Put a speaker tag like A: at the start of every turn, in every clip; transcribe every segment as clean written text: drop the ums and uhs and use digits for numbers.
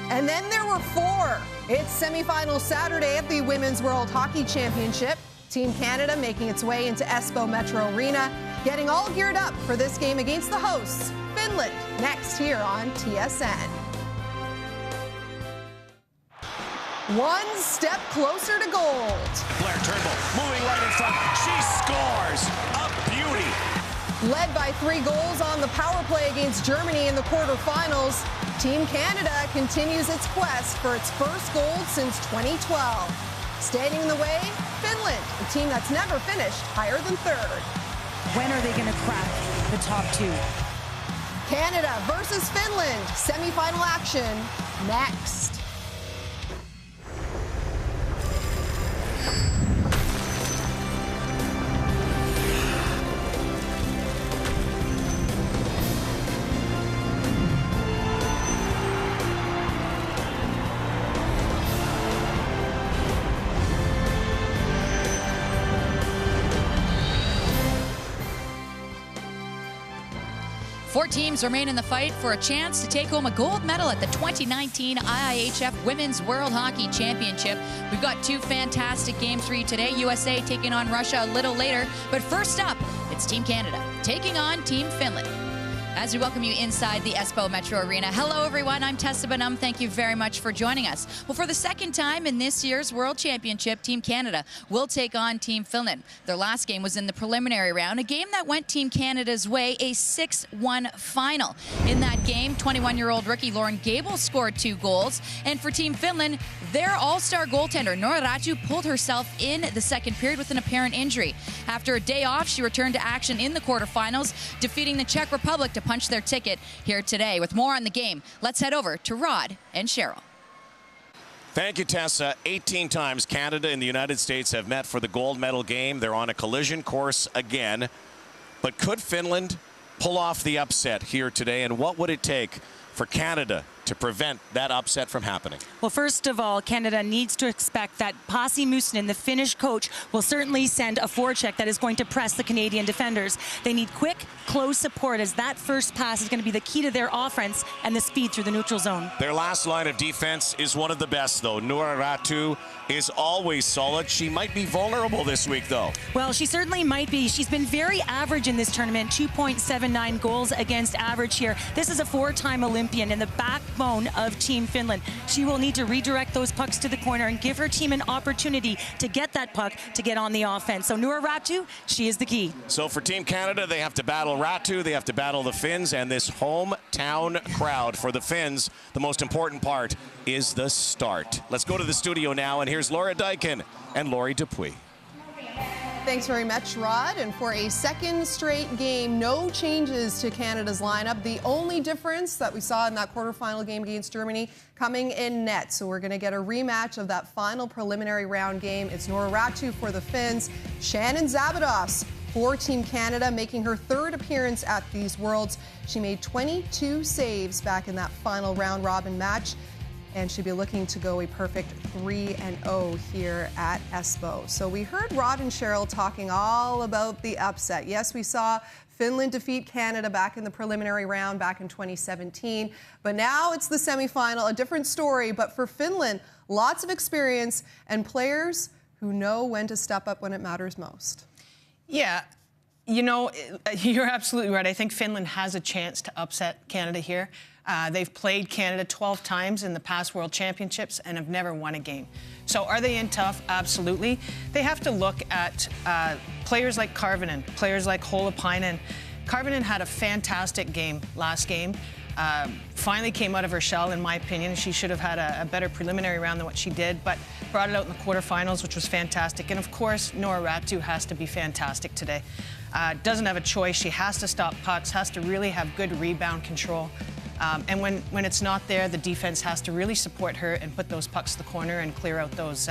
A: And then there were four. It's semifinal Saturday at the Women's World Hockey Championship. Team Canada making its way into Espoo Metro Arena, getting all geared up for this game against the hosts, Finland, next here on TSN. One step closer to gold.
B: Blair Turnbull moving right in front. She scores. A beauty.
A: Led by 3 goals on the power play against Germany in the quarterfinals, Team Canada continues its quest for its first gold since 2012. Standing in the way, Finland, a team that's never finished higher than 3rd.
C: When are they going to crack the top 2?
A: Canada versus Finland, semifinal action next.
D: Four teams remain in the fight for a chance to take home a gold medal at the 2019 IIHF Women's World Hockey Championship. We've got 2 fantastic games for you today. USA taking on Russia a little later. But first up, it's Team Canada taking on Team Finland. As we welcome you inside the Espoo Metro Arena. Hello, everyone. I'm Tessa Bonham. Thank you very much for joining us. Well, for the second time in this year's World Championship, Team Canada will take on Team Finland. Their last game was in the preliminary round, a game that went Team Canada's way, a 6-1 final. In that game, 21-year-old rookie Lauren Gable scored 2 goals. And for Team Finland, their all-star goaltender, Noora Räty, pulled herself in the second period with an apparent injury. After a day off, she returned to action in the quarterfinals, defeating the Czech Republic to punch their ticket here today. With more on the game, let's head over to Rod and Cheryl.
B: Thank you, Tessa. 18 times Canada and the United States have met for the gold medal game. They're on a collision course again. But could Finland pull off the upset here today? And what would it take for Canada to prevent that upset from happening?
C: Well, first of all, Canada needs to expect that Pasi Mustonen, the Finnish coach, will certainly send a forecheck that is going to press the Canadian defenders. They need quick, close support, as that first pass is going to be the key to their offense and the speed through the neutral zone.
B: Their last line of defense is one of the best, though. Noora Räty is always solid. She might be vulnerable this week, though.
C: Well, she certainly might be. She's been very average in this tournament, 2.79 goals against average here. This is a 4-time Olympian and the backbone of Team Finland. She will need to redirect those pucks to the corner and give her team an opportunity to get that puck to get on the offense. So Noora Räty, she is the key.
B: So for Team Canada, they have to battle Räty, they have to battle the Finns, and this hometown crowd for the Finns. The most important part is the start. Let's go to the studio now, and here's Laura Dykin and Lori Dupuis.
A: Thanks very much, Rod. And for a second straight game, no changes to Canada's lineup. The only difference that we saw in that quarterfinal game against Germany coming in net. So we're going to get a rematch of that final preliminary round game. It's Noora Räty for the Finns, Shannon Szabados for Team Canada, making her 3rd appearance at these Worlds. She made 22 saves back in that final round-robin match, and she'll be looking to go a perfect 3-0 here at Espoo. So we heard Rod and Cheryl talking all about the upset. Yes, we saw Finland defeat Canada back in the preliminary round back in 2017, but now it's the semifinal, a different story. But for Finland, lots of experience and players who know when to step up when it matters most.
E: Yeah, you know, you're absolutely right. I think Finland has a chance to upset Canada here. They've played Canada 12 times in the past World Championships and have never won a game. So are they in tough? Absolutely. They have to look at players like Karvinen, players like Holopainen. Karvinen had a fantastic game last game. Finally came out of her shell, in my opinion. She should have had a better preliminary round than what she did, but brought it out in the quarterfinals, which was fantastic. And of course, Noora Räty has to be fantastic today. Doesn't have a choice. She has to stop pucks, has to really have good rebound control. And when it's not there, the defense has to really support her and put those pucks to the corner and clear out those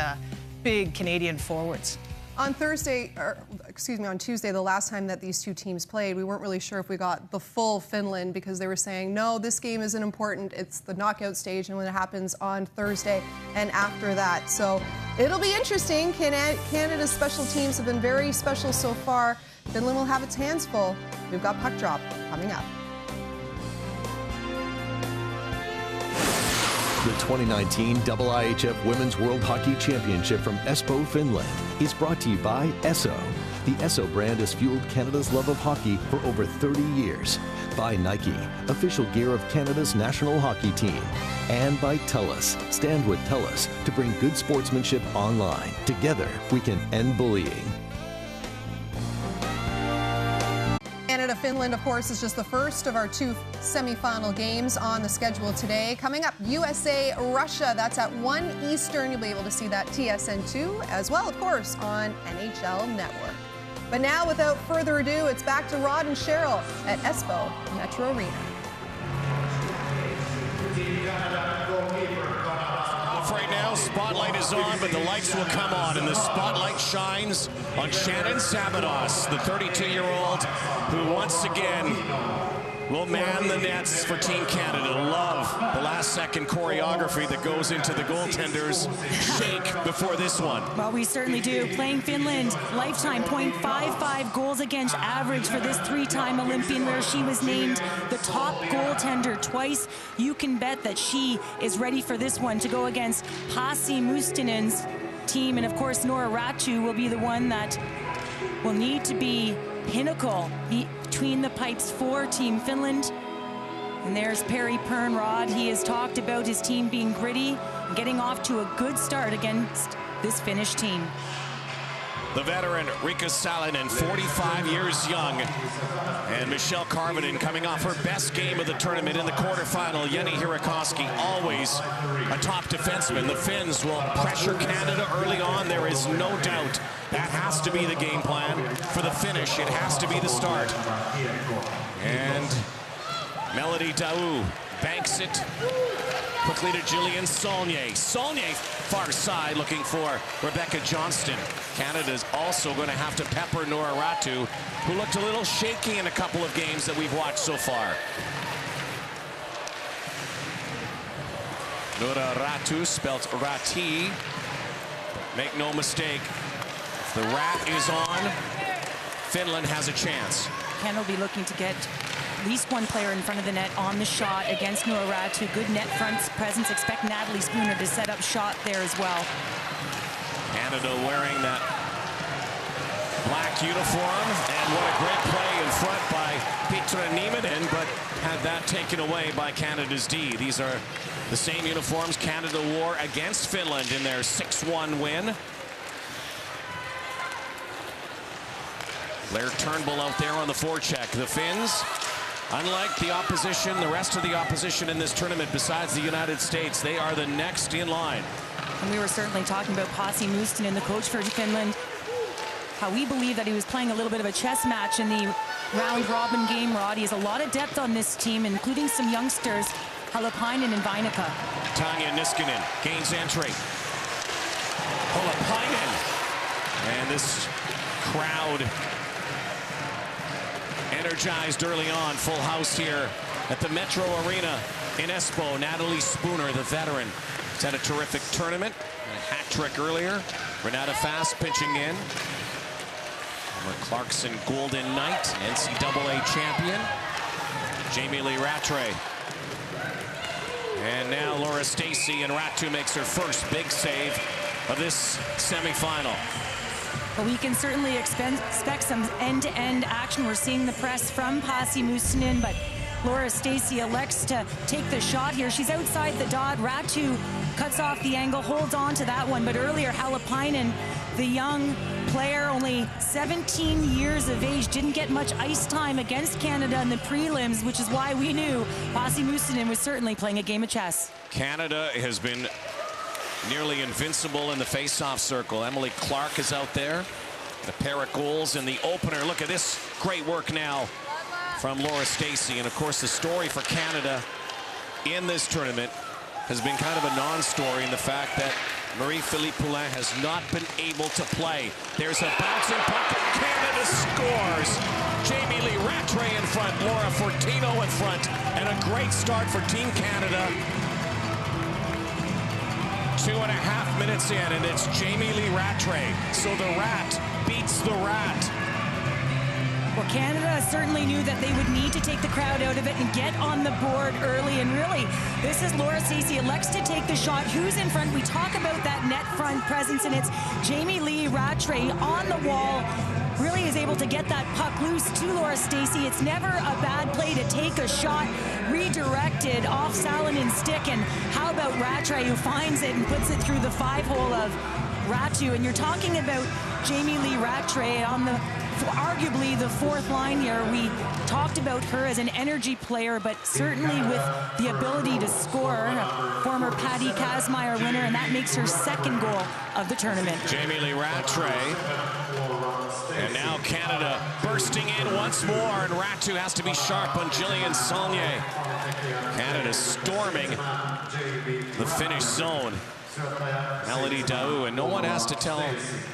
E: big Canadian forwards.
A: On Tuesday, the last time that these two teams played, we weren't really sure if we got the full Finland because they were saying, no, this game isn't important. It's the knockout stage, and when it happens on Thursday and after that. So it'll be interesting. Canada's special teams have been very special so far. Finland will have its hands full. We've got puck drop coming up.
F: The 2019 IIHF Women's World Hockey Championship from Espoo, Finland is brought to you by Esso. The Esso brand has fueled Canada's love of hockey for over 30 years. By Nike, official gear of Canada's national hockey team. And by TELUS. Stand with TELUS to bring good sportsmanship online. Together, we can end bullying.
A: Canada-Finland, of course, is just the first of our two semifinal games on the schedule today. Coming up, USA-Russia. That's at 1 Eastern. You'll be able to see that TSN2 as well, of course, on NHL Network. But now, without further ado, it's back to Rod and Cheryl at Espoo Metro Arena.
B: Right now, spotlight is on, but the lights will come on, and the spotlight shines on Shannon Sabados, the 32-year-old who once again will man the nets for Team Canada. Love the last-second choreography that goes into the goaltenders' shake before this one.
C: Well, we certainly do. Playing Finland, lifetime .55 goals against average for this three-time Olympian, where she was named the top goaltender twice. You can bet that she is ready for this one to go against Pasi Mustinen's team. And, of course, Nora Ratu will be the one that will need to be pinnacle between the pipes for Team Finland. And there's Perry Pernrod. He has talked about his team being gritty, getting off to a good start against this Finnish team.
B: The veteran Riikka Salonen, 45 years young, and Michelle Karvinen coming off her best game of the tournament in the quarterfinal. Jenni Hirikoski, always a top defenseman. The Finns will pressure Canada early on. There is no doubt that has to be the game plan for the finish. It has to be the start. And Melody Daou banks it quickly to Jillian Saulnier. Saulnier, far side, looking for Rebecca Johnston. Canada's also going to have to pepper Nora Ratu, who looked a little shaky in a couple of games that we've watched so far. Nora Ratu, spelt Rati. Make no mistake, if the rat is on, Finland has a chance.
C: Canada will be looking to get at least one player in front of the net on the shot against Nora Ratu. Good net front presence. Expect Natalie Spooner to set up shot there as well.
B: Canada wearing that black uniform, and what a great play in front by Petra Nieminen, but had that taken away by Canada's D. These are the same uniforms Canada wore against Finland in their 6-1 win. Blair Turnbull out there on the forecheck. The Finns, unlike the opposition, the rest of the opposition in this tournament besides the United States, they are the next in line.
C: And we were certainly talking about Pasi Mustinen, the coach for Finland, how we believe that he was playing a little bit of a chess match in the round-robin game, Rod. He has a lot of depth on this team, including some youngsters, Holopainen and Vainikka.
B: Tanya Niskanen gains entry. Holopainen. And this crowd energized early on. Full house here at the Metro Arena in Espoo. Natalie Spooner, the veteran, has had a terrific tournament. A hat trick earlier. Renata Fast pitching in. Former Clarkson Golden Knight, NCAA champion. Jamie Lee Rattray. And now Laura Stacey, and Ratu makes her first big save of this semifinal.
C: But we can certainly expect some end-to-end action. We're seeing the press from Pasi Mustinen, but Laura Stacey elects to take the shot here. She's outside the dot. Ratu cuts off the angle, holds on to that one. But earlier, Holopainen, the young player, only 17 years of age, didn't get much ice time against Canada in the prelims, which is why we knew Pasi Mustinen was certainly playing a game of chess.
B: Canada has been nearly invincible in the face-off circle. Emily Clark is out there. A pair of goals in the opener. Look at this great work now from Laura Stacey. And of course, the story for Canada in this tournament has been kind of a non-story in the fact that Marie-Philippe Poulin has not been able to play. There's a bouncing puck. Canada scores. Jamie Lee Rattray in front. Laura Fortino in front. And a great start for Team Canada. 2.5 minutes in, and it's Jamie Lee Rattray. So the Rat beats the Rat.
C: Well, Canada certainly knew that they would need to take the crowd out of it and get on the board early. And really, this is Laura Stacey elects to take the shot. Who's in front? We talk about that net front presence, and it's Jamie Lee Rattray on the wall. Really is able to get that puck loose to Laura Stacey. It's never a bad play to take a shot, redirected off Salonin's stick. And how about Rattray, who finds it and puts it through the 5-hole of Ratu? And you're talking about Jamie Lee Rattray on the arguably the fourth line here. We talked about her as an energy player, but certainly with the ability to score. A former Patty Kazmaier winner, and that makes her second goal of the tournament.
B: Jamie Lee Rattray. And now Canada bursting in once more, and Ratu has to be sharp on Jillian Saulnier. Canada storming the Finnish zone. Melody Daou, and no one has to tell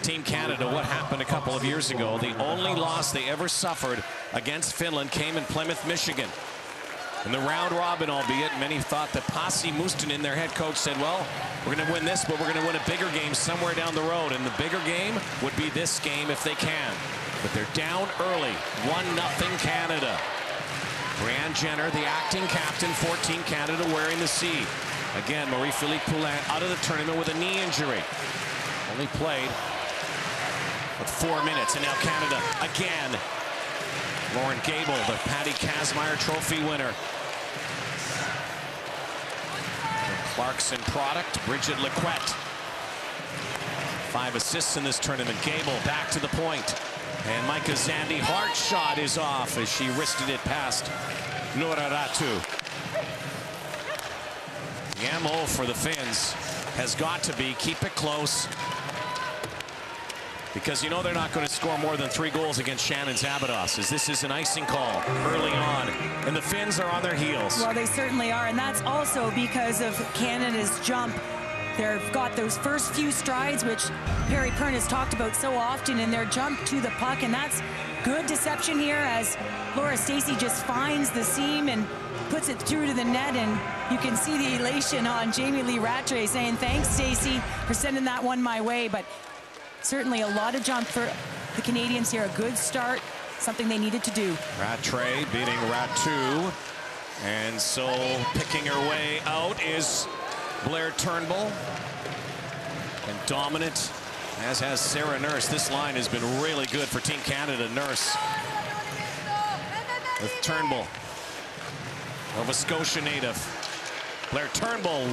B: Team Canada what happened a couple of years ago. The only loss they ever suffered against Finland came in Plymouth, Michigan. In the round robin, albeit, many thought that Pasi Mustonen, their head coach, said, well, we're going to win this, but we're going to win a bigger game somewhere down the road. And the bigger game would be this game if they can. But they're down early, 1-0 Canada. Brianne Jenner, the acting captain, 14 Canada wearing the C. Again, Marie-Philippe Poulin out of the tournament with a knee injury. Only played for 4 minutes, and now Canada again. Lauren Gable, the Patty Kazmaier Trophy winner. The Clarkson product, Bridget Lequette. 5 assists in this tournament. Gable back to the point. And Micah Zandi, hard shot is off as she wristed it past Noora Ratu. The MO for the Finns has got to be keep it close, because you know they're not going to score more than 3 goals against Shannon Zabados, as this is an icing call early on, and the Finns are on their heels.
C: Well, they certainly are, and that's also because of Canada's jump. They've got those first few strides, which Perry Pern has talked about so often, in their jump to the puck, and that's good deception here as Laura Stacey just finds the seam and puts it through to the net, and you can see the elation on Jamie Lee Rattray saying, thanks, Stacey, for sending that one my way. But certainly a lot of jump for the Canadians here. A good start, something they needed to do.
B: Rattray beating Ratu, and so picking her way out is Blair Turnbull, and dominant, as has Sarah Nurse. This line has been really good for Team Canada. Nurse with Turnbull, Nova Scotia native. Blair Turnbull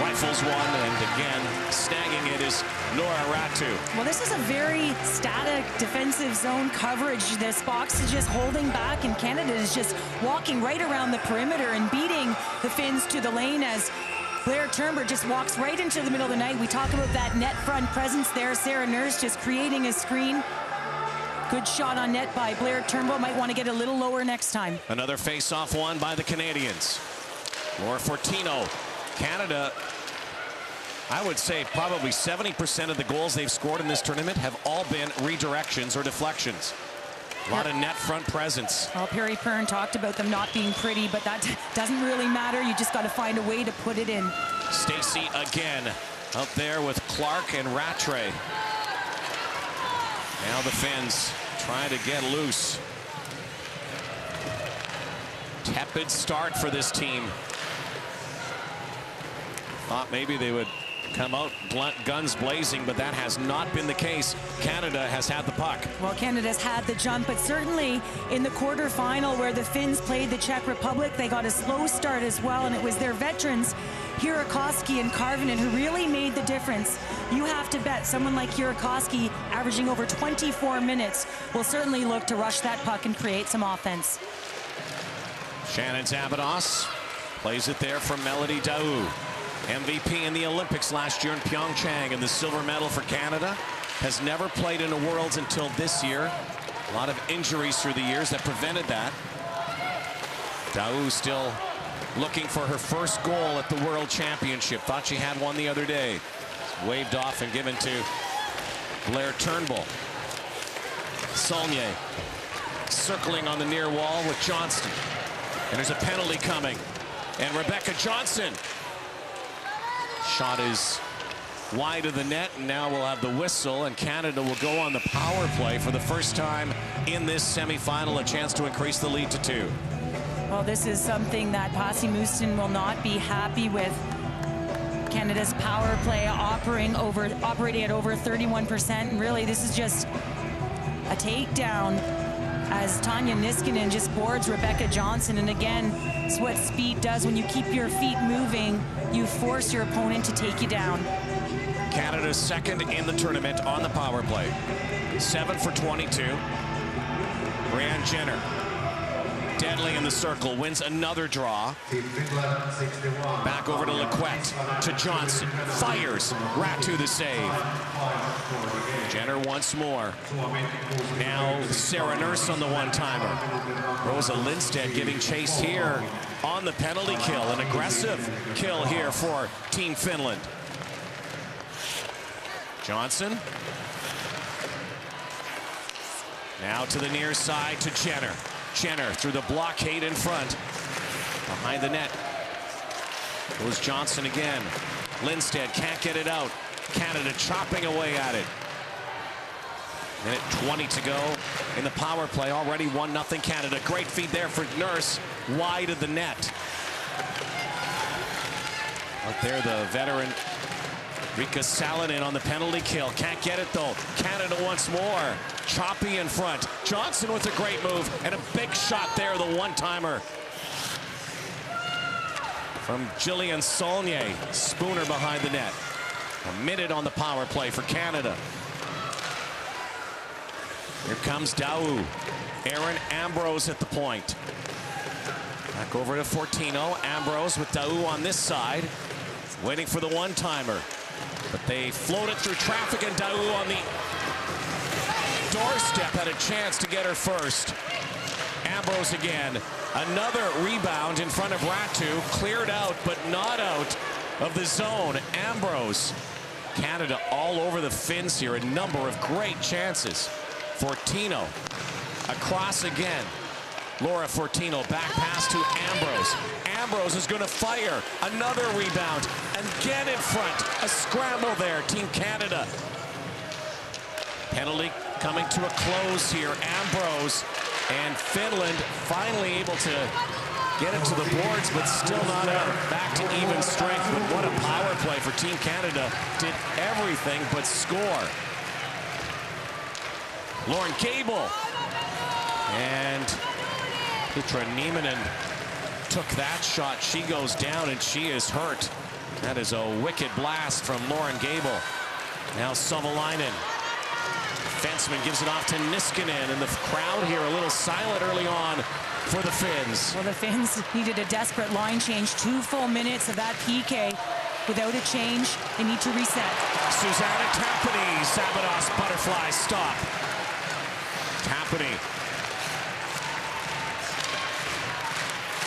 B: rifles one, and again snagging it is Noora Ratu.
C: Well, this is a very static defensive zone coverage. This box is just holding back, and Canada is just walking right around the perimeter and beating the Finns to the lane as Blair Turnbull just walks right into the middle of the night. We talk about that net front presence there. Sarah Nurse just creating a screen. Good shot on net by Blair Turnbull. Might want to get a little lower next time.
B: Another face-off won by the Canadians. Laura Fortino. Canada, I would say probably 70% of the goals they've scored in this tournament have all been redirections or deflections. A lot of net front presence.
C: Well, Perry Pern talked about them not being pretty, but that doesn't really matter. You just got to find a way to put it in.
B: Stacey again up there with Clark and Rattray. Now the Finns trying to get loose. Tepid start for this team. Thought maybe they would come out guns blazing, but that has not been the case. Canada has had the puck.
C: Well, Canada's had the jump, but certainly in the quarterfinal where the Finns played the Czech Republic, they got a slow start as well, and it was their veterans, Hirakoski and Karvinen, who really made the difference. You have to bet someone like Hirakoski, averaging over 24 minutes, will certainly look to rush that puck and create some offense.
B: Shannon Zabados plays it there from Melody Daou. MVP in the Olympics last year in Pyeongchang, and the silver medal for Canada. Has never played in a Worlds until this year. A lot of injuries through the years that prevented that. Daou still looking for her first goal at the World Championship. Thought she had one the other day. Waved off and given to Blair Turnbull. Saulnier circling on the near wall with Johnston. And there's a penalty coming. And Rebecca Johnson. Shot is wide of the net, and now we'll have the whistle, and Canada will go on the power play for the first time in this semifinal, a chance to increase the lead to 2.
C: Well, this is something that Pasi Musten will not be happy with. Canada's power play operating at over 31%, and really this is just a takedown as Tanya Niskanen just boards Rebecca Johnson. And again, it's what speed does. When you keep your feet moving, you force your opponent to take you down.
B: Canada's second in the tournament on the power play. 7 for 22. Brianne Jenner, deadly in the circle, wins another draw. Back over to Lequette, to Johnson, fires, Ratu the save. Jenner once more. Now Sarah Nurse on the one-timer. Rosa Lindstedt giving chase here on the penalty kill. An aggressive kill here for Team Finland. Johnson. Now to the near side to Jenner. Jenner through the blockade in front. Behind the net goes Johnson again. Lindstedt can't get it out. Canada chopping away at it. Minute 20 to go in the power play. Already 1-0 Canada. Great feed there for Nurse. Wide of the net. Out there the veteran Rika Salonen on the penalty kill. Can't get it though. Canada once more. Choppy in front. Johnson with a great move and a big shot there, the one-timer from Jillian Saulnier. Spooner behind the net. A minute on the power play for Canada. Here comes Daou. Erin Ambrose at the point. Back over to Fortino. Ambrose with Daou on this side. Waiting for the one-timer. But they float it through traffic, and Daou on the doorstep had a chance to get her first. Ambrose again. Another rebound in front of Ratu. Cleared out, but not out of the zone. Ambrose. Canada all over the Finns here. A number of great chances. Fortino across again. Laura Fortino back pass to Ambrose. Ambrose is going to fire. Another rebound. Again in front. A scramble there. Team Canada. Penalty coming to a close here. Ambrose and Finland finally able to get it to the boards, but still not out. Back to even strength. But what a power play for Team Canada. Did everything but score. Lauren Gable. And Petra Nieminen took that shot. She goes down and she is hurt. That is a wicked blast from Lauren Gable. Now Savolainen. Fenceman gives it off to Niskanen, and the crowd here a little silent early on for the Finns.
C: Well, the Finns needed a desperate line change. 2 full minutes of that PK. Without a change, they need to reset.
B: Susanna Tapani, Sabados butterfly stop. Tapani.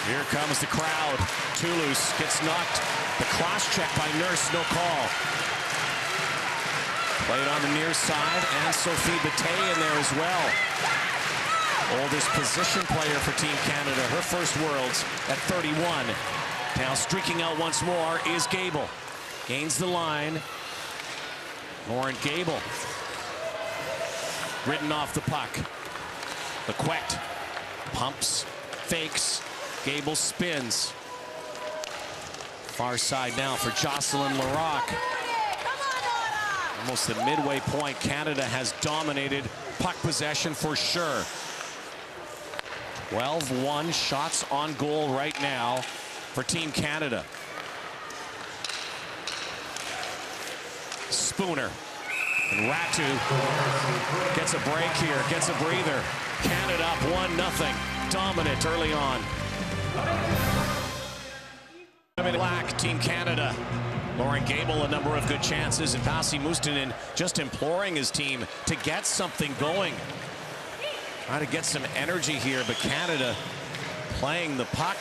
B: Here comes the crowd. Toulouse gets knocked. The cross check by Nurse, no call. Played on the near side, and Sophie Bataille in there as well. Oldest position player for Team Canada. Her first Worlds at 31. Now streaking out once more is Gable. Gains the line. Lauren Gable. Ridden off the puck. Lequette pumps, fakes. Gable spins. Far side now for Jocelyn Larocque. Almost the midway point, Canada has dominated puck possession for sure. 12-1 shots on goal right now for Team Canada. Spooner. And Ratu gets a break here, gets a breather. Canada up 1-0. Dominant early on. Black, Team Canada. Lauren Gable, a number of good chances, and Pasi Mustonen just imploring his team to get something going. Trying to get some energy here, but Canada playing the puck,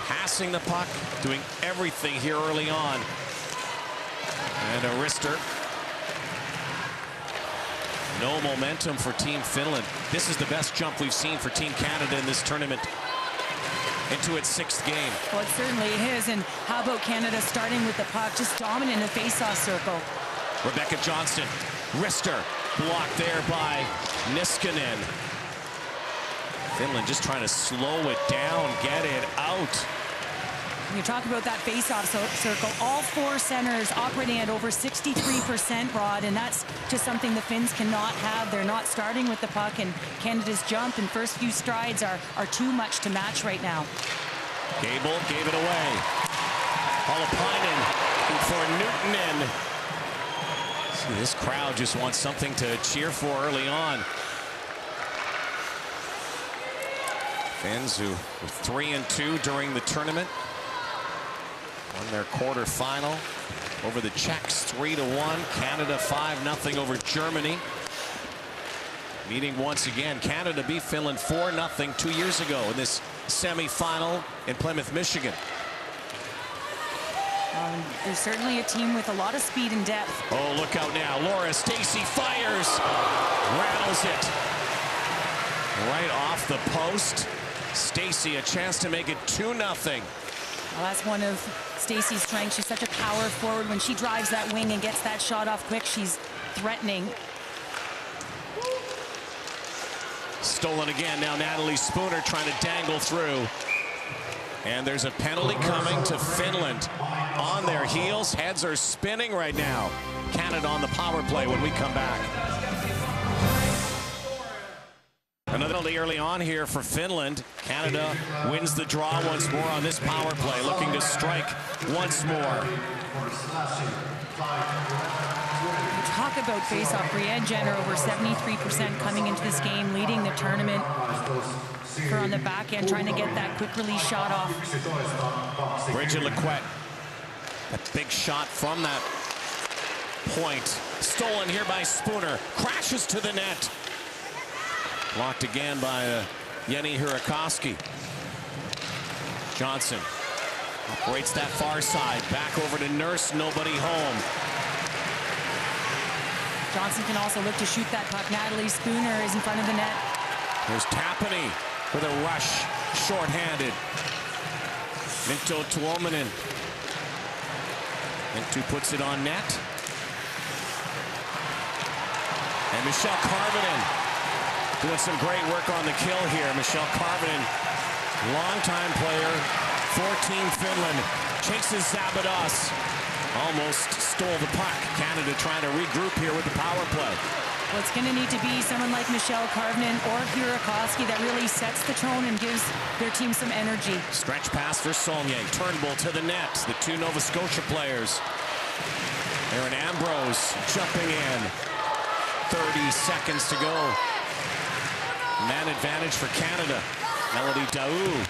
B: passing the puck, doing everything here early on. And a wrister. No momentum for Team Finland. This is the best jump we've seen for Team Canada in this tournament. into its 6th game.
C: Well, it certainly is. And how about Canada starting with the puck, just dominant in the face-off circle.
B: Rebecca Johnston, wrister, blocked there by Niskanen. Finland just trying to slow it down, get it out.
C: You talk about that face-off circle, all 4 centers operating at over 63%, Rod, and that's just something the Finns cannot have. They're not starting with the puck, and Canada's jump and first few strides are too much to match right now.
B: Gable gave it away. Holopainen for Newtonen. See, this crowd just wants something to cheer for early on. Finns who were 3-2 during the tournament. Won their quarterfinal over the Czechs 3-1. Canada 5-0 over Germany. Meeting once again. Canada beat Finland 4-0 2 years ago in this semifinal in Plymouth, Michigan.
C: There's certainly a team with a lot of speed and depth.
B: Oh, look out now. Laura Stacey fires. Rattles it. Right off the post. Stacey a chance to make it 2-0.
C: Well, that's one of Stacey's strengths. She's such a power forward. When she drives that wing and gets that shot off quick, she's threatening.
B: Stolen again. Now Natalie Spooner trying to dangle through. And there's a penalty coming to Finland. On their heels, heads are spinning right now. Canada on the power play when we come back. Another penalty early on here for Finland. Canada wins the draw once more on this power play, looking to strike once more.
C: Talk about face-off. Brienne Jenner over 73% coming into this game, leading the tournament. Her on the back end, trying to get that quick release shot off.
B: Bridget Lequette. A big shot from that point. Stolen here by Spooner. Crashes to the net. Blocked again by Jenny Hurakoski. Johnson operates that far side. Back over to Nurse. Nobody home.
C: Johnson can also look to shoot that puck. Natalie Spooner is in front of the net.
B: There's Tapani with a rush. Short-handed. Minto Tuominen. Minto puts it on net. And Michelle Karvinen doing some great work on the kill here. Michelle Karvinen, longtime player for Team Finland, chases Zabados. Almost stole the puck. Canada trying to regroup here with the power play.
C: Well, it's going to need to be someone like Michelle Karvinen or Hurakoski that really sets the tone and gives their team some energy.
B: Stretch pass for Saulnier. Turnbull to the net. The 2 Nova Scotia players. Erin Ambrose jumping in. 30 seconds to go. Man advantage for Canada. Melody Daou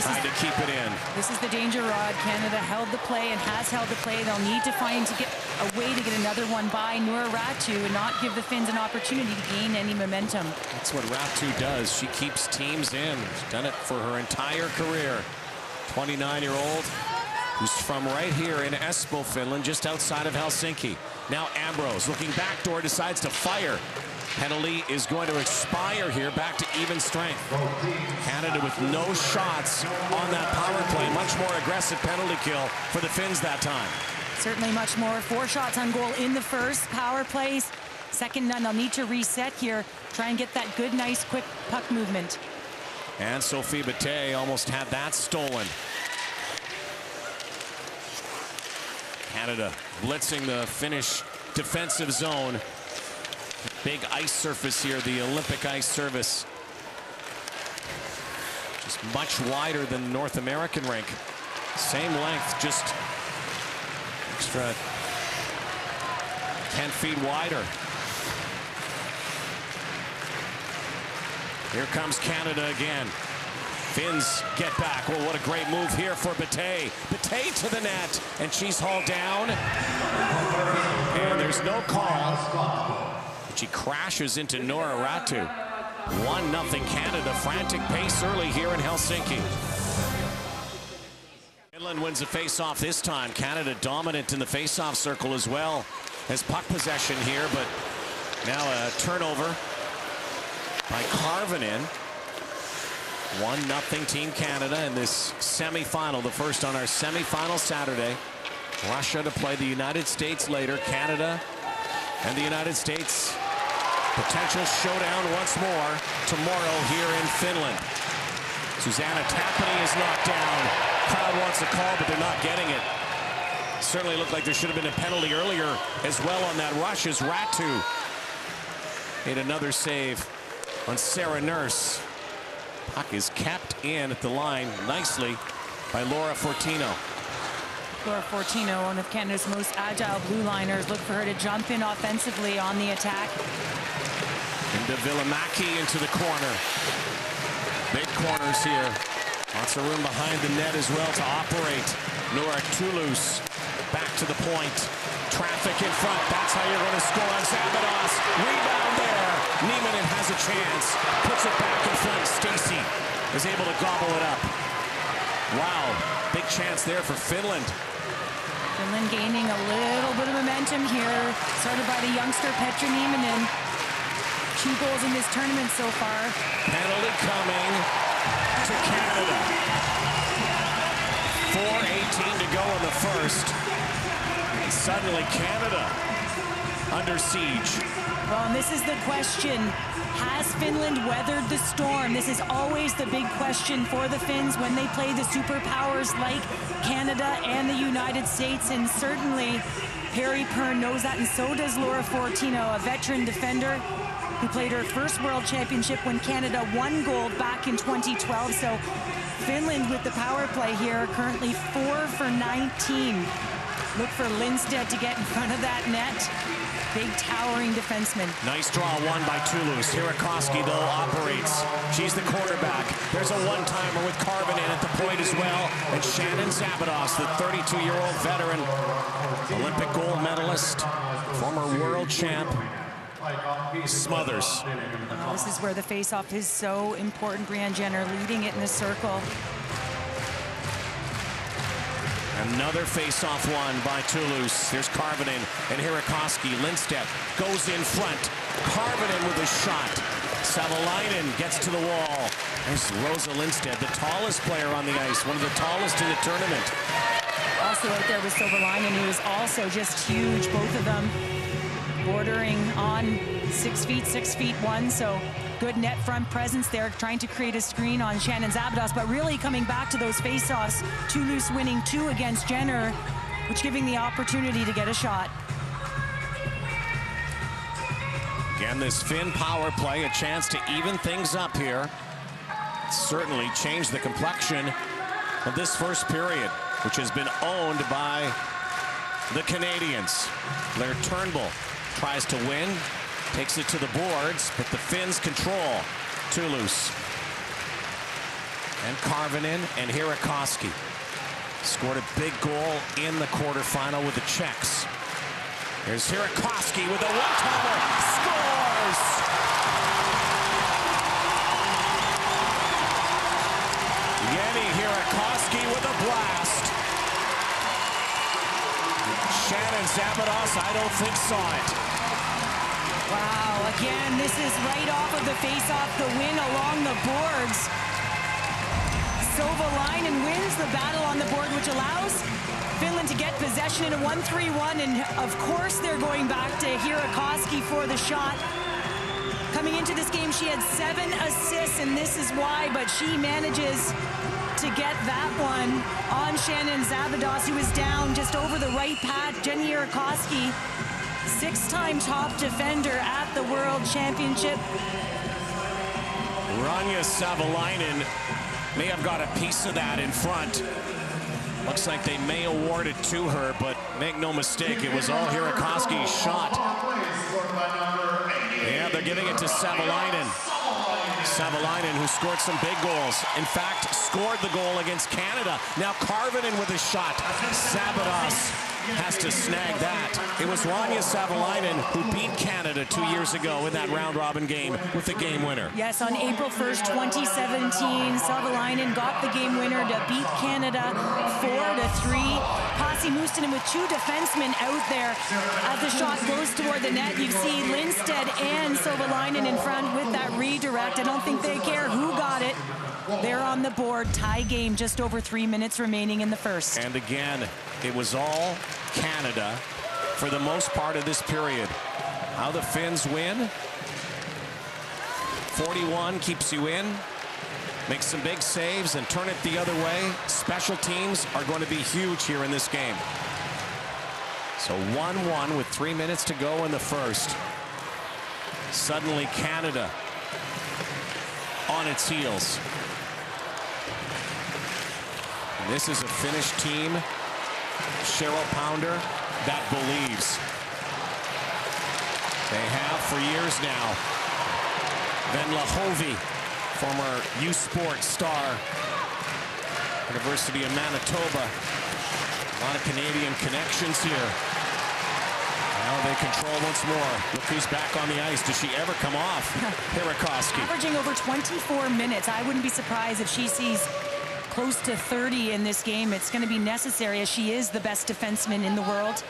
B: trying to keep it in.
C: This is the danger, Rod. Canada held the play and has held the play. They'll need to find a way to get another one by Noora Ratu and not give the Finns an opportunity to gain any momentum.
B: That's what Ratu does. She keeps teams in. She's done it for her entire career. 29-year-old who's from right here in Espoo, Finland, just outside of Helsinki. Now Ambrose looking backdoor, decides to fire. Penalty is going to expire here, back to even strength. Canada with no shots on that power play. Much more aggressive penalty kill for the Finns that time.
C: Certainly much more. 4 shots on goal in the first power plays. Second, none. They'll need to reset here. Try and get that good, nice, quick puck movement.
B: And Sophie Bate almost had that stolen. Canada blitzing the Finnish defensive zone. Big ice surface here, the Olympic ice surface. Just much wider than the North American rink. Same length, just extra 10 feet wider. Here comes Canada again. Finns get back. Well, what a great move here for Bate. Bate to the net, and she's hauled down. And there's no call. She crashes into Noora Ratu. 1-0 Canada. Frantic pace early here in Helsinki. Finland wins the face-off this time. Canada dominant in the face-off circle as well as puck possession here, but now a turnover by Karvinen. 1-0 Team Canada in this semifinal, the first on our semifinal Saturday. Russia to play the United States later. Canada and the United States. Potential showdown once more tomorrow here in Finland. Susanna Tapani is knocked down. Crowd wants a call, but they're not getting it. Certainly looked like there should have been a penalty earlier as well on that rush as Ratu made another save on Sarah Nurse. Puck is kept in at the line nicely by Laura Fortino.
C: Laura Fortino, one of Canada's most agile blue liners. Look for her to jump in offensively on the attack.
B: Into Villamäki into the corner. Big corners here. Lots of room behind the net as well to operate. Nora Toulouse back to the point. Traffic in front. That's how you're going to score on Zabados. Rebound there. Nieminen has a chance. Puts it back in front. Stacey is able to gobble it up. Wow. Big chance there for Finland.
C: Finland gaining a little bit of momentum here. Started by the youngster Petra Nieminen. 2 goals in this tournament so far.
B: Penalty coming to Canada. 4:18 to go in the first. And suddenly Canada under siege.
C: Well, and this is the question. Has Finland weathered the storm? This is always the big question for the Finns when they play the superpowers like Canada and the United States. And certainly Perry Pern knows that, and so does Laura Fortino, a veteran defender who played her first World Championship when Canada won gold back in 2012. So Finland with the power play here, currently 4 for 19. Look for Lindstedt to get in front of that net. Big towering defenseman.
B: Nice draw, won by Toulouse. Hirakoski, though, operates. She's the quarterback. There's a one-timer with Karvinen at the point as well. And Shannon Zabados, the 32-year-old veteran, Olympic gold medalist, former world champ, smothers.
C: Oh, this is where the face-off is so important. Brianne Jenner leading it in the circle.
B: Another face-off won by Toulouse. Here's Karvinen and Hirakoski. Lindstedt goes in front. Karvinen with a shot. Savolainen gets to the wall. There's Rosa Lindstedt, the tallest player on the ice, one of the tallest in the tournament.
C: Also out there with Savolainen, who is also just huge, both of them bordering on 6 feet, 6'1", so good net front presence there, trying to create a screen on Shannon Zabados, but really coming back to those face-offs. Toulouse winning 2 against Jenner, which giving the opportunity to get a shot.
B: Again, this Finn power play, a chance to even things up here. Certainly changed the complexion of this first period, which has been owned by the Canadians. Blair Turnbull tries to win, takes it to the boards, but the Finns control Toulouse. And Karvinen and Hirakoski scored a big goal in the quarterfinal with the Czechs. Here's Hirakoski with a one-timer, scores! Jenny Hirakoski with a blast. Shannon Zabados, I don't think, saw it.
C: Wow, again, this is right off of the face-off, the win along the boards. Savolainen wins the battle on the board, which allows Finland to get possession in a 1-3-1, and of course they're going back to Hirakoski for the shot. Coming into this game, she had 7 assists, and this is why, but she manages to get that one on Shannon Zabados, who is down just over the right pad. Jenny Hirakoski, 6-time top defender at the World Championship.
B: Rania Savolainen may have got a piece of that in front. Looks like they may award it to her, but make no mistake, it was all Hirakoski's shot. Yeah, they're giving it to Savolainen. Savolainen, who scored some big goals. In fact, scored the goal against Canada. Now Karvinen with a shot. Zabados has to snag that. It was Rania Savolainen who beat Canada 2 years ago in that round-robin game with the game winner.
C: Yes, on April 1st, 2017, Savolainen got the game winner to beat Canada 4-3. Pasi Mustonen with 2 defensemen out there. As the shot goes toward the net, you see Lindstedt and Savolainen in front with that redirect. I don't think they care who got it. They're on the board. Tie game, just over 3 minutes remaining in the first.
B: And again, it was all Canada for the most part of this period. How the Finns win. 41 keeps you in. Make some big saves and turn it the other way. Special teams are going to be huge here in this game. So 1-1 with 3 minutes to go in the first. Suddenly Canada on its heels. And this is a Finnish team, Cheryl Pounder, that believes. They have for years now. Venla Hovey, former U Sport star, University of Manitoba. A lot of Canadian connections here. Now they control once more. Look who's back on the ice. Does she ever come off? Hirakoski.
C: Averaging over 24 minutes. I wouldn't be surprised if she sees close to 30 in this game. It's going to be necessary as she is the best defenseman in the world.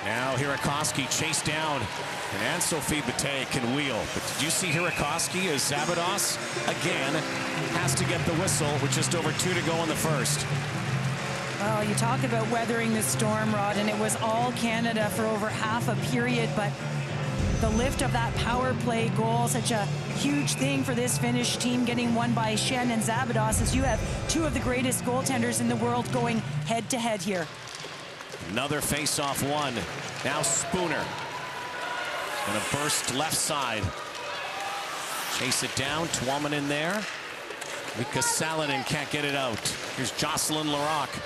B: Now Hirakoski chased down, and Anne-Sophie Bataille can wheel. But did you see Hirakoski as Zabados again has to get the whistle with just over 2 to go in the first?
C: Oh, you talk about weathering the storm, Rod, and it was all Canada for over half a period, but the lift of that power play goal, such a huge thing for this Finnish team, getting won by Shen and Zabados, as you have two of the greatest goaltenders in the world going head-to-head here.
B: Another face-off one. Now Spooner. Gonna burst left side. Chase it down. Tuomainen there. Mika Salonen can't get it out. Here's Jocelyn Larocque.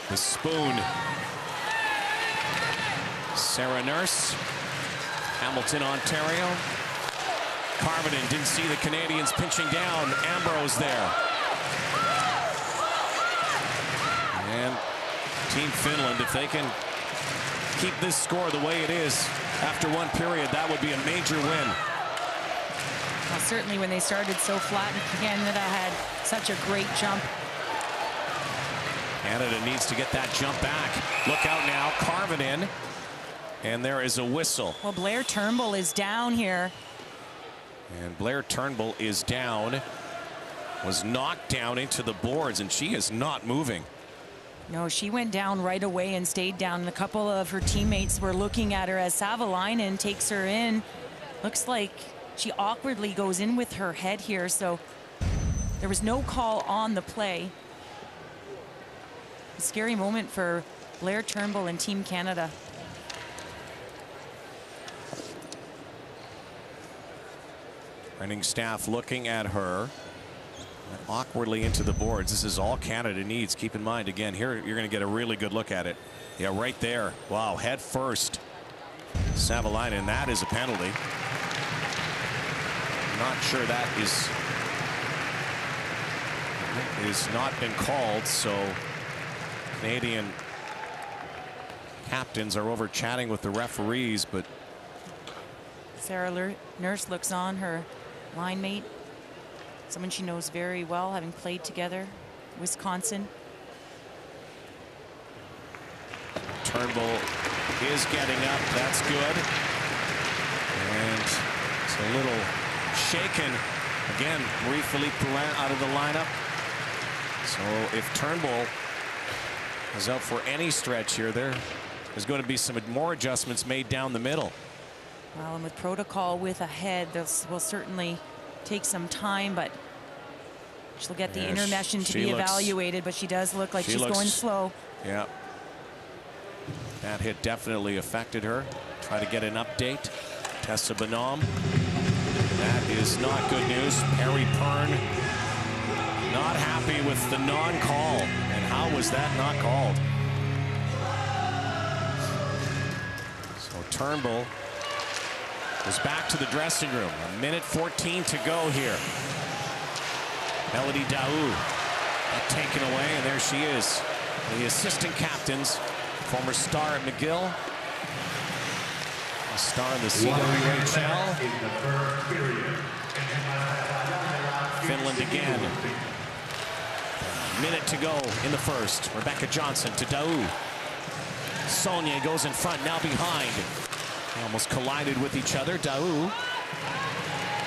B: The Spoon. Sarah Nurse. Hamilton, Ontario. Carvinen didn't see the Canadians pinching down. Ambrose there. And Team Finland, if they can keep this score the way it is after one period, that would be a major win.
C: Well, certainly when they started so flat, Canada had such a great jump.
B: Canada needs to get that jump back. Look out now, Carvinen. And there is a whistle.
C: Well, Blair Turnbull is down here.
B: And Blair Turnbull is down. Was knocked down into the boards, and she is not moving.
C: No, she went down right away and stayed down. And a couple of her teammates were looking at her as Savalainen takes her in. Looks like she awkwardly goes in with her head here, so there was no call on the play. A scary moment for Blair Turnbull and Team Canada.
B: Running staff looking at her. Awkwardly into the boards. This is all Canada needs. Keep in mind, again, here you're going to get a really good look at it. Yeah, right there. Wow, head first. Savalainen, that is a penalty. Not sure that is not been called, so Canadian captains are over chatting with the referees, but
C: Sarah Nurse looks on, her line mate. Someone she knows very well, having played together, Wisconsin.
B: Turnbull is getting up. That's good. And it's a little shaken. Again, Marie-Philippe Poulin out of the lineup. So if Turnbull is out for any stretch here, there's going to be some more adjustments made down the middle.
C: Well, and with protocol with a head, this will certainly take some time, but she'll get the intermission to be evaluated, but she does look like she's going slow.
B: Yeah. That hit definitely affected her. Try to get an update. Tessa Bonhomme. That is not good news. Perry Pern not happy with the non-call. And how was that not called? So Turnbull is back to the dressing room. 1:14 to go here. Melody Daou taken away, and there she is. The assistant captains, former star at McGill, a star in the CWHL. Finland again. A minute to go in the first. Rebecca Johnson to Daou. Sonia goes in front, now behind. They almost collided with each other. Daou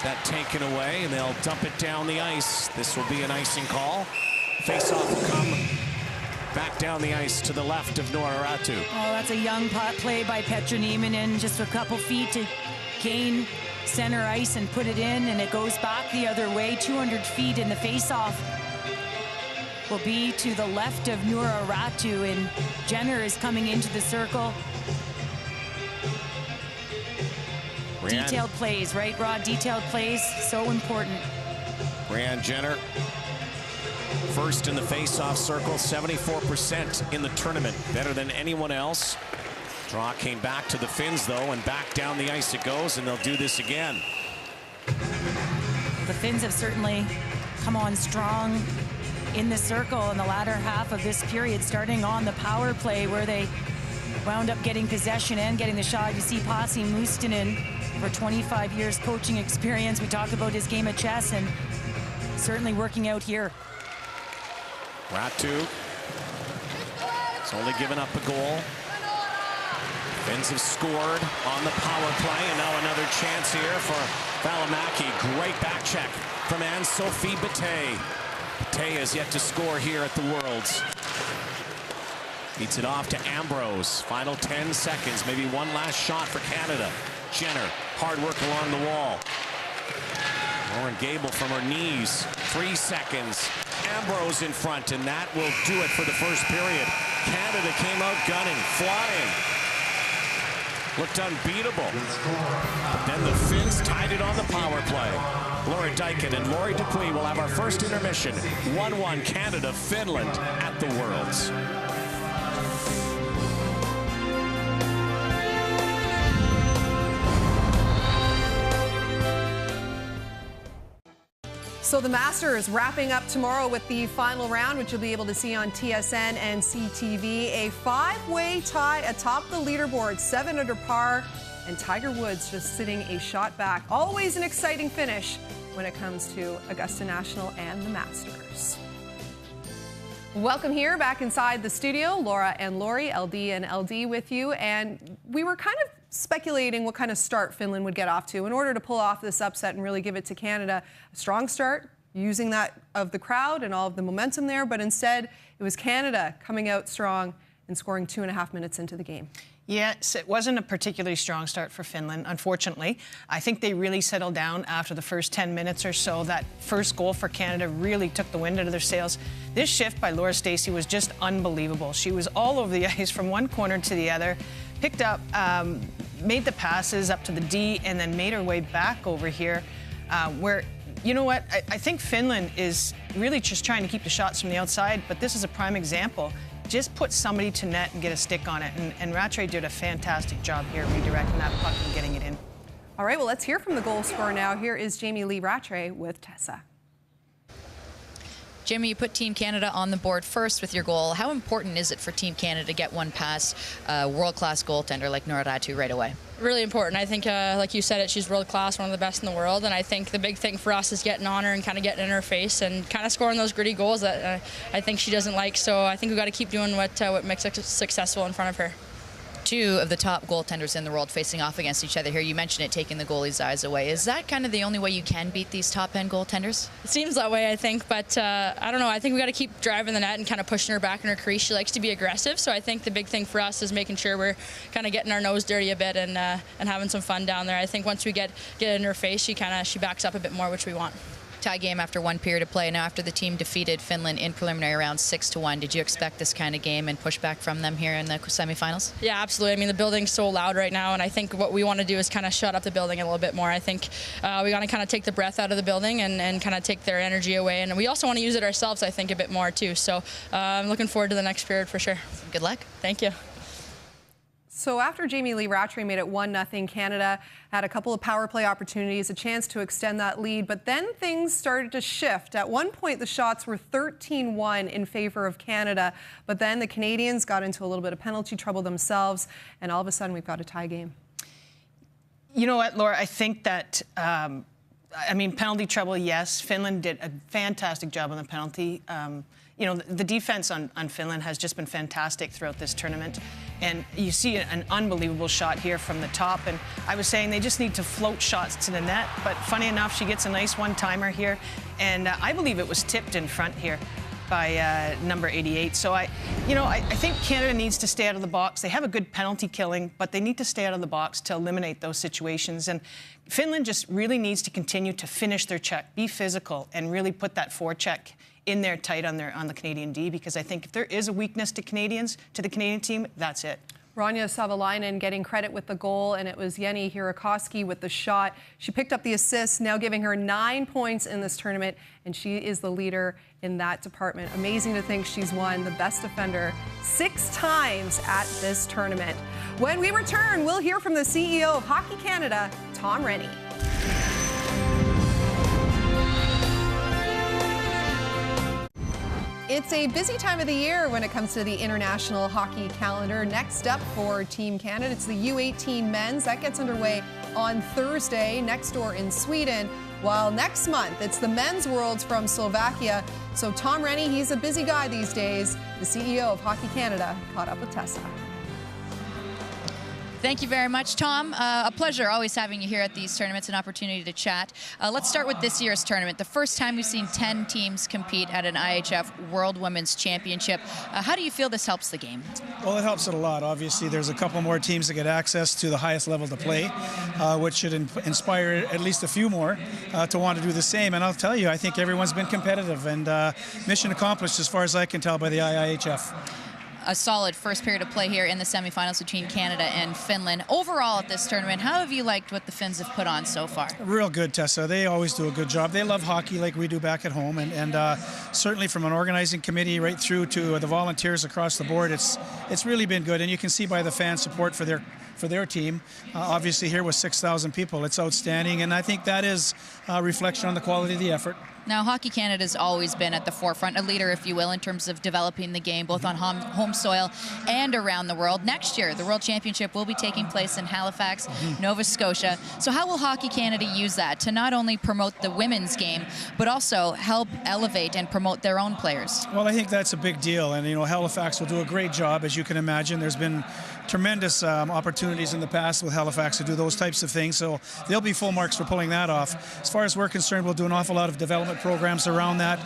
B: that taken away, and they'll dump it down the ice. This will be an icing call. Face-off will come back down the ice to the left of Nora Ratu.
C: Oh, that's a young play by Petra Nieminen. Just a couple feet to gain center ice and put it in, and it goes back the other way. 200 feet in the face-off will be to the left of Nora Ratu, and Jenner is coming into the circle. Detailed plays, right, Rod? Detailed plays, so important.
B: Brianne Jenner, first in the face-off circle, 74% in the tournament, better than anyone else. Draw came back to the Finns, though, and back down the ice it goes, and they'll do this again.
C: The Finns have certainly come on strong in the circle in the latter half of this period, starting on the power play where they wound up getting possession and getting the shot. You see Pasi Mustonen, for 25 years coaching experience. We talked about his game of chess, and certainly working out here.
B: Ratu has only given up a goal. Finns have scored on the power play, and now another chance here for Välimäki. Great back check from Anne-Sophie Bataille. Bataille has yet to score here at the Worlds. Beats it off to Ambrose. Final 10 seconds, maybe one last shot for Canada. Jenner, hard work along the wall. Lauren Gable from her knees. 3 seconds. Ambrose in front, and that will do it for the first period. Canada came out gunning, flying. Looked unbeatable. But then the Finns tied it on the power play. Laura Dyken and Lori Dupuis will have our first intermission. 1-1 Canada, Finland at the Worlds.
A: So the Masters wrapping up tomorrow with the final round, which you'll be able to see on TSN and CTV. A 5-way tie atop the leaderboard, 7 under par, and Tiger Woods just sitting a shot back. Always an exciting finish when it comes to Augusta National and the Masters. Welcome here back inside the studio. Laura and Lori, LD and LD with you. And we were kind of speculating what kind of start Finland would get off to in order to pull off this upset and really give it to Canada. A strong start, using that of the crowd and all of the momentum there, but instead it was Canada coming out strong and scoring 2.5 minutes into the game.
E: Yes, it wasn't a particularly strong start for Finland, unfortunately. I think they really settled down after the first 10 minutes or so. That first goal for Canada really took the wind out of their sails. This shift by Laura Stacey was just unbelievable. She was all over the ice from one corner to the other, picked up, made the passes up to the D, and then made her way back over here where, you know what, I think Finland is really just trying to keep the shots from the outside, but this is a prime example. Just put somebody to net and get a stick on it. And Rattray did a fantastic job here redirecting that puck and getting it in.
A: All right, well, let's hear from the goal scorer now. Here is Jamie Lee Rattray with Tessa.
D: Jimmy, you put Team Canada on the board first with your goal. How important is it for Team Canada to get one past a world-class goaltender like Nora Ratu right away?
G: Really important. I think, like you said, she's world-class, one of the best in the world, and I think the big thing for us is getting on her and kind of getting in her face and kind of scoring those gritty goals that I think she doesn't like. So I think we've got to keep doing what makes us successful in front of her.
D: Two of the top goaltenders in the world facing off against each other here. You mentioned it, taking the goalie's eyes away. Is that kind of the only way you can beat these top-end goaltenders?
G: It seems that way, I think, but I don't know. I think we got to keep driving the net and kind of pushing her back in her crease. She likes to be aggressive, so I think the big thing for us is making sure we're kind of getting our nose dirty a bit and having some fun down there. I think once we get in her face, she backs up a bit more, which we want.
D: Tie game after one period of play. Now, after the team defeated Finland in preliminary round 6-1, did you expect this kind of game and pushback from them here in the semifinals?
G: Yeah, absolutely. I mean, the building's so loud right now, and I think what we want to do is kind of shut up the building a little bit more. I think we got to kind of take the breath out of the building and kind of take their energy away, and we also want to use it ourselves, I think, a bit more too. So I'm looking forward to the next period for sure.
D: Good luck.
G: Thank you.
A: So after Jamie Lee Rattray made it 1-0, Canada had a couple of power play opportunities, a chance to extend that lead, but then things started to shift. At one point, the shots were 13-1 in favor of Canada, but then the Canadians got into a little bit of penalty trouble themselves, and all of a sudden we've got a tie game.
E: You know what, Laura, I think that, penalty trouble, yes. Finland did a fantastic job on the penalty. The defense on Finland has just been fantastic throughout this tournament. And you see an unbelievable shot here from the top. And I was saying they just need to float shots to the net. But funny enough, she gets a nice one-timer here. And I believe it was tipped in front here by number 88. So I think Canada needs to stay out of the box. They have a good penalty killing, but they need to stay out of the box to eliminate those situations. And Finland just really needs to continue to finish their check, be physical, and really put that forecheck in there tight on the Canadian D, because I think if there is a weakness to the Canadian team, that's it.
A: Rania Savalainen getting credit with the goal, and it was Jenny Hirakoski with the shot. She picked up the assist, now giving her 9 points in this tournament, and she is the leader in that department. Amazing to think she's won the best defender 6 times at this tournament. When we return, we'll hear from the CEO of Hockey Canada, Tom Rennie. It's a busy time of the year when it comes to the international hockey calendar. Next up for Team Canada, it's the U18 men's. That gets underway on Thursday next door in Sweden. While next month, it's the men's Worlds from Slovakia. So Tom Rennie, he's a busy guy these days. The CEO of Hockey Canada caught up with Tessa.
D: Thank you very much, Tom. A pleasure always having you here at these tournaments, an opportunity to chat. Let's start with this year's tournament. The first time we've seen 10 teams compete at an IIHF World Women's Championship. How do you feel this helps the game?
H: Well, it helps it a lot. Obviously, there's a couple more teams that get access to the highest level to play, which should inspire at least a few more to want to do the same. And I'll tell you, I think everyone's been competitive, and mission accomplished as far as I can tell by the IIHF.
D: A solid first period of play here in the semifinals between Canada and Finland. Overall at this tournament, how have you liked what the Finns have put on so far?
H: Real good, Tessa. They always do a good job. They love hockey like we do back at home, and certainly from an organizing committee right through to the volunteers across the board, it's really been good. And you can see by the fan support for their team. Obviously here with 6,000 people, it's outstanding, and I think that is a reflection on the quality of the effort.
D: Now, Hockey Canada's always been at the forefront, a leader, if you will, in terms of developing the game, both on home soil and around the world. Next year, the World Championship will be taking place in Halifax, Nova Scotia. So how will Hockey Canada use that to not only promote the women's game, but also help elevate and promote their own players?
H: Well, I think that's a big deal, and Halifax will do a great job, as you can imagine. There's been tremendous opportunities in the past with Halifax to do those types of things, so they'll be full marks for pulling that off. As far as we're concerned, we'll do an awful lot of development programs around that,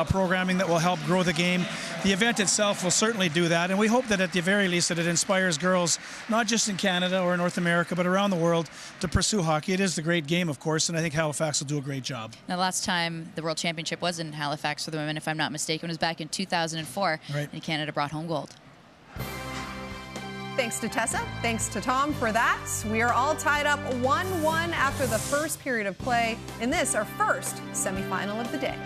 H: programming that will help grow the game. The event itself will certainly do that, and we hope that at the very least that it inspires girls, not just in Canada or North America, but around the world to pursue hockey. It is the great game, of course, and I think Halifax will do a great job.
D: Now, last time the World Championship was in Halifax for the women, if I'm not mistaken, it was back in 2004,
H: right,
D: and Canada brought home gold.
A: Thanks to Tessa. Thanks to Tom for that. We are all tied up 1-1 after the first period of play in this, our first semifinal of the day.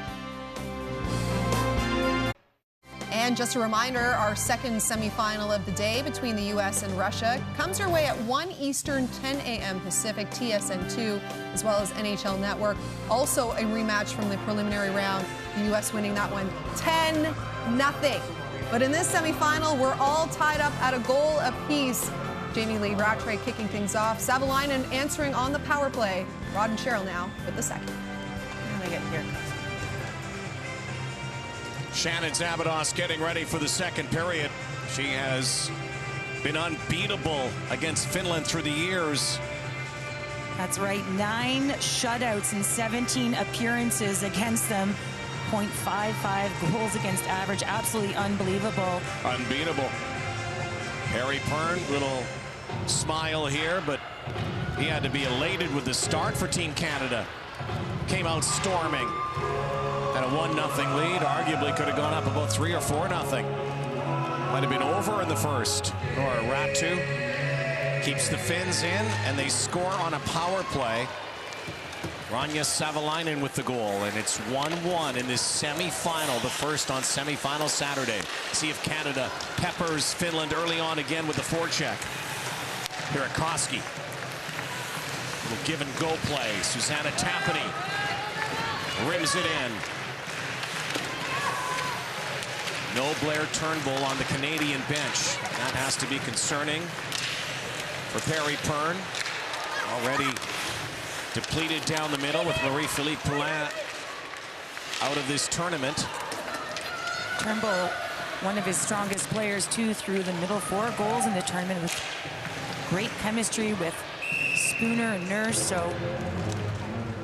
A: And just a reminder, our second semifinal of the day between the U.S. and Russia comes your way at 1 Eastern, 10 a.m. Pacific, TSN2, as well as NHL Network. Also a rematch from the preliminary round, the U.S. winning that one 10-0. But in this semifinal, we're all tied up at a goal apiece. Jamie Lee Rattray kicking things off. Savalainen answering on the power play. Rod and Cheryl now with the second. And they get here.
B: Shannon Zabados getting ready for the second period. She has been unbeatable against Finland through the years.
C: That's right, 9 shutouts and 17 appearances against them. 0.55 goals against average. Absolutely unbelievable.
B: Unbeatable. Harry Pern, little smile here, but he had to be elated with the start for Team Canada. Came out storming. Had a 1-0 lead. Arguably could have gone up about 3 or 4-0. Might have been over in the first. Nora Ratu keeps the Finns in, and they score on a power play. Rania Savalainen with the goal, and it's 1-1 in this semi-final, the first on semi-final Saturday. See if Canada peppers Finland early on again with the forecheck. Hirakoski. Little give-and-go play. Susanna Tapani rims it in. No Blair Turnbull on the Canadian bench. That has to be concerning for Perry Pern. Already depleted down the middle with Marie-Philippe Poulin out of this tournament.
C: Turnbull one of his strongest players, too, through the middle. 4 goals in the tournament with great chemistry with Spooner and Nurse. So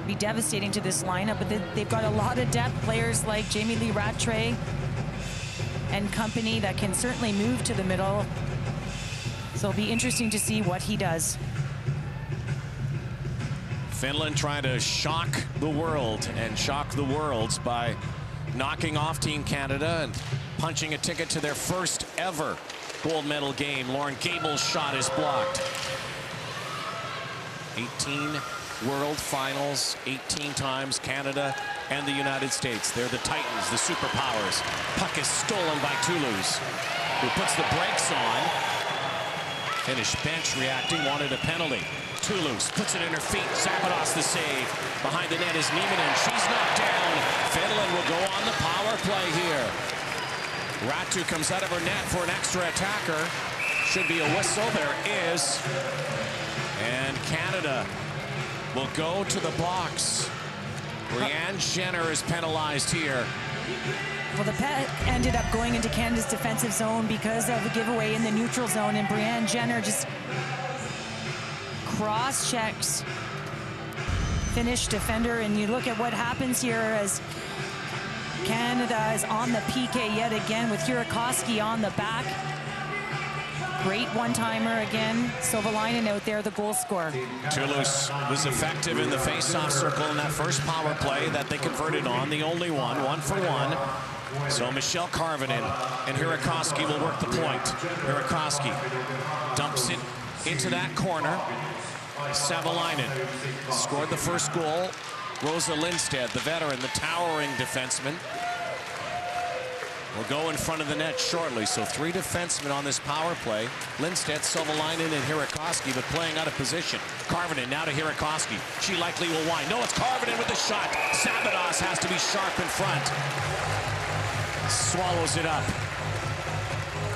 C: be devastating to this lineup, but they've got a lot of depth. Players like Jamie Lee Rattray and company that can certainly move to the middle. So it'll be interesting to see what he does.
B: Finland trying to shock the world and shock the worlds by knocking off Team Canada and punching a ticket to their first ever gold medal game. Lauren Gable's shot is blocked. 18 World Finals, 18 times Canada and the United States. They're the Titans, the superpowers. Puck is stolen by Toulouse, who puts the brakes on. Finnish bench reacting, wanted a penalty. Toulouse puts it in her feet. Zabados the save. Behind the net is Nieminen. She's knocked down. Finland will go on the power play here. Ratu comes out of her net for an extra attacker. Should be a whistle. There is. And Canada will go to the box. Brianne Jenner is penalized here.
C: Well, the puck ended up going into Canada's defensive zone because of the giveaway in the neutral zone, and Brianne Jenner just cross-checks Finnish defender, and you look at what happens here as Canada is on the PK yet again with Hirakoski on the back. Great one-timer again. Sovalainen out there, the goal scorer.
B: Toulouse was effective in the face-off circle in that first power play that they converted on, the only one, 1-for-1. So Michelle Karvinen and Hirakoski will work the point. Hirakoski dumps it into that corner. Savalainen scored the first goal. Rosa Lindstedt, the veteran, the towering defenseman, will go in front of the net shortly. So 3 defensemen on this power play. Lindstedt, Sovalainen, and Hirakoski, but playing out of position. Karvinen now to Hirakoski. She likely will wind. No, it's Karvinen with the shot. Zabados has to be sharp in front. Swallows it up.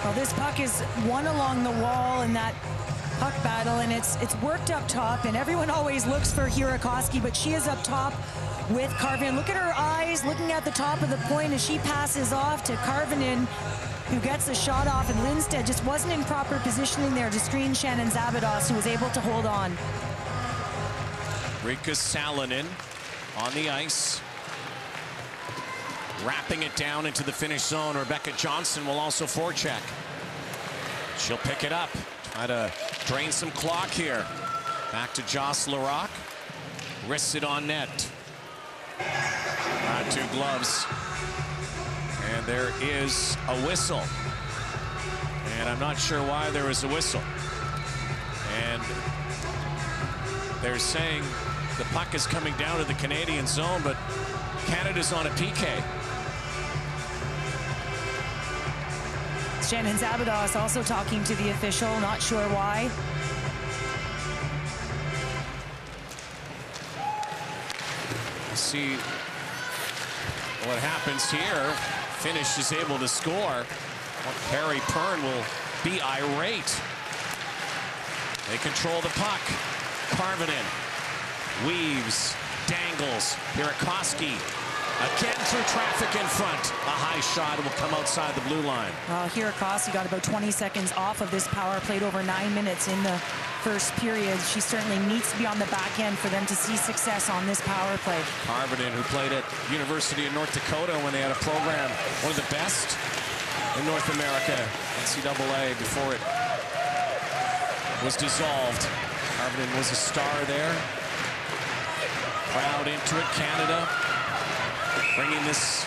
C: Well, this puck is won along the wall in that puck battle, and it's worked up top, and everyone always looks for Hirakoski, but she is up top with Karvinen. Look at her eyes looking at the top of the point as she passes off to Karvinen, who gets the shot off, and Lindstedt just wasn't in proper positioning there to screen Shannon Zabados, who was able to hold on.
B: Riikka Salonen on the ice, wrapping it down into the Finnish zone. Rebecca Johnson will also forecheck. She'll pick it up, try to drain some clock here. Back to Joss Larocque, wrists it on net. 2 gloves, and there is a whistle, and I'm not sure why there is a whistle. And they're saying the puck is coming down to the Canadian zone, but Canada's on a PK.
C: Shannon Zabados also talking to the official, not sure why.
B: See what happens here. Finnish is able to score. Perry Pern will be irate. They control the puck. Karvinen weaves, dangles. Hirakoski again through traffic in front. A high shot will come outside the blue line.
C: Well, Hirakoski got about 20 seconds off of this power, played over 9 minutes in the first period. She certainly needs to be on the back end for them to see success on this power play.
B: Karvinen, who played at University of North Dakota when they had a program, one of the best in North America, NCAA, before it was dissolved. Karvinen was a star there. Crowd into it, Canada, bringing this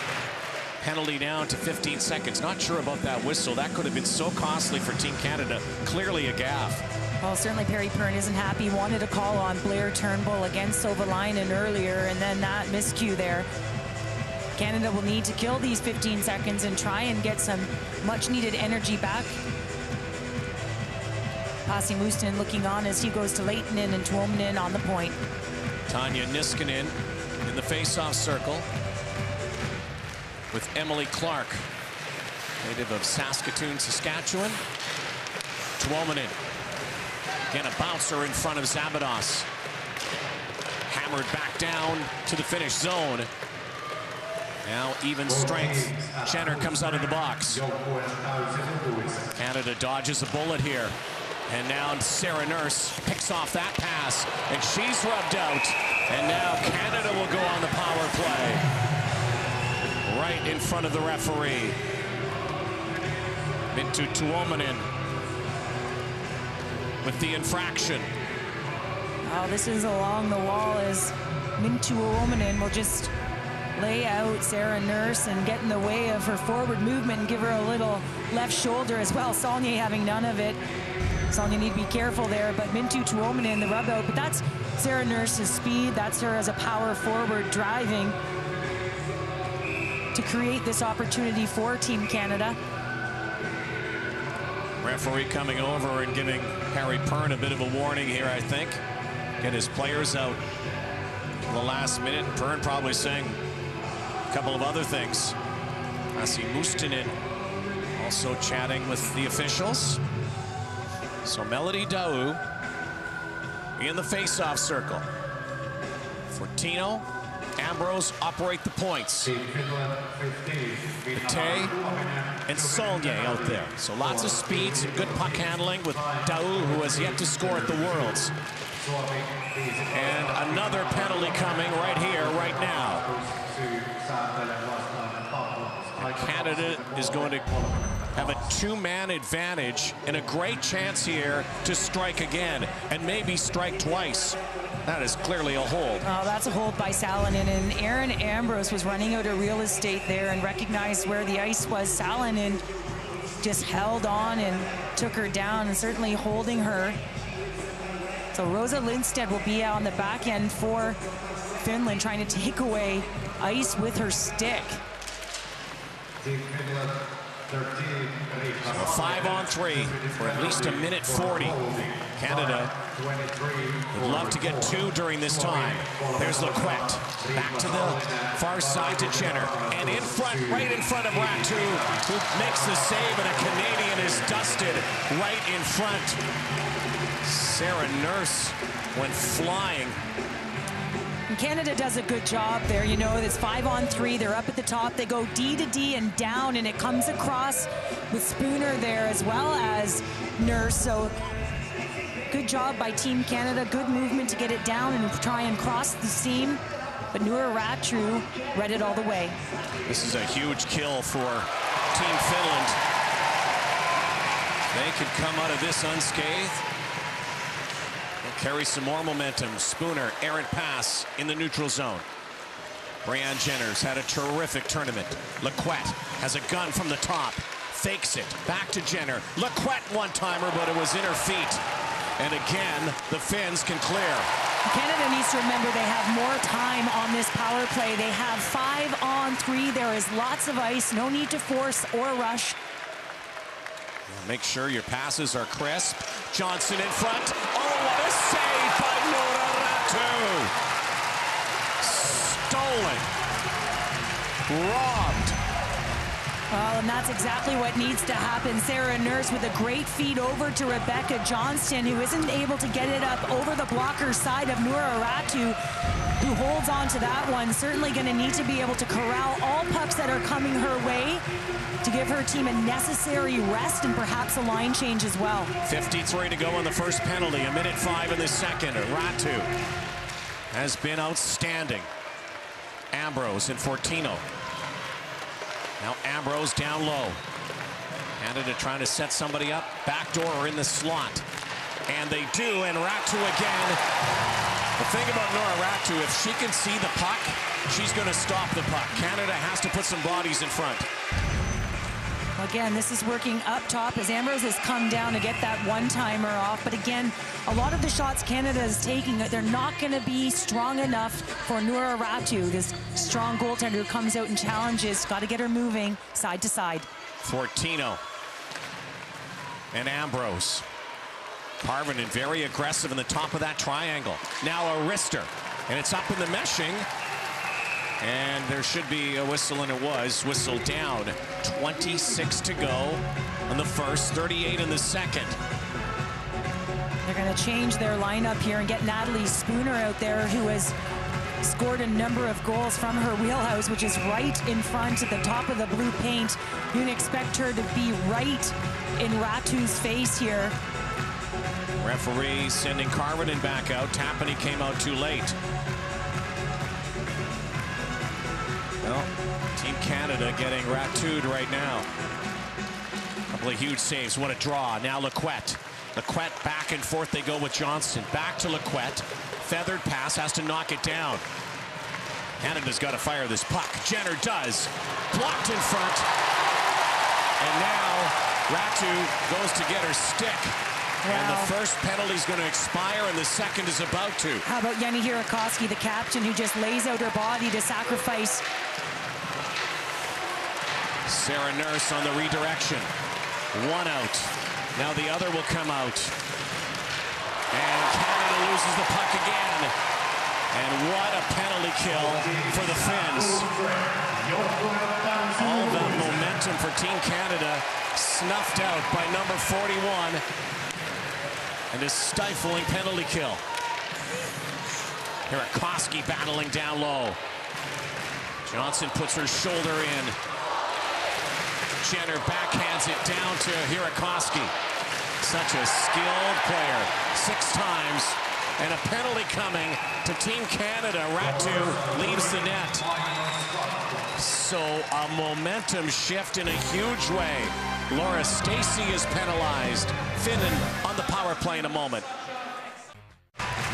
B: penalty down to 15 seconds. Not sure about that whistle. That could have been so costly for Team Canada. Clearly a gaff.
C: Well, certainly Perry Pern isn't happy. Wanted a call on Blair Turnbull against Sovalainen earlier, and then that miscue there. Canada will need to kill these 15 seconds and try and get some much-needed energy back. Pasi Mustonen looking on as he goes to Lehtinen and Tuominen on the point.
B: Tanya Niskanen in the face-off circle with Emily Clark, native of Saskatoon, Saskatchewan. Tuominen, again a bouncer in front of Zabados. Hammered back down to the Finnish zone. Now even strength. Jenner comes out of the box. Canada dodges a bullet here. And now Sarah Nurse picks off that pass, and she's rubbed out. And now Canada will go on the power play. Right in front of the referee. Mintu Tuomainen with the infraction.
C: Oh, this is along the wall as Mintu Tuomainen will just lay out Sarah Nurse and get in the way of her forward movement and give her a little left shoulder as well. Saulnier having none of it. Saulnier need to be careful there, but Mintu Tuomainen, the rub out. But that's Sarah Nurse's speed. That's her as a power forward driving to create this opportunity for Team Canada.
B: Referee coming over and giving Harry Pern a bit of a warning here, I think. Get his players out in the last minute. Pern probably saying a couple of other things. Asi Mustinen also chatting with the officials. So Melody Daou in the face-off circle. Fortino, Ambrose operate the points. Bate and Saulnier out there. So lots of speed, some good puck handling with Daou, who has yet to score at the Worlds. And another penalty coming right here, right now. And Canada is going to have a two-man advantage and a great chance here to strike again and maybe strike twice. That is clearly a hold.
C: Oh, that's a hold by Salonen, and Aaron Ambrose was running out of real estate there and recognized where the ice was. Salonen just held on and took her down, and certainly holding her. So Rosa Lindstedt will be on the back end for Finland, trying to take away ice with her stick.
B: So a 5-on-3 for at least a minute 40. Canada would love to get two during this time. There's Lequette. Back to the far side to Jenner. And in front, right in front of Ratu, who makes the save, and a Canadian is dusted right in front. Sarah Nurse went flying.
C: And Canada does a good job there. You know, it's 5-on-3. They're up at the top. They go D to D and down, and it comes across with Spooner there as well as Nurse. So good job by Team Canada. Good movement to get it down and try and cross the seam. But Noora Ratru read it all the way.
B: This is a huge kill for Team Finland. They could come out of this unscathed. Carry some more momentum. Spooner, errant pass in the neutral zone. Brianne Jenner's had a terrific tournament. Lequette has a gun from the top. Fakes it. Back to Jenner. Lequette one-timer, but it was in her feet. And again, the Finns can clear.
C: Canada needs to remember they have more time on this power play. They have 5-on-3. There is lots of ice. No need to force or rush.
B: Make sure your passes are crisp. Johnson in front. Oh, what a save by Noora Rattu. Stolen. Robbed.
C: Well, and that's exactly what needs to happen. Sarah Nurse with a great feed over to Rebecca Johnston, who isn't able to get it up over the blocker side of Noora Rattu, who holds on to that one. Certainly going to need to be able to corral all pucks that are coming her way to give her team a necessary rest and perhaps a line change as well.
B: 53 to go on the first penalty, a minute 5 in the second. Rattu has been outstanding. Ambrose and Fortino. Now Ambrose down low. Canada trying to set somebody up. Backdoor in the slot. And they do, and Rattu again. The thing about Noora Rattu, if she can see the puck, she's going to stop the puck. Canada has to put some bodies in front.
C: Again, this is working up top as Ambrose has come down to get that one-timer off. But again, a lot of the shots Canada is taking, they're not going to be strong enough for Noora Rattu, this strong goaltender who comes out and challenges. Got to get her moving side to side.
B: Fortino and Ambrose. Parvinen very aggressive in the top of that triangle. Now a wrister, and it's up in the meshing. And there should be a whistle, and it was. Whistle down. 26 to go on the first, 38 in the second.
C: They're going to change their lineup here and get Natalie Spooner out there, who has scored a number of goals from her wheelhouse, which is right in front at the top of the blue paint. You can expect her to be right in Ratu's face here.
B: Referee sending Karvinen back out. Tapani came out too late. Well, Team Canada getting Ratu'd right now. A couple of huge saves. What a draw. Now Lequette. Lequette back and forth they go with Johnston. Back to Lequette. Feathered pass, has to knock it down. Canada's got to fire this puck. Jenner does. Blocked in front. And now Ratu goes to get her stick.
C: Wow.
B: And the first penalty is going to expire, and the second is about to.
C: How about Jenny Hirakowski, the captain, who just lays out her body to sacrifice?
B: Sarah Nurse on the redirection. One out. Now the other will come out. And Canada loses the puck again. And what a penalty kill for the Finns. All the momentum for Team Canada snuffed out by number 41. And a stifling penalty kill. Hirakowski battling down low. Johnson puts her shoulder in. Jenner backhands it down to Hirakowski. Such a skilled player. 6 times. And a penalty coming to Team Canada. Ratu leaves the net. So a momentum shift in a huge way. Laura Stacey is penalized. Finland on the power play in a moment.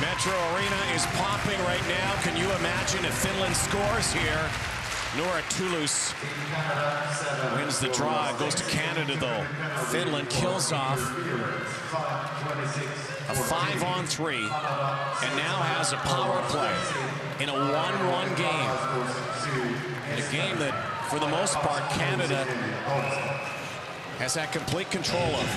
B: Metro Arena is popping right now. Can you imagine if Finland scores here? Nora Toulouse wins the draw. It goes to Canada, though. Finland kills off a 5-on-3 and now has a power play in a 1-1 game. In a game that, for the most part, Canada has had complete control of.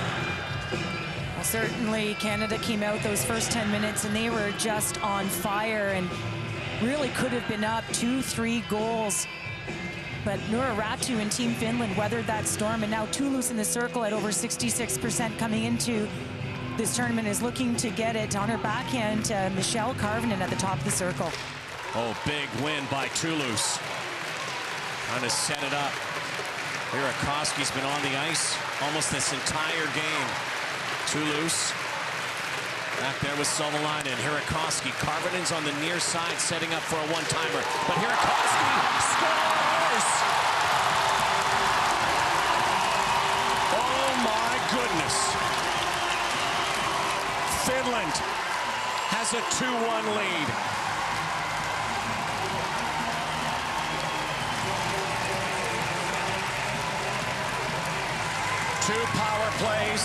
C: Well, certainly Canada came out those first 10 minutes and they were just on fire and really could have been up 2-3 goals. But Nora Ratu and Team Finland weathered that storm, and now Toulouse in the circle at over 66% coming into this tournament is looking to get it on her backhand to Michelle Karvinen at the top of the circle.
B: Oh, big win by Toulouse. Trying to set it up. Hirakowski's been on the ice almost this entire game. Toulouse back there with Sololainen. Hirakowski. Karvinen's on the near side setting up for a one-timer. But Hirakowski scores! Oh my goodness. Finland has a 2-1 lead. Two power plays.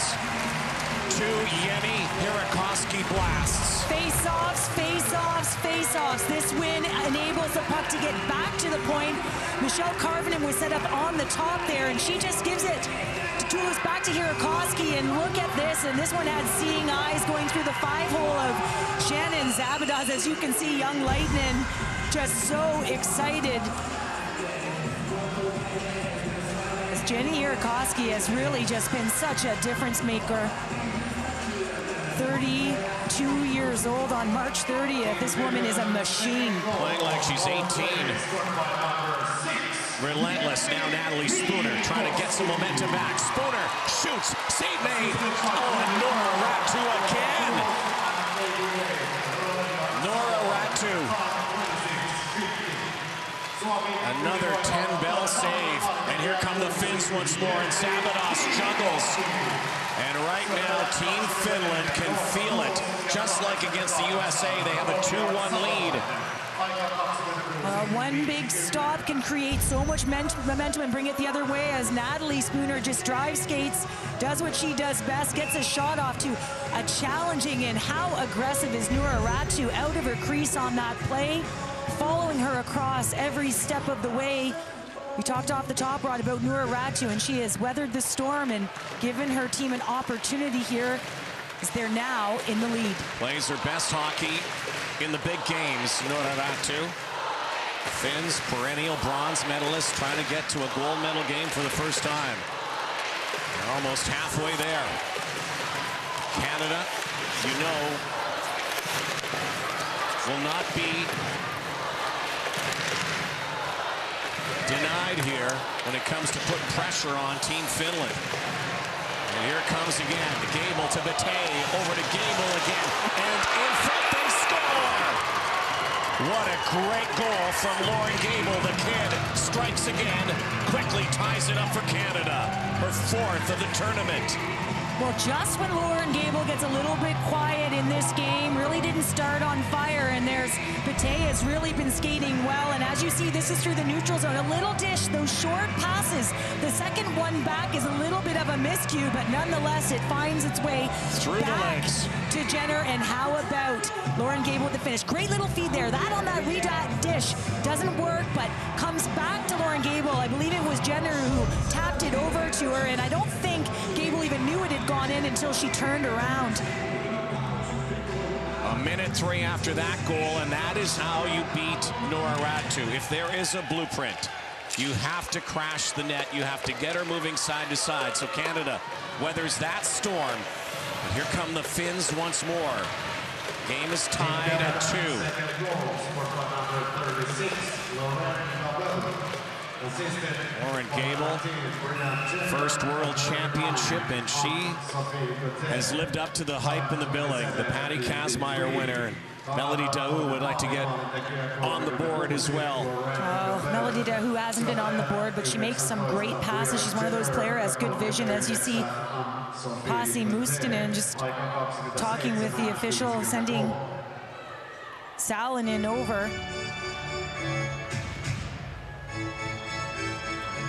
B: 2 Jenny Hirakowski blasts.
C: Face-offs, face-offs, face-offs. This win enables the puck to get back to the point. Michelle Karvinen was set up on the top there, and she just gives it to Toulouse, back to Hirakowski, and look at this. And this one had seeing eyes going through the 5-hole of Shannon Zabadas. As you can see, young Lightning just so excited. Jenny Hirakowski has really just been such a difference maker. 32 years old on March 30th. This woman is a machine.
B: Playing like she's 18. Relentless now, Natalie Spooner trying to get some momentum back. Spooner shoots, save made. Oh, and Nora Ratu again. Nora Ratu. Another 10-bell save. And here come the Finns once more, and Zabadas juggles. And right now, Team Finland can feel it. Just like against the USA, they have a 2-1 lead.
C: One big stop can create so much momentum and bring it the other way, as Natalie Spooner just drive skates, does what she does best, gets a shot off to a challenging, and how aggressive is Nora Ratu out of her crease on that play, following her across every step of the way. We talked off the top, Rod, about Nora Ratu, and she has weathered the storm and given her team an opportunity here as they're now in the lead.
B: Plays her best hockey in the big games, Nora Ratu. Finns, perennial bronze medalist, trying to get to a gold medal game for the first time. They're almost halfway there. Canada, you know, will not be denied here when it comes to putting pressure on Team Finland. And here it comes again. Gable to Bate, over to Gable again, and in front they score! What a great goal from Lauren Gable. The kid strikes again, quickly ties it up for Canada, her 4th of the tournament.
C: Well, just when Lauren Gable gets a little bit quiet in this game, really didn't start on fire, and there's Bate has really been skating well, and as you see, this is through the neutral zone. A little dish, those short passes. The second one back is a little bit of a miscue, but nonetheless, it finds its way
B: through
C: back
B: the legs
C: to Jenner, and how about Lauren Gable with the finish? Great little feed there. That on that dish doesn't work, but comes back to Lauren Gable. I believe it was Jenner who tapped it over to her, and I don't think Gable even knew it had gone in until she turned around.
B: A minute 3 after that goal, and that is how you beat Nora Ratu. If there is a blueprint, you have to crash the net. You have to get her moving side to side. So Canada weathers that storm. And here come the Finns once more. Game is tied at 2. Lauren Gable, first world championship, and she has lived up to the hype in the billing. The Patty Kazmaier winner. Melody Daou would like to get on the board as well.
C: Melody Daou hasn't been on the board, but she makes some great passes. She's one of those players has good vision. As you see, Pasi Mustinen just talking with the official, sending Salonen over.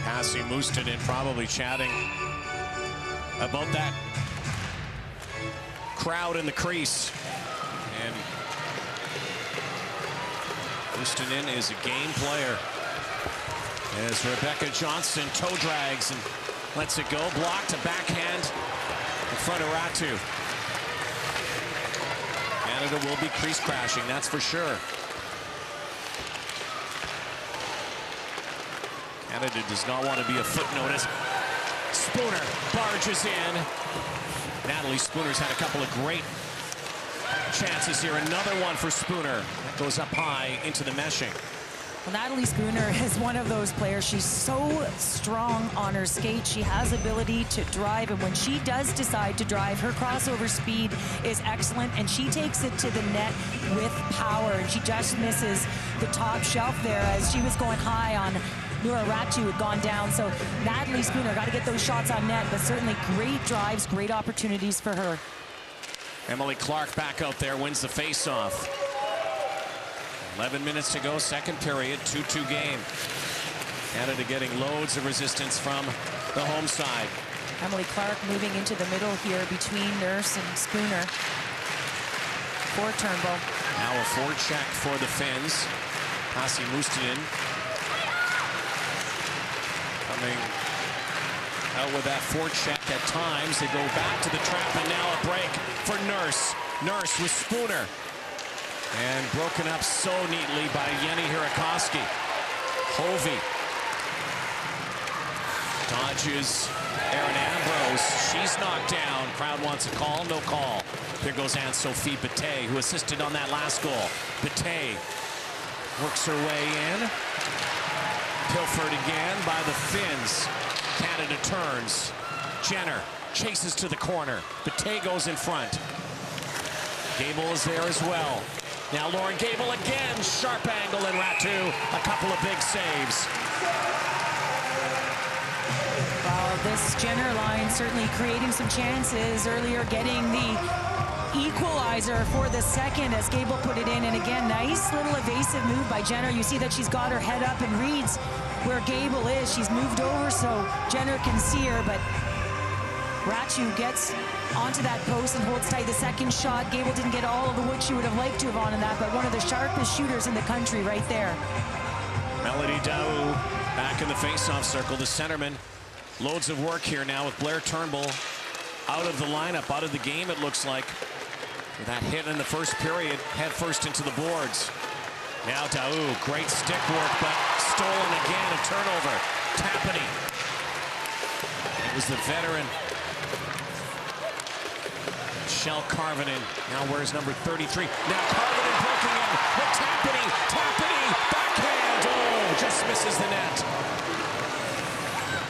B: Pasi Mustinen probably chatting about that crowd in the crease. And Mustinen is a game player. As Rebecca Johnson toe drags and lets it go. Blocked, a backhand in front of Ratu. Canada will be crease crashing, that's for sure. Canada does not want to be a footnote as Spooner barges in. Natalie Spooner's had a couple of great chances here. Another one for Spooner. That goes up high into the meshing.
C: Well, Natalie Spooner is one of those players. She's so strong on her skate. She has ability to drive, and when she does decide to drive, her crossover speed is excellent, and she takes it to the net with power, and she just misses the top shelf there as she was going high on Nora Ratu had gone down. So Natalie Spooner got to get those shots on net, but certainly great drives, great opportunities for her.
B: Emily Clark back out there, wins the face-off. 11 minutes to go, second period, 2-2 game. Canada getting loads of resistance from the home side.
C: Emily Clark moving into the middle here between Nurse and Spooner for Turnbull.
B: Now a forecheck for the Finns. Pasi Mustinen coming out with that forecheck at times. They go back to the trap, and now a break for Nurse. Nurse with Spooner. And broken up so neatly by Jenny Hirakoski. Hovey dodges Erin Ambrose. She's knocked down. Crowd wants a call. No call. There goes Anne-Sophie Bate, who assisted on that last goal. Bate works her way in. Pilfered again by the Finns. Canada turns. Jenner chases to the corner. Bate goes in front. Gable is there as well. Now Lauren Gable again, sharp angle, and Ratu, a couple of big saves.
C: Well, this Jenner line certainly creating some chances earlier, getting the equalizer for the second as Gable put it in. And again, nice little evasive move by Jenner. You see that she's got her head up and reads where Gable is. She's moved over so Jenner can see her, but Ratu gets onto that post and holds tight. The second shot, Gable didn't get all of the wood she would have liked to have on in that, but one of the sharpest shooters in the country right there.
B: Melody Daou back in the face-off circle. The centerman, loads of work here now with Blair Turnbull out of the lineup, out of the game it looks like. With that hit in the first period, head first into the boards. Now Daou, great stick work, but stolen again, a turnover. Tappany. It was the veteran Shell Karvinen now wears number 33. Now Karvinen breaking in with Tappany. Tappany, backhand. Oh, just misses the net.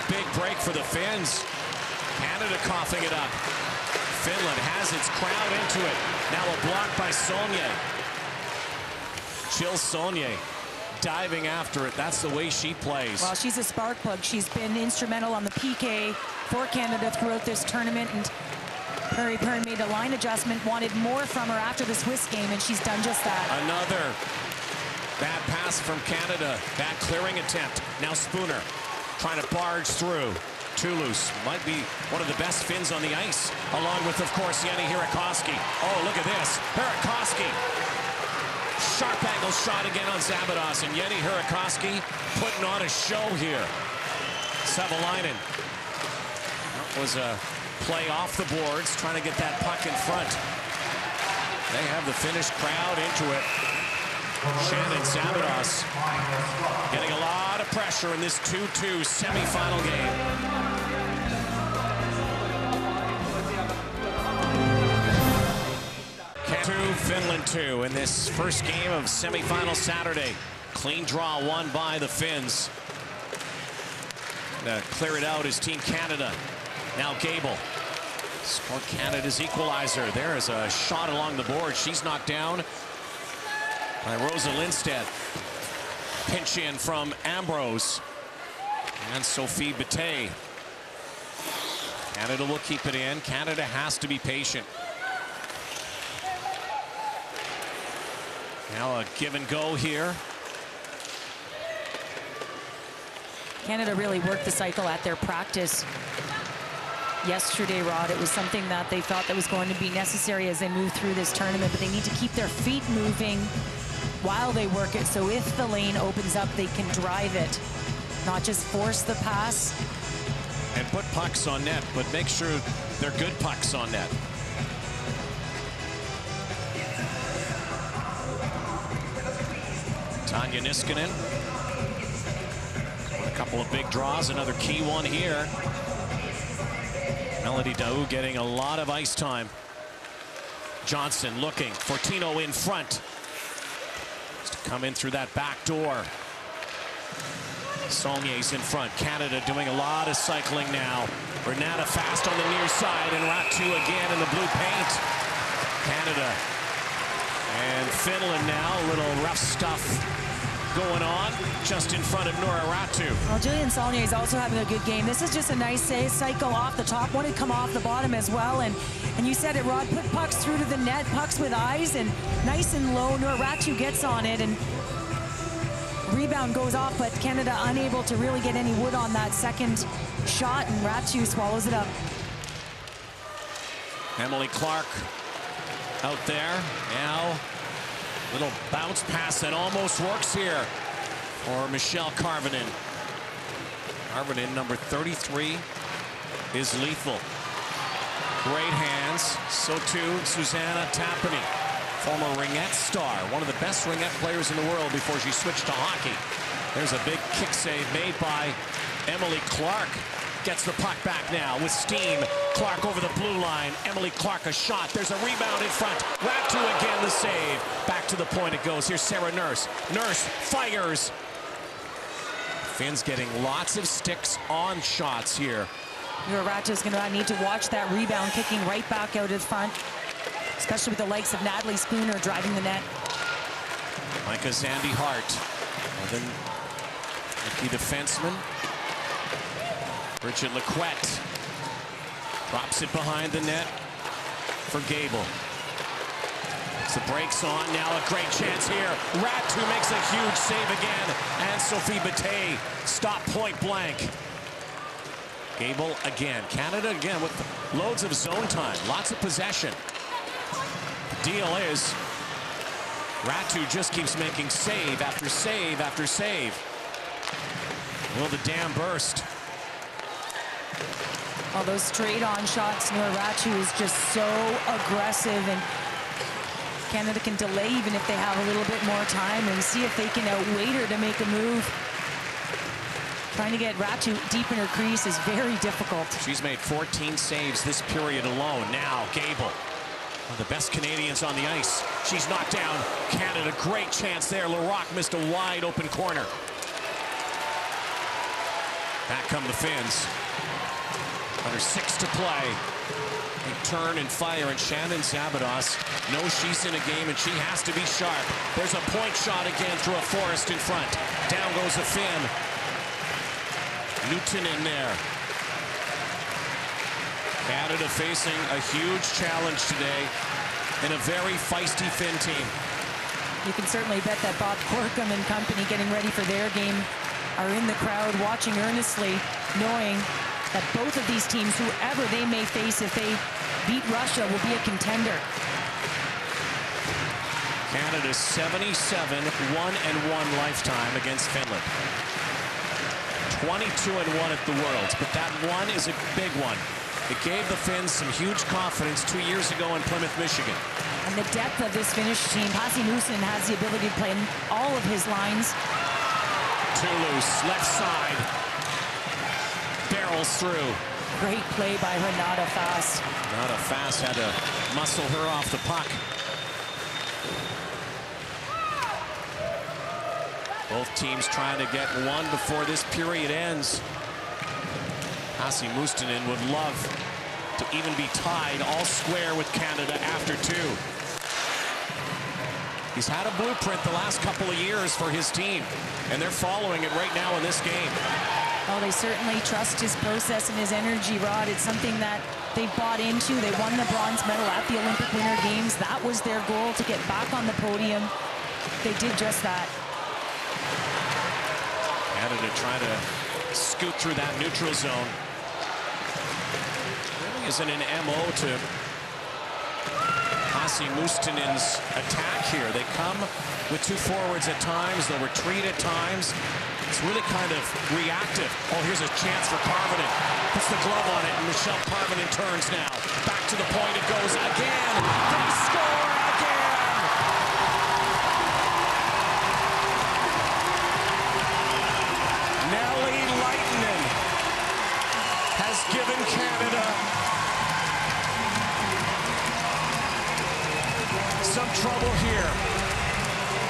B: Big break for the Finns. Canada coughing it up. Finland has its crowd into it. Now a block by Saulnier. Jill Saulnier diving after it. That's the way she plays.
C: Well, she's a spark plug. She's been instrumental on the PK for Canada throughout this tournament, and Perry made a line adjustment, wanted more from her after the Swiss game, and she's done just that.
B: Another bad pass from Canada. Bad clearing attempt. Now Spooner trying to barge through. Toulouse might be one of the best Finns on the ice, along with, of course, Jenny Hirakoski. Oh, look at this. Hirakoski. Sharp angle shot again on Zabados, and Jenny Hirakoski putting on a show here. Savalainen. That was a play off the boards, trying to get that puck in front. They have the Finnish crowd into it. Shannon Zabados getting a lot of pressure in this 2-2 semifinal game. Finland 2 in this first game of semifinal Saturday. Clean draw won by the Finns. Clear it out is Team Canada. Now Gable. Scored Canada's equalizer. There is a shot along the board. She's knocked down by Rosa Lindstedt. Pinch in from Ambrose. And Sophie Bataille. Canada will keep it in. Canada has to be patient. Now a give and go here.
C: Canada really worked the cycle at their practice yesterday, Rod. It was something that they thought that was going to be necessary as they move through this tournament, but they need to keep their feet moving while they work it, so if the lane opens up, they can drive it, not just force the pass.
B: And put pucks on net, but make sure they're good pucks on net. Tanya Niskanen. A couple of big draws, another key one here. Melody Daou getting a lot of ice time. Johnson looking. Fortino in front. Just to come in through that back door. Saulnier's in front. Canada doing a lot of cycling now. Renata fast on the near side, and Ratu again in the blue paint. Canada and Finland now, a little rough stuff going on just in front of Nora Ratu.
C: Well, Jillian Saulnier is also having a good game. This is just a nice cycle off the top. One had come off the bottom as well, and you said it, Rod, put pucks through to the net, pucks with eyes, and nice and low. Nora Ratu gets on it, and rebound goes off, but Canada unable to really get any wood on that second shot, and Ratu swallows it up.
B: Emily Clark out there. Now, little bounce pass that almost works here for Michelle Karvinen. Karvinen, number 33, is lethal. Great hands. So too, Susanna Tapani, former ringette star, one of the best ringette players in the world before she switched to hockey. There's a big kick save made by Emily Clark. Gets the puck back now with steam. Clark over the blue line. Emily Clark a shot. There's a rebound in front. Ratu again the save. Back to the point it goes. Here's Sarah Nurse. Nurse fires. Finns getting lots of sticks on shots here.
C: Ratu's going to need to watch that rebound kicking right back out in front, especially with the likes of Natalie Spooner driving the net.
B: Micah Zandy Hart. And then rookie defenseman Bridget Lequette drops it behind the net for Gable. So the brakes on, now a great chance here. Ratu makes a huge save again, and Sophie Bataille stop point blank. Gable again, Canada again with loads of zone time, lots of possession. The deal is Ratu just keeps making save after save after save. Will the dam burst?
C: All those straight-on shots, Nora Ratu is just so aggressive, and Canada can delay even if they have a little bit more time and see if they can outweight her to make a move. Trying to get Ratu deep in her crease is very difficult.
B: She's made 14 saves this period alone. Now Gable, one of the best Canadians on the ice. She's knocked down. Canada, great chance there. Larocque missed a wide open corner. Back come the Finns. Under 6 to play. They turn and fire, and Shannon Zabados knows she's in a game and she has to be sharp. There's a point shot again through a forest in front. Down goes a Finn. Newton in there. Canada facing a huge challenge today in a very feisty Finn team.
C: You can certainly bet that Bob Corkum and company getting ready for their game are in the crowd watching earnestly, knowing that both of these teams, whoever they may face if they beat Russia, will be a contender.
B: Canada's 77 1-1 lifetime against Finland. 22-1 at the Worlds, but that one is a big one. It gave the Finns some huge confidence 2 years ago in Plymouth, Michigan.
C: And the depth of this Finnish team, Pasi Mustonen has the ability to play in all of his lines.
B: Too loose, left side. Barrels through.
C: Great play by Renata Fast.
B: Renata Fast had to muscle her off the puck. Both teams trying to get one before this period ends. Pasi Mustonen would love to even be tied all square with Canada after 2. He's had a blueprint the last couple of years for his team, and they're following it right now in this game.
C: Well, they certainly trust his process and his energy, Rod. It's something that they've bought into. They won the bronze medal at the Olympic Winter Games. That was their goal, to get back on the podium. They did just that.
B: Canada trying to scoot through that neutral zone. Really isn't an MO to Pasi Mustonen's attack here. They come with 2 forwards at times. They'll retreat at times. It's really kind of reactive. Oh, here's a chance for Parvinen. Puts the glove on it, and Michelle Parvinen turns now. Back to the point it goes again. They score again! Nelly Leitinen has given Canada some trouble here.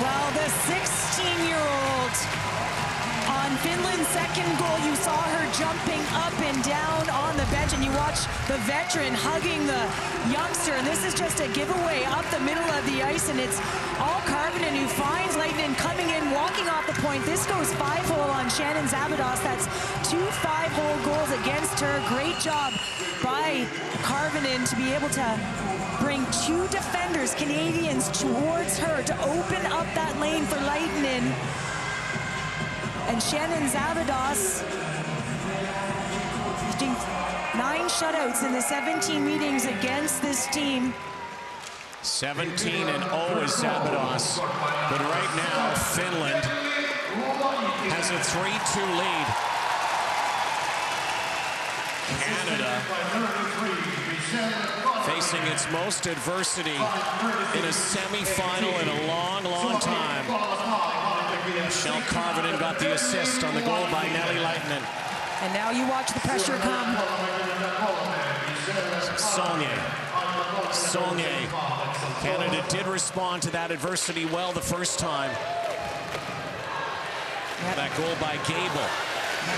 C: Well, the 16-year-old on Finland's second goal, you saw her jumping up and down on the bench, and you watch the veteran hugging the youngster, and this is just a giveaway up the middle of the ice, and it's all Karvinen who finds Leitinen coming in, walking off the point. This goes 5-hole on Shannon Zabados. That's 2 5-hole goals against her. Great job by Karvinen to be able to bring 2 defenders, Canadians, towards her to open up that lane for Leitinen. And Shannon Zabados, 9 shutouts in the 17 meetings against this team.
B: 17-0 is Zabados, but right now Finland has a 3-2 lead. Canada facing its most adversity in a semifinal in a long, long time. Michelle Karvinen got the assist on the goal by Nelly Leitinen.
C: And now you watch the pressure come.
B: Saulnier. Canada did respond to that adversity well the first time.
C: Yep.
B: That goal by Gable.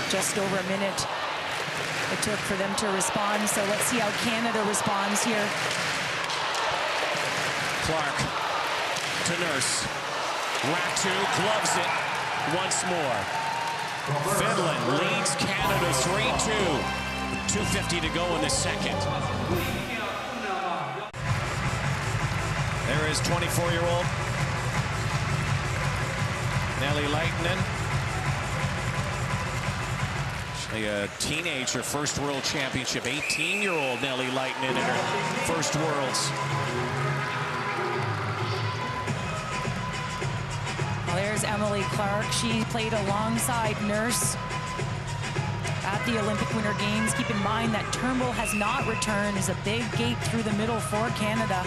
C: Just over a minute it took for them to respond, so let's see how Canada responds here.
B: Clark to Nurse. Ratu gloves it once more. Finland leads Canada 3-2. 2:50 to go in the second. There is 24-year-old Nelly Leitinen. A teenager, first World Championship. 18-year-old Nelly Leitinen in her first Worlds.
C: Well, there's Emily Clark. She played alongside Nurse at the Olympic Winter Games. Keep in mind that Turnbull has not returned. There's a big gate through the middle for Canada.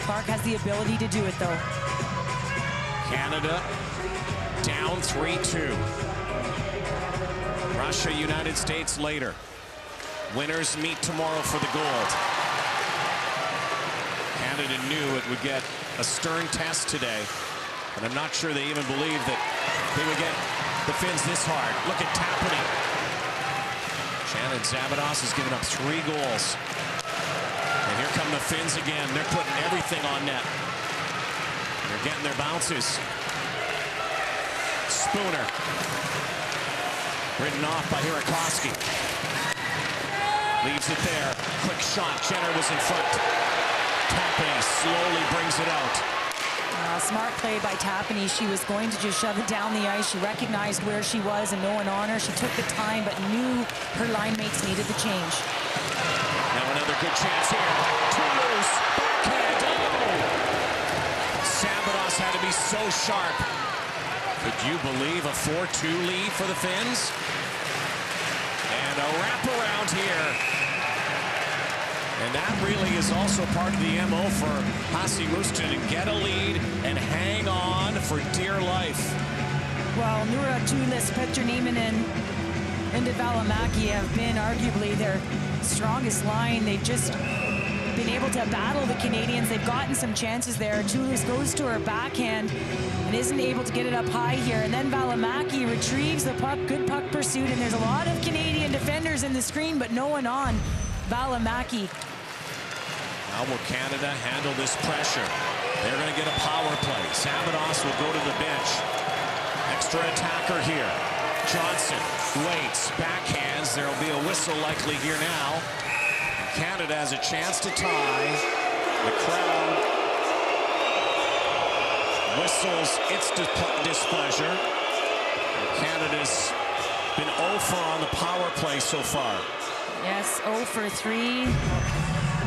C: Clark has the ability to do it, though.
B: Canada down 3-2. Russia, United States later. Winners meet tomorrow for the gold. Canada knew it would get a stern test today, and I'm not sure they even believed that they would get the Finns this hard. Look at Tapani. Shannon Zabados has given up 3 goals. And here come the Finns again. They're putting everything on net. They're getting their bounces. Spooner. Ridden off by Hirakoski. Leaves it there. Quick shot. Jenner was in front. Tapani slowly brings it out.
C: Smart play by Tapani. She was going to just shove it down the ice. She recognized where she was and no one on her. She took the time, but knew her line mates needed the change.
B: Now another good chance here. Too loose. Backhand. Oh! Zabados had to be so sharp. Could you believe a 4-2 lead for the Finns? And a wraparound here. And that really is also part of the MO for Hasi Mustonen to get a lead and hang on for dear life.
C: Well, Nura Tulis, Petronieminen, and Valimaki have been arguably their strongest line. They've just been able to battle the Canadians. They've gotten some chances there. Tulis goes to her backhand and isn't able to get it up high here. And then Valimaki retrieves the puck. Good puck pursuit. And there's a lot of Canadian defenders in the screen, but no one on Valimaki.
B: How will Canada handle this pressure? They're going to get a power play. Zabados will go to the bench. Extra attacker here. Johnson waits, backhands. There will be a whistle likely here now. And Canada has a chance to tie. The crowd whistles its displeasure. And Canada's been 0 for on the power play so far.
C: Yes, 0 for 3.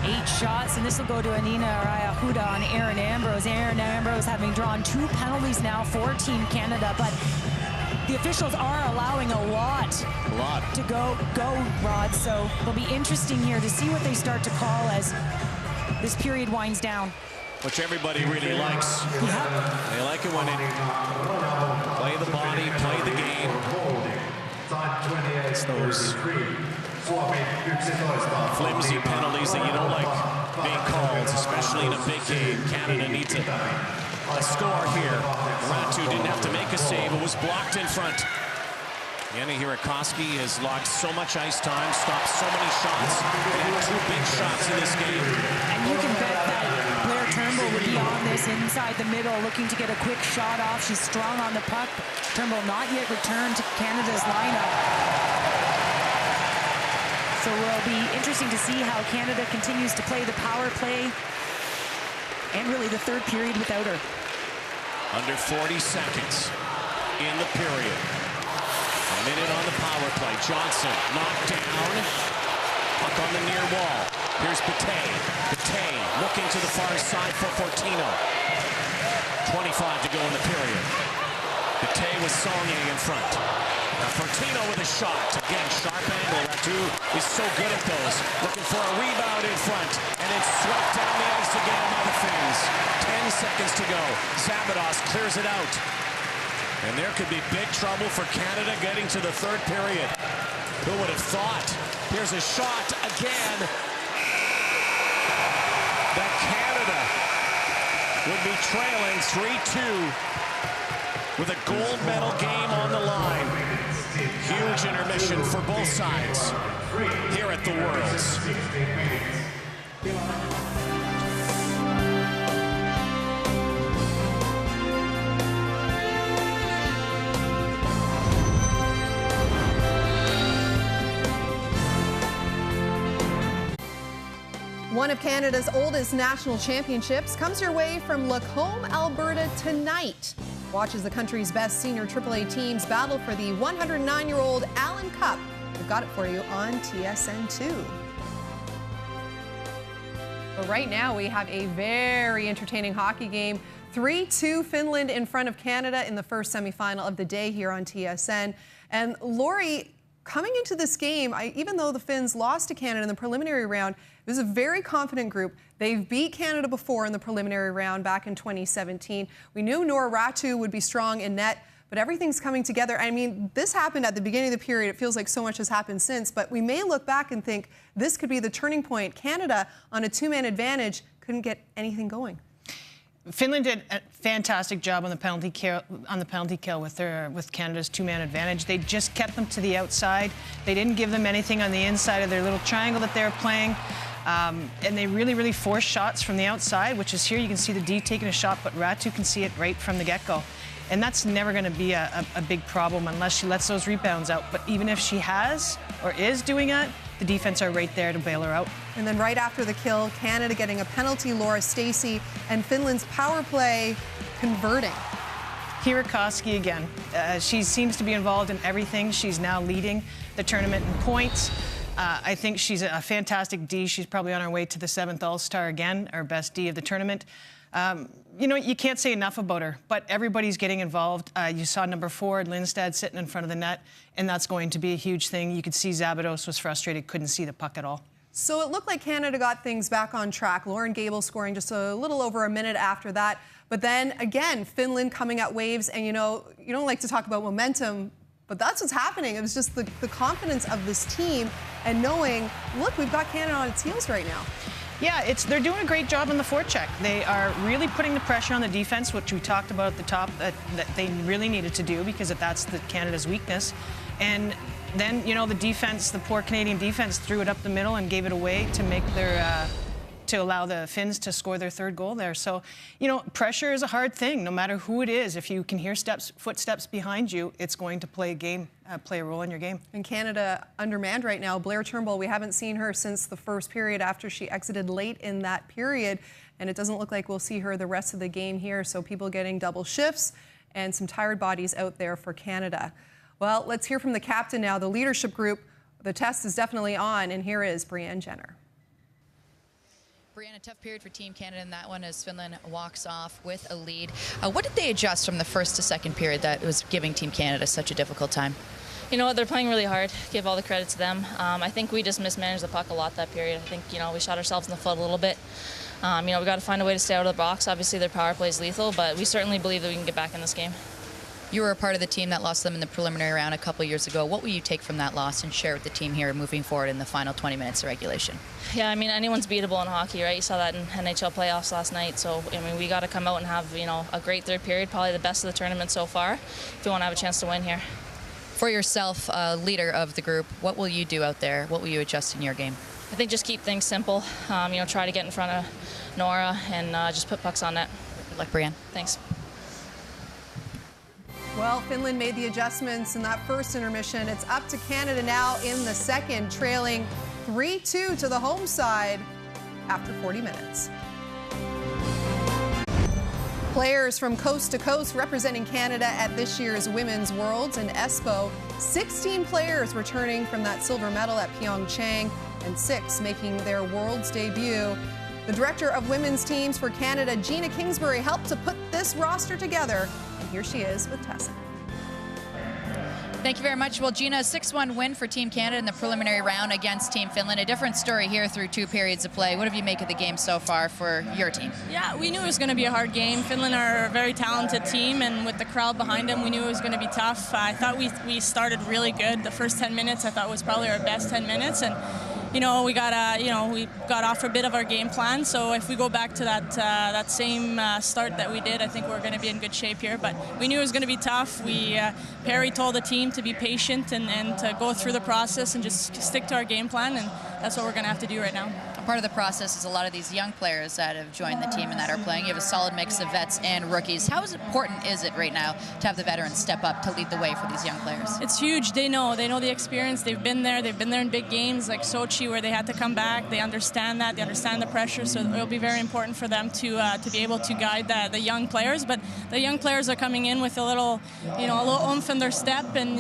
C: 8 shots, and this will go to Anina Arayahuda on Aaron Ambrose. Aaron Ambrose having drawn 2 penalties now for Team Canada, but the officials are allowing a lot to go, Rod. So it'll be interesting here to see what they start to call as this period winds down.
B: Which everybody really likes.
C: Yeah.
B: They like it when it play the body, play the game. It's those flimsy penalties that you don't like being called, especially in a big game. Canada needs a score here. Ratu didn't have to make a save. It was blocked in front. Yanni Hirakoski has logged so much ice time, stopped so many shots. He had 2 big shots in this game.
C: And you can bet that Blair Turnbull would be on this inside the middle, looking to get a quick shot off. She's strong on the puck. Turnbull not yet returned to Canada's lineup. So it will be interesting to see how Canada continues to play the power play and really the 3rd period without her.
B: Under 40 seconds in the period. A minute on the power play. Johnson knocked down. Puck on the near wall. Here's Bate. Bate looking to the far side for Fortino. 25 to go in the period. Bate with Saulnier in front. Now Fortino with a shot. Again, sharp angle. Ratu is so good at those. Looking for a rebound in front. And it's swept down the ice again by the Finns. 10 seconds to go. Zabados clears it out. And there could be big trouble for Canada getting to the 3rd period. Who would have thought? Here's a shot again. That Canada would be trailing 3-2 with a gold medal game on the line. Huge intermission for both sides here at the Worlds.
A: One of Canada's oldest national championships comes your way from Lacombe, Alberta tonight. Watch as the country's best senior AAA teams battle for the 109-year-old Allen Cup. We've got it for you on TSN2. But right now we have a very entertaining hockey game. 3-2 Finland in front of Canada in the first semifinal of the day here on TSN. And Lori, coming into this game, even though the Finns lost to Canada in the preliminary round, it was a very confident group. They've beat Canada before in the preliminary round back in 2017. We knew Nora Ratu would be strong in net, but everything's coming together. I mean, this happened at the beginning of the period. It feels like so much has happened since, but we may look back and think this could be the turning point. Canada, on a 2-man advantage, couldn't get anything going.
E: Finland did a fantastic job on the penalty kill with Canada's two-man advantage. They just kept them to the outside. They didn't give them anything on the inside of their little triangle that they were playing. And they really forced shots from the outside, which is here. You can see the D taking a shot, but Ratu can see it right from the get-go. And that's never going to be a big problem unless she lets those rebounds out. But even if she has or is doing that, the defense are right there to bail her out.
A: And then right after the kill, Canada getting a penalty, Laura Stacey, and Finland's power play converting.
E: Hirakaski again. She seems to be involved in everything. She's now leading the tournament in points. I think she's a fantastic D. She's probably on her way to the 7th All-Star again, our best D of the tournament. You know, you can't say enough about her, but everybody's getting involved. You saw number 4, Lindstad, sitting in front of the net, and that's going to be a huge thing. You could see Zabados was frustrated, couldn't see the puck at all.
A: So it looked like Canada got things back on track. Lauren Gable scoring just a little over a minute after that. But then, again, Finland coming at waves. And, you know, you don't like to talk about momentum, but that's what's happening. It was just the confidence of this team and knowing, look, we've got Canada on its heels right now.
E: Yeah, they're doing a great job on the forecheck. They are really putting the pressure on the defense, which we talked about at the top that they really needed to do because that's Canada's weakness. And then, you know, the defense, the poor Canadian defense, threw it up the middle and gave it away to make their to allow the Finns to score their 3rd goal there. So, you know, pressure is a hard thing, no matter who it is. If you can hear footsteps behind you, it's going to play a role in your game.
A: And Canada undermanned right now. Blair Turnbull, we haven't seen her since the first period after she exited late in that period. And it doesn't look like we'll see her the rest of the game here. So people getting double shifts and some tired bodies out there for Canada. Well, let's hear from the captain now, the leadership group. The test is definitely on, and here is Brianne Jenner.
D: Brianne, a tough period for Team Canada in that one as Finland walks off with a lead. What did they adjust from the first to second period that was giving Team Canada such a difficult time?
G: You know what, they're playing really hard. Give all the credit to them. I think we just mismanaged the puck a lot that period. I think, you know, we shot ourselves in the foot a little bit. You know, we got to find a way to stay out of the box. Obviously, their power play is lethal, but we certainly believe that we can get back in this game.
D: You were a part of the team that lost them in the preliminary round a couple years ago. What will you take from that loss and share with the team here moving forward in the final 20 minutes of regulation?
G: Yeah, I mean, anyone's beatable in hockey, right? You saw that in NHL playoffs last night. So, I mean, we got to come out and have, you know, a great 3rd period, probably the best of the tournament so far, if we want to have a chance to win here.
D: For yourself, leader of the group, what will you do out there? What will you adjust in your game?
G: I think just keep things simple. You know, try to get in front of Nora and just put pucks on net.
D: Good luck, Brianne.
G: Thanks.
A: Well, Finland made the adjustments in that first intermission. It's up to Canada now in the second, trailing 3-2 to the home side after 40 minutes. Players from coast to coast representing Canada at this year's Women's Worlds in Espoo. 16 players returning from that silver medal at Pyeongchang and 6 making their Worlds debut. The director of women's teams for Canada, Gina Kingsbury, helped to put this roster together. And here she is with Tessa.
D: Thank you very much. Well, Gina, a 6-1 win for Team Canada in the preliminary round against Team Finland. A different story here through 2 periods of play. What have you make of the game so far for your team?
I: Yeah, we knew it was going to be a hard game. Finland are a very talented team, and with the crowd behind them, we knew it was going to be tough. I thought we started really good. The first 10 minutes, I thought was probably our best 10 minutes, and you know, we got off a bit of our game plan. So if we go back to that same start that we did, I think we're going to be in good shape here. But we knew it was going to be tough. Perry told the team to be patient and to go through the process and just stick to our game plan, and that's what we're going to have to do right now.
D: Part of the process is a lot of these young players that have joined the team and that are playing. You have a solid mix of vets and rookies. How important is it right now to have the veterans step up to lead the way for these young players?
I: It's huge. They know the experience. They've been there in big games like Sochi where they had to come back. They understand that. They understand the pressure. So it'll be very important for them to be able to guide the young players. But the young players are coming in with a little oomph in their step. And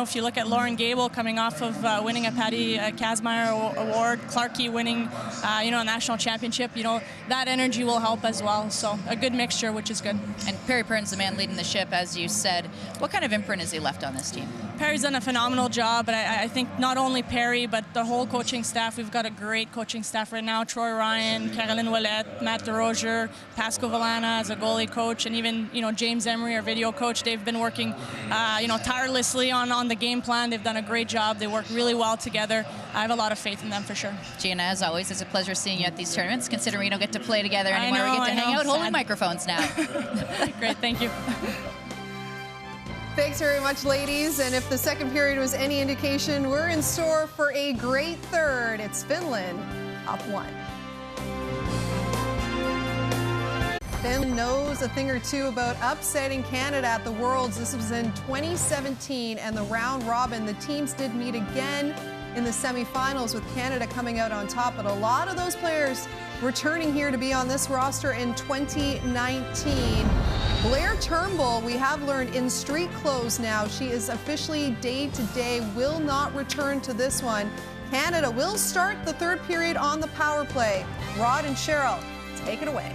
I: if you look at Lauren Gable coming off of winning a Patty Kazmaier award, Clarkey winning a national championship, that energy will help as well. So a good mixture, which is good.
D: And Perry Pern's the man leading the ship, as you said. What kind of imprint has he left on this team?
I: Perry's done a phenomenal job, but I think not only Perry, but the whole coaching staff. We've got a great coaching staff right now. Troy Ryan, Caroline Ouellette, Matt DeRozier, Pascal Villana as a goalie coach, and even James Emery, our video coach. They've been working tirelessly on the game plan. They've done a great job. They work really well together. I have a lot of faith in them for sure.
D: Gina, as always, it's a pleasure seeing you at these tournaments, considering we don't get to play together anymore. We get to hang out holding microphones now.
I: Great, thank you.
A: Thanks very much, ladies. And if the second period was any indication, we're in store for a great third. It's Finland up 1. Finland knows a thing or two about upsetting Canada at the Worlds. This was in 2017, and the round robin, the teams did meet again in the semifinals, with Canada coming out on top. But a lot of those players returning here to be on this roster in 2019. Blair Turnbull, we have learned, in street clothes now. She is officially day-to-day, will not return to this one. Canada will start the third period on the power play. Rod and Cheryl, take it away.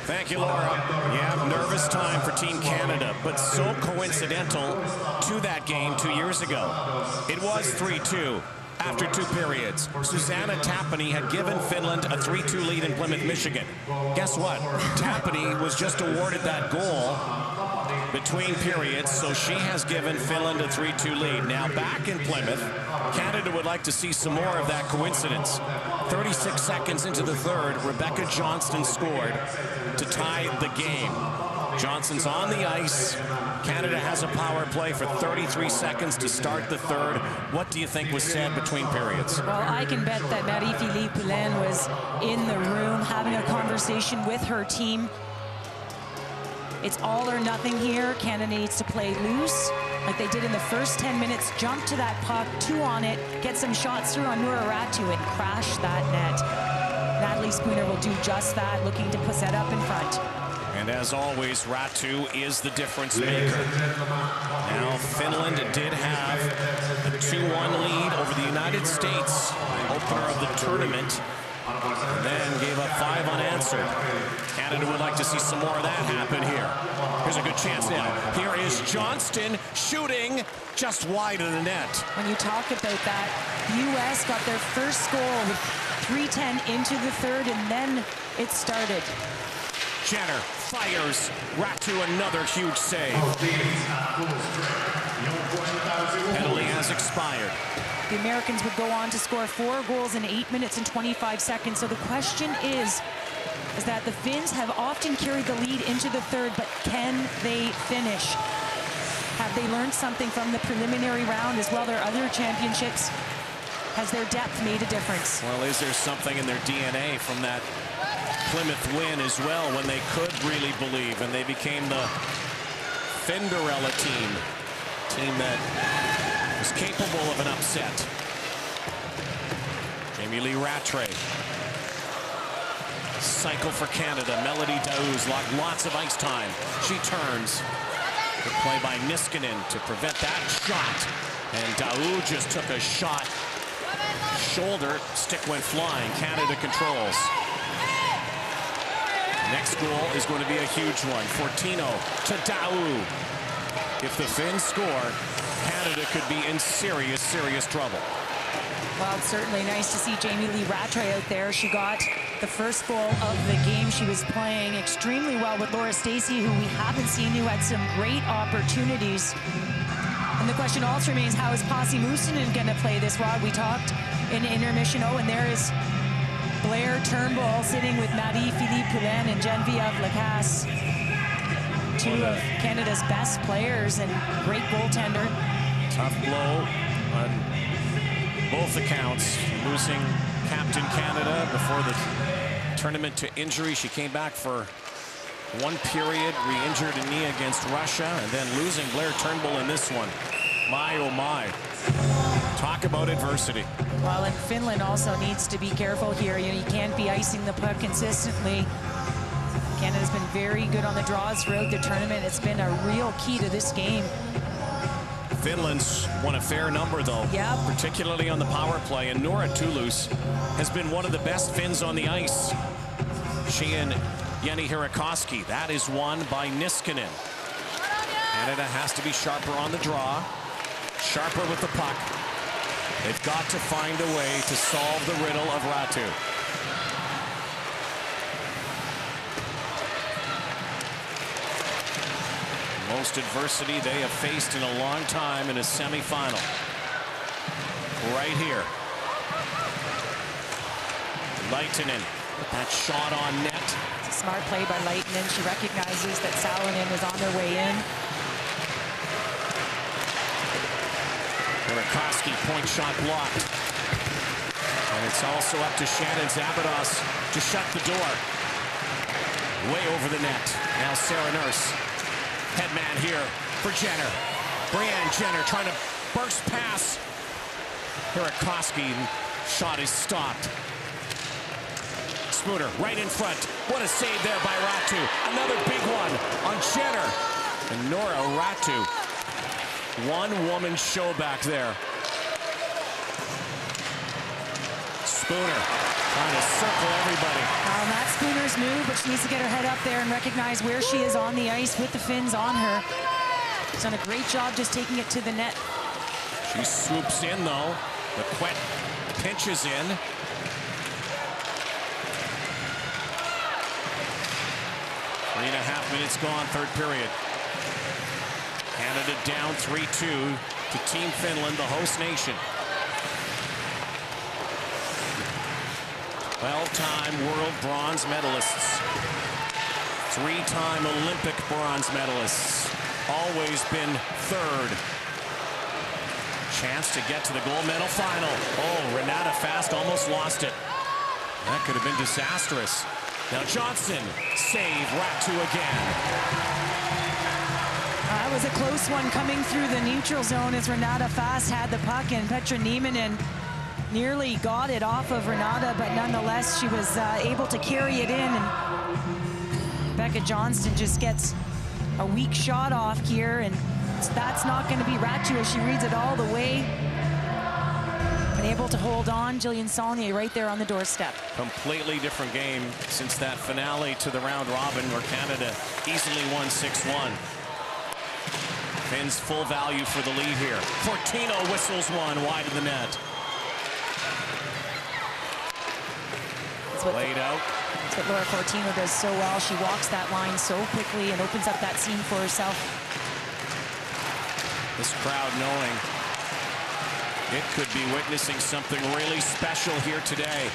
B: Thank you, Laura. Yeah, nervous time for Team Canada, but so coincidental to that game 2 years ago. It was 3-2 after 2 periods. Susanna Tapani had given Finland a 3-2 lead in Plymouth, Michigan. Guess what? Tapani was just awarded that goal between periods, so she has given Finland a 3-2 lead. Now back in Plymouth, Canada would like to see some more of that coincidence. 36 seconds into the third, Rebecca Johnston scored to tie the game. Johnston's on the ice. Canada has a power play for 33 seconds to start the third. What do you think was said between periods?
C: Well, I can bet that Marie-Philippe Poulin was in the room having a conversation with her team. It's all or nothing here. Canada needs to play loose, like they did in the first 10 minutes. Jump to that puck, 2 on it, get some shots through on Noura Ratu and crash that net. Natalie Spooner will do just that, looking to put that up in front.
B: And as always, Ratu is the difference maker. Now, Finland did have a 2-1 lead over the United States, opener of the tournament, and then gave up 5 unanswered. Canada would like to see some more of that happen here. Here's a good chance now. Here is Johnston shooting just wide of the net.
C: When you talk about that, the U.S. got their first goal with 3:10 into the third, and then it started.
B: Jenner fires. Ratu another huge save. Penalty has expired.
C: The Americans would go on to score 4 goals in 8 minutes and 25 seconds. So the question is that the Finns have often carried the lead into the third, but can they finish? Have they learned something from the preliminary round as well, their other championships? Has their depth made a difference?
B: Well, is there something in their DNA from that Plymouth win as well, when they could really believe, and they became the Finderella team that was capable of an upset. Jamie Lee Rattray. Cycle for Canada. Melody Daouz lots of ice time. She turns. Good play by Niskanen to prevent that shot. And Daouz just took a shot. Shoulder, stick went flying. Canada controls. Next goal is going to be a huge one. Fortino to Daouz. If the Finns score, Canada could be in serious, serious trouble.
C: Well, it's certainly nice to see Jamie Lee Rattray out there. She got the first goal of the game. She was playing extremely well with Laura Stacey, who we haven't seen, who had some great opportunities. And the question also remains, how is Pasi Mustonen going to play this, Rod? We talked in intermission. Oh, and there is Blair Turnbull sitting with Marie-Philippe Poulin and Geneviève Lacasse. 2 of Canada's best players and great goaltender.
B: Tough blow on both accounts. Losing Captain Canada before the tournament to injury. She came back for 1 period, re-injured a knee against Russia, and then losing Blair Turnbull in this one. My, oh my. Talk about adversity.
C: Well, and Finland also needs to be careful here. You can't be icing the puck consistently. Canada's been very good on the draws throughout the tournament. It's been a real key to this game.
B: Finland's won a fair number, though, particularly on the power play. And Noura Toulouse has been one of the best Finns on the ice. She and Jenny Hirakoski. That is won by Niskanen. Canada has to be sharper on the draw, sharper with the puck. They've got to find a way to solve the riddle of Ratu. Most adversity they have faced in a long time in a semifinal. Right here. Lehtinen, that shot on net.
C: It's a smart play by Lehtinen. She recognizes that Salonen is on their way in.
B: Burakovsky, point shot blocked. And it's also up to Shannon Zabados to shut the door. Way over the net. Now Sarah Nurse. Headman here for Jenner. Brianne Jenner trying to burst pass. Burakovsky, shot is stopped. Spooner right in front. What a save there by Ratu. Another big one on Jenner. And Nora Ratu. One-woman show back there. Spooner trying to circle everybody.
C: That's Spooner's move, but she needs to get her head up there and recognize where she is on the ice with the Finns on her. She's done a great job just taking it to the net.
B: She swoops in, though. The Quet pinches in. Three and a half minutes gone, third period. Canada down 3-2 to Team Finland, the host nation. 12-time world bronze medalists. 3-time Olympic bronze medalists. Always been third. Chance to get to the gold medal final. Oh, Renata Fast almost lost it. That could have been disastrous. Now Johnson, save Ratu again.
C: That was a close one coming through the neutral zone as Renata Fast had the puck, and Petra Nieminen nearly got it off of Renata, but nonetheless she was able to carry it in, and Becca Johnston just gets a weak shot off here, and that's not going to be Ratu as she reads it all the way. Been able to hold on. Jillian Saulnier right there on the doorstep.
B: Completely different game since that finale to the round robin where Canada easily won 6-1. Finns full value for the lead here. Fortino whistles one wide of the net. Laid out.
C: That's what Laura Fortino does so well. She walks that line so quickly and opens up that seam for herself.
B: This crowd knowing it could be witnessing something really special here today.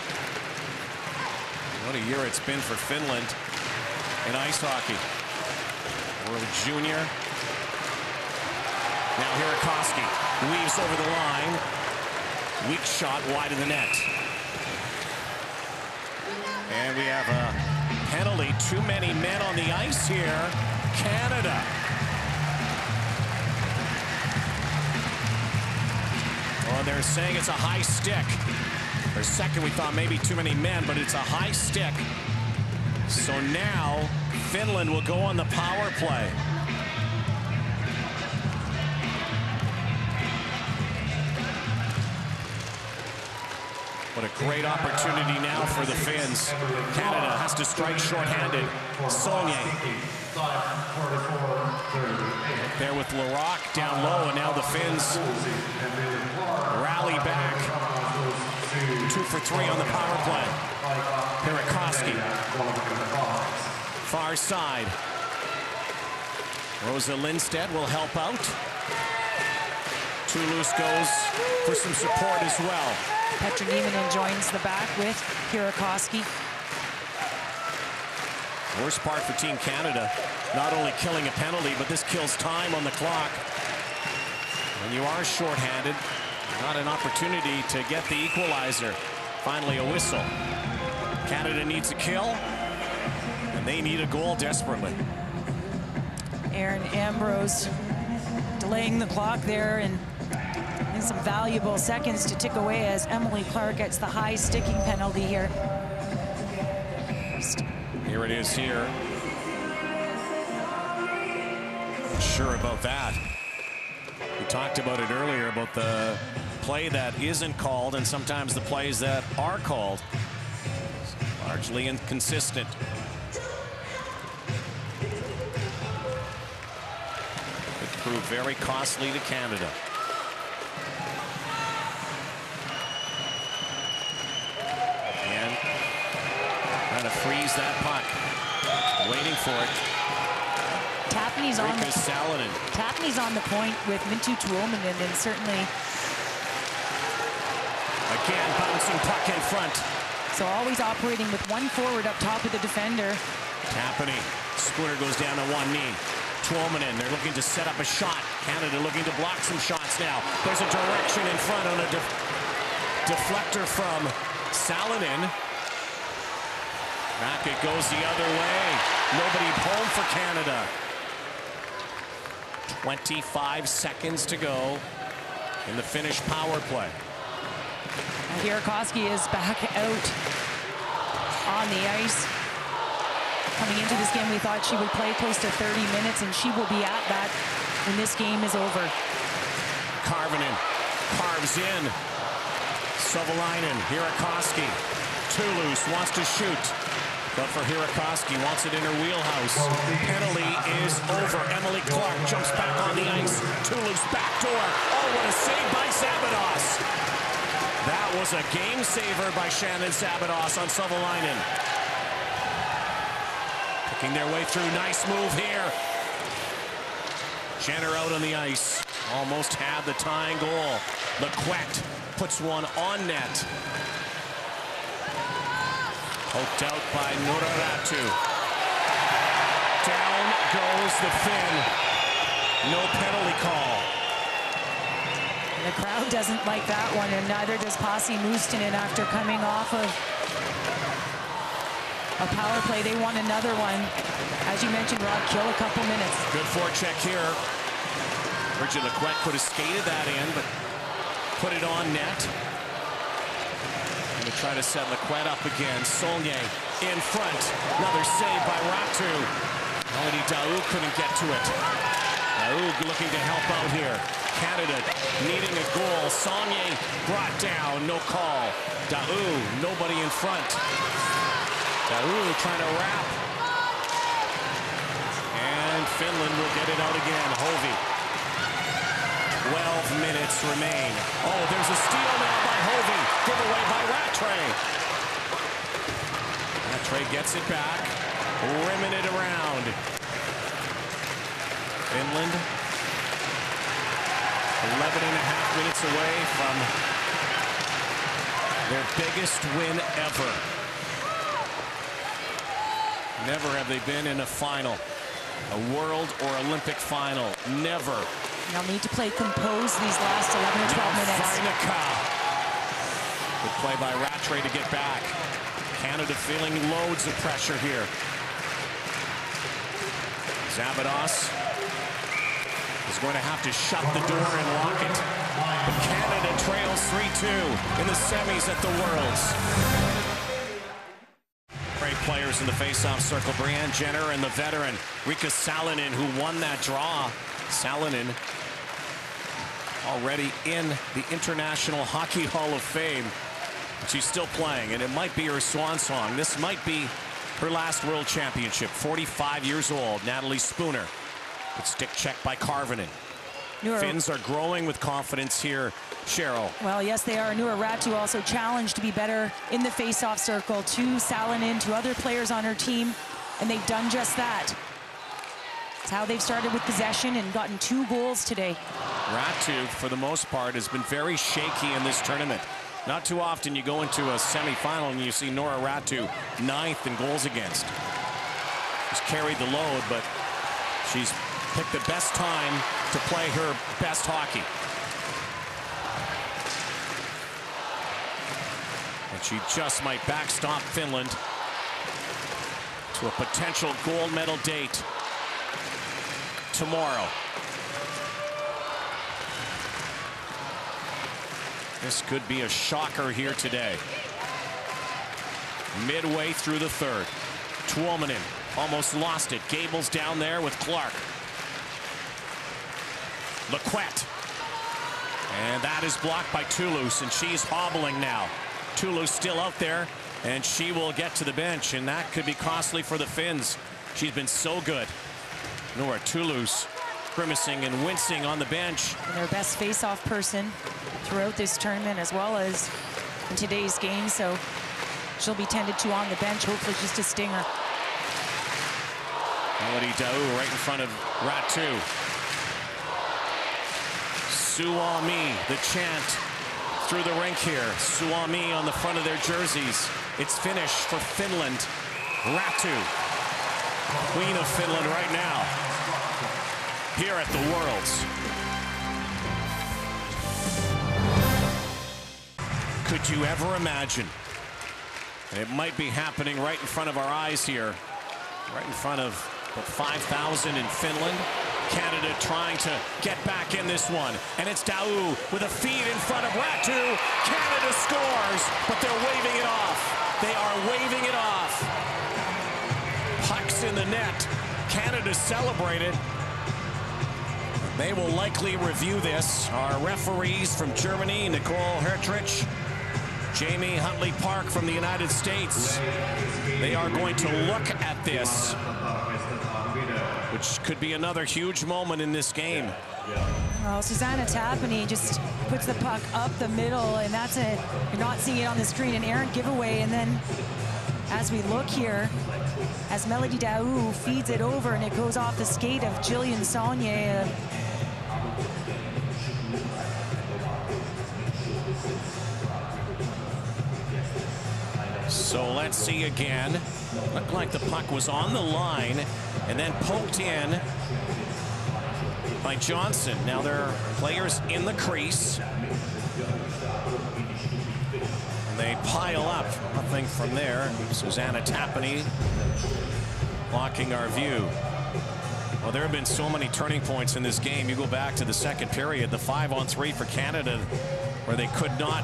B: What a year it's been for Finland in ice hockey. World Junior. Now Burakovsky weaves over the line. Weak shot wide of the net. And we have a penalty. Too many men on the ice here. Canada. Well, they're saying it's a high stick. For a second, we thought maybe too many men, but it's a high stick. So now, Finland will go on the power play. What a great opportunity now for the Finns. Canada has to strike shorthanded. Saulnier. There with Larocque down low, and now the Finns rally back. 2 for 3 on the power play. Burakovsky. Far side. Rosa Lindstedt will help out. Toulouse goes for some support as well.
C: Petra Nieminen joins the back with Burakovsky.
B: Worst part for Team Canada, not only killing a penalty, but this kills time on the clock. When you are shorthanded, not an opportunity to get the equalizer. Finally, a whistle. Canada needs a kill, and they need a goal desperately.
C: Erin Ambrose delaying the clock there and some valuable seconds to tick away as Emily Clark gets the high sticking penalty here.
B: Here it is here. Not sure about that. We talked about it earlier about the play that isn't called and sometimes the plays that are called. Largely inconsistent. prove very costly to Canada. And trying to freeze that puck. Waiting for it.
C: Tapney's on the point with Mintu Tuomanen, and then certainly
B: again bouncing puck in front.
C: So always operating with one forward up top of the defender.
B: Tapney. Spooner goes down to one knee. Tuomanen, they're looking to set up a shot. Canada looking to block some shots now. There's a direction in front on a deflector from Salonen. Back it goes the other way. Nobody home for Canada. 25 seconds to go in the Finnish power play.
C: Hirakowski is back out on the ice. Coming into this game, we thought she would play close to 30 minutes, and she will be at that when this game is over.
B: Karvinen carves in. Savolainen, Hirakowski. Toulouse wants to shoot. But for Hirakowski, wants it in her wheelhouse. Penalty is over. Emily Clark jumps back on the ice. Toulouse backdoor. Oh, what a save by Sabados. That was a game saver by Shannon Sabados on Savolainen. Picking their way through. Nice move here. Jenner out on the ice. Almost had the tying goal. Lequette puts one on net. Poked out by Noraratu. Down goes the Finn. No penalty call.
C: And the crowd doesn't like that one, and neither does Pasi Mustonen after coming off of a power play. They won another one. As you mentioned, Rod, kill a couple minutes.
B: Good forecheck here. Bridget Lequette could have skated that in, but put it on net. Going to try to set Lequette up again. Saulnier in front. Another save by Ratu. Melody Daou couldn't get to it. Daou looking to help out here. Canada needing a goal. Saulnier brought down. No call. Daou, nobody in front. Daou trying to wrap. And Finland will get it out again. Hovey. 12 minutes remain. Oh, there's a steal now by Hovey. Giveaway by Rattray. Rattray gets it back. Rimming it around. Finland 11.5 minutes away from their biggest win ever. Never have they been in a final. A world or Olympic final. Never.
C: They'll need to play composed these last 11 or 12 minutes.
B: Vainica. Good play by Rattray to get back. Canada feeling loads of pressure here. Sabados is going to have to shut the door and lock it. But Canada trails 3-2 in the semis at the Worlds. Great players in the face-off circle. Brianne Jenner and the veteran Riikka Salonen, who won that draw. Salonen already in the International Hockey Hall of Fame. She's still playing, and it might be her swan song. This might be her last World Championship. 45 years old, Natalie Spooner. Good stick check by Karvinen. Finns are growing with confidence here, Cheryl.
C: Well, yes, they are. Noraratu also challenged to be better in the face-off circle to Salonen, to other players on her team, and they've done just that. It's how they've started with possession and gotten 2 goals today.
B: Ratu, for the most part, has been very shaky in this tournament. Not too often you go into a semifinal and you see Noraratu 9th in goals against. She's carried the load, but she's picked the best time to play her best hockey. And she just might backstop Finland to a potential gold medal date tomorrow. This could be a shocker here today. Midway through the third. Tuomanen almost lost it. Gable's down there with Clark. Lequette. And that is blocked by Toulouse, and she's hobbling now. Toulouse still out there, and she will get to the bench, and that could be costly for the Finns. She's been so good. Nora Toulouse grimacing and wincing on the bench.
C: And their best face-off person throughout this tournament as well as in today's game, so she'll be tended to on the bench, hopefully just a stinger.
B: Melody Daou right in front of Ratu. Suami, the chant through the rink here. Suami on the front of their jerseys. It's finished for Finland. Ratu, queen of Finland right now, here at the Worlds. Could you ever imagine? And it might be happening right in front of our eyes here, right in front of the 5,000 in Finland. Canada trying to get back in this one. And it's Daou with a feed in front of Ratu. Canada scores, but they're waving it off. They are waving it off. Pucks in the net. Canada celebrated. They will likely review this. Our referees from Germany, Nicole Hertrich, Jamie Huntley Park from the United States. They are going to look at this, which could be another huge moment in this game.
C: Well, Susanna Tapani just puts the puck up the middle, and that's it. You're not seeing it on the screen, an errant giveaway. And then as we look here, as Melody Daou feeds it over, and it goes off the skate of Jillian Saulnier.
B: So let's see again. Looked like the puck was on the line and then poked in by Johnson. Now there are players in the crease. And they pile up. Nothing from there. Susanna Tapani blocking our view. Well, there have been so many turning points in this game. You go back to the second period, the 5-on-3 for Canada, where they could not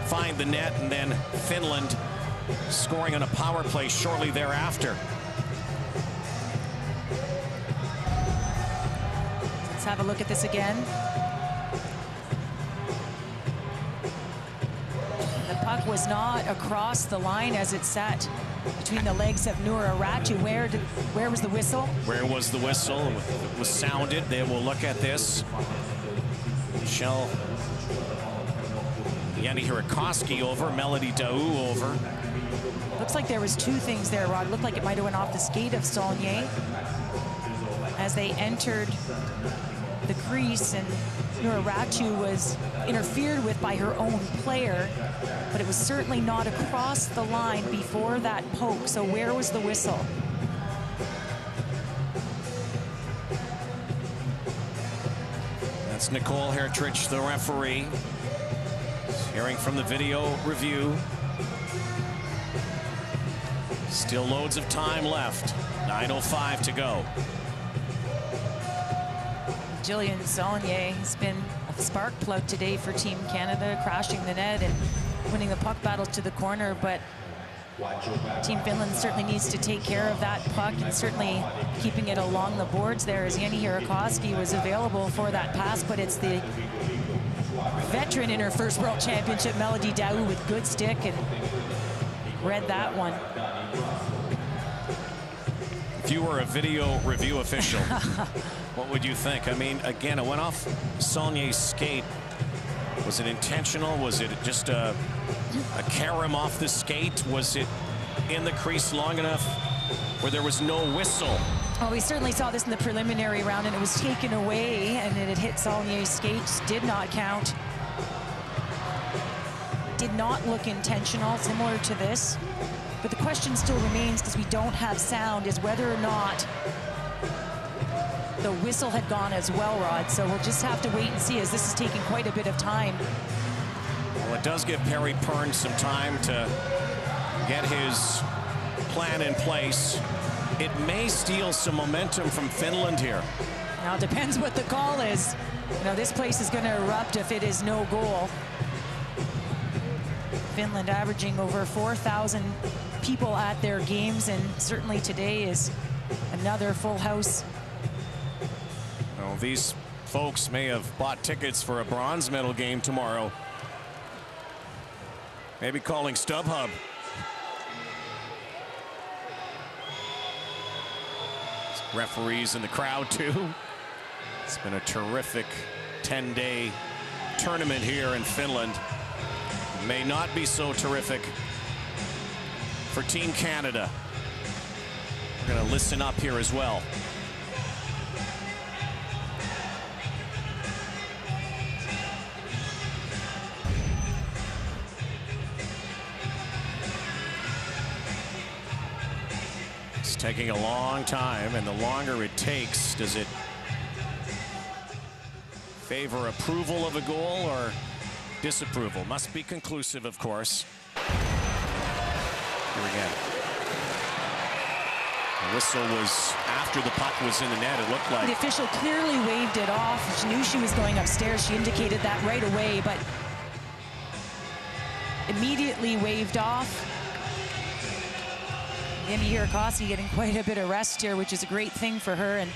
B: find the net, and then Finland scoring on a power play shortly thereafter.
C: Let's have a look at this again. The puck was not across the line as it sat between the legs of Noura Ratu. Where was the whistle?
B: Where was the whistle? It was sounded. They will look at this. Michelle Jenny Hirakoski over, Melody Daou over.
C: Looks like there was two things there, Rod. It looked like it might have went off the skate of Saulnier as they entered the crease, and Noura Ratu was interfered with by her own player, but it was certainly not across the line before that poke. So where was the whistle?
B: That's Nicole Hertrich, the referee. Hearing from the video review. Still loads of time left. 9:05 to go.
C: Jillian Saulnier has been a spark plug today for Team Canada, crashing the net and winning the puck battle to the corner, but Team Finland certainly needs to take care of that puck and certainly keeping it along the boards there, as Jenny Hirakoski was available for that pass, but it's the veteran in her first World Championship, Melody Daou, with good stick, and read that one.
B: If you were a video review official, what would you think? I mean, again, it went off Saulnier's skate. Was it intentional? Was it just a carom off the skate? Was it in the crease long enough where there was no whistle?
C: Well, we certainly saw this in the preliminary round, and it was taken away, and it hit Saulnier's skates. Did not count. Did not look intentional, similar to this. But the question still remains, because we don't have sound, is whether or not the whistle had gone as well, Rod. So we'll just have to wait and see, as this is taking quite a bit of time.
B: Well, it does give Perry Pern some time to get his plan in place. It may steal some momentum from Finland here.
C: Now, it depends what the call is. You know, this place is going to erupt if it is no goal. Finland averaging over 4,000 people at their games, and certainly today is another full house.
B: Well, these folks may have bought tickets for a bronze medal game tomorrow. Maybe calling StubHub. Referees in the crowd too. It's been a terrific 10-day tournament here in Finland. It may not be so terrific for Team Canada. We're going to listen up here as well. It's taking a long time, and the longer it takes, does it favor approval of a goal or disapproval? Must be conclusive, of course. Here again. The whistle was after the puck was in the net, it looked like.
C: The official clearly waved it off. She knew she was going upstairs. She indicated that right away, but immediately waved off. Andy Hirakowski getting quite a bit of rest here, which is a great thing for her. And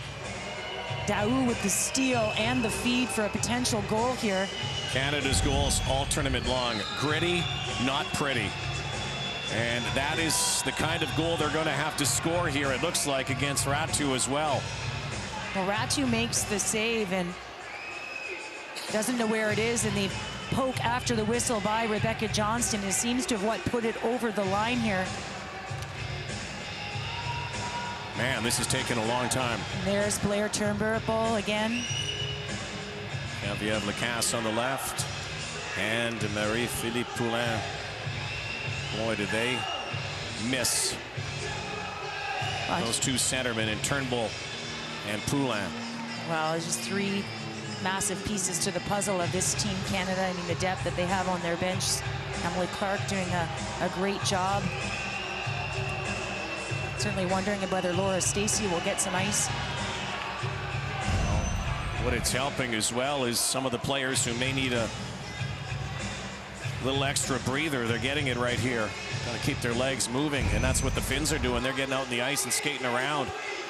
C: Daou with the steal and the feed for a potential goal here.
B: Canada's goals all tournament long. Gritty, not pretty. And that is the kind of goal they're going to have to score here, it looks like, against Ratu as well.
C: Well, Ratu makes the save and doesn't know where it is, and the poke after the whistle by Rebecca Johnston seems to have what put it over the line here.
B: Man, this has taken a long time.
C: And there's Blair Turnbull again.
B: Geneviève Lacasse on the left, and Marie-Philippe Poulin. Boy, did they miss those two centermen in Turnbull and Poulin.
C: Well, it's just three massive pieces to the puzzle of this Team Canada. I mean, the depth that they have on their bench. Emily Clark doing a great job. Certainly wondering whether Laura Stacey will get some ice.
B: What it's helping as well is some of the players who may need a little extra breather. They're getting it right here. Got to keep their legs moving, and that's what the Finns are doing. They're getting out in the ice and skating around.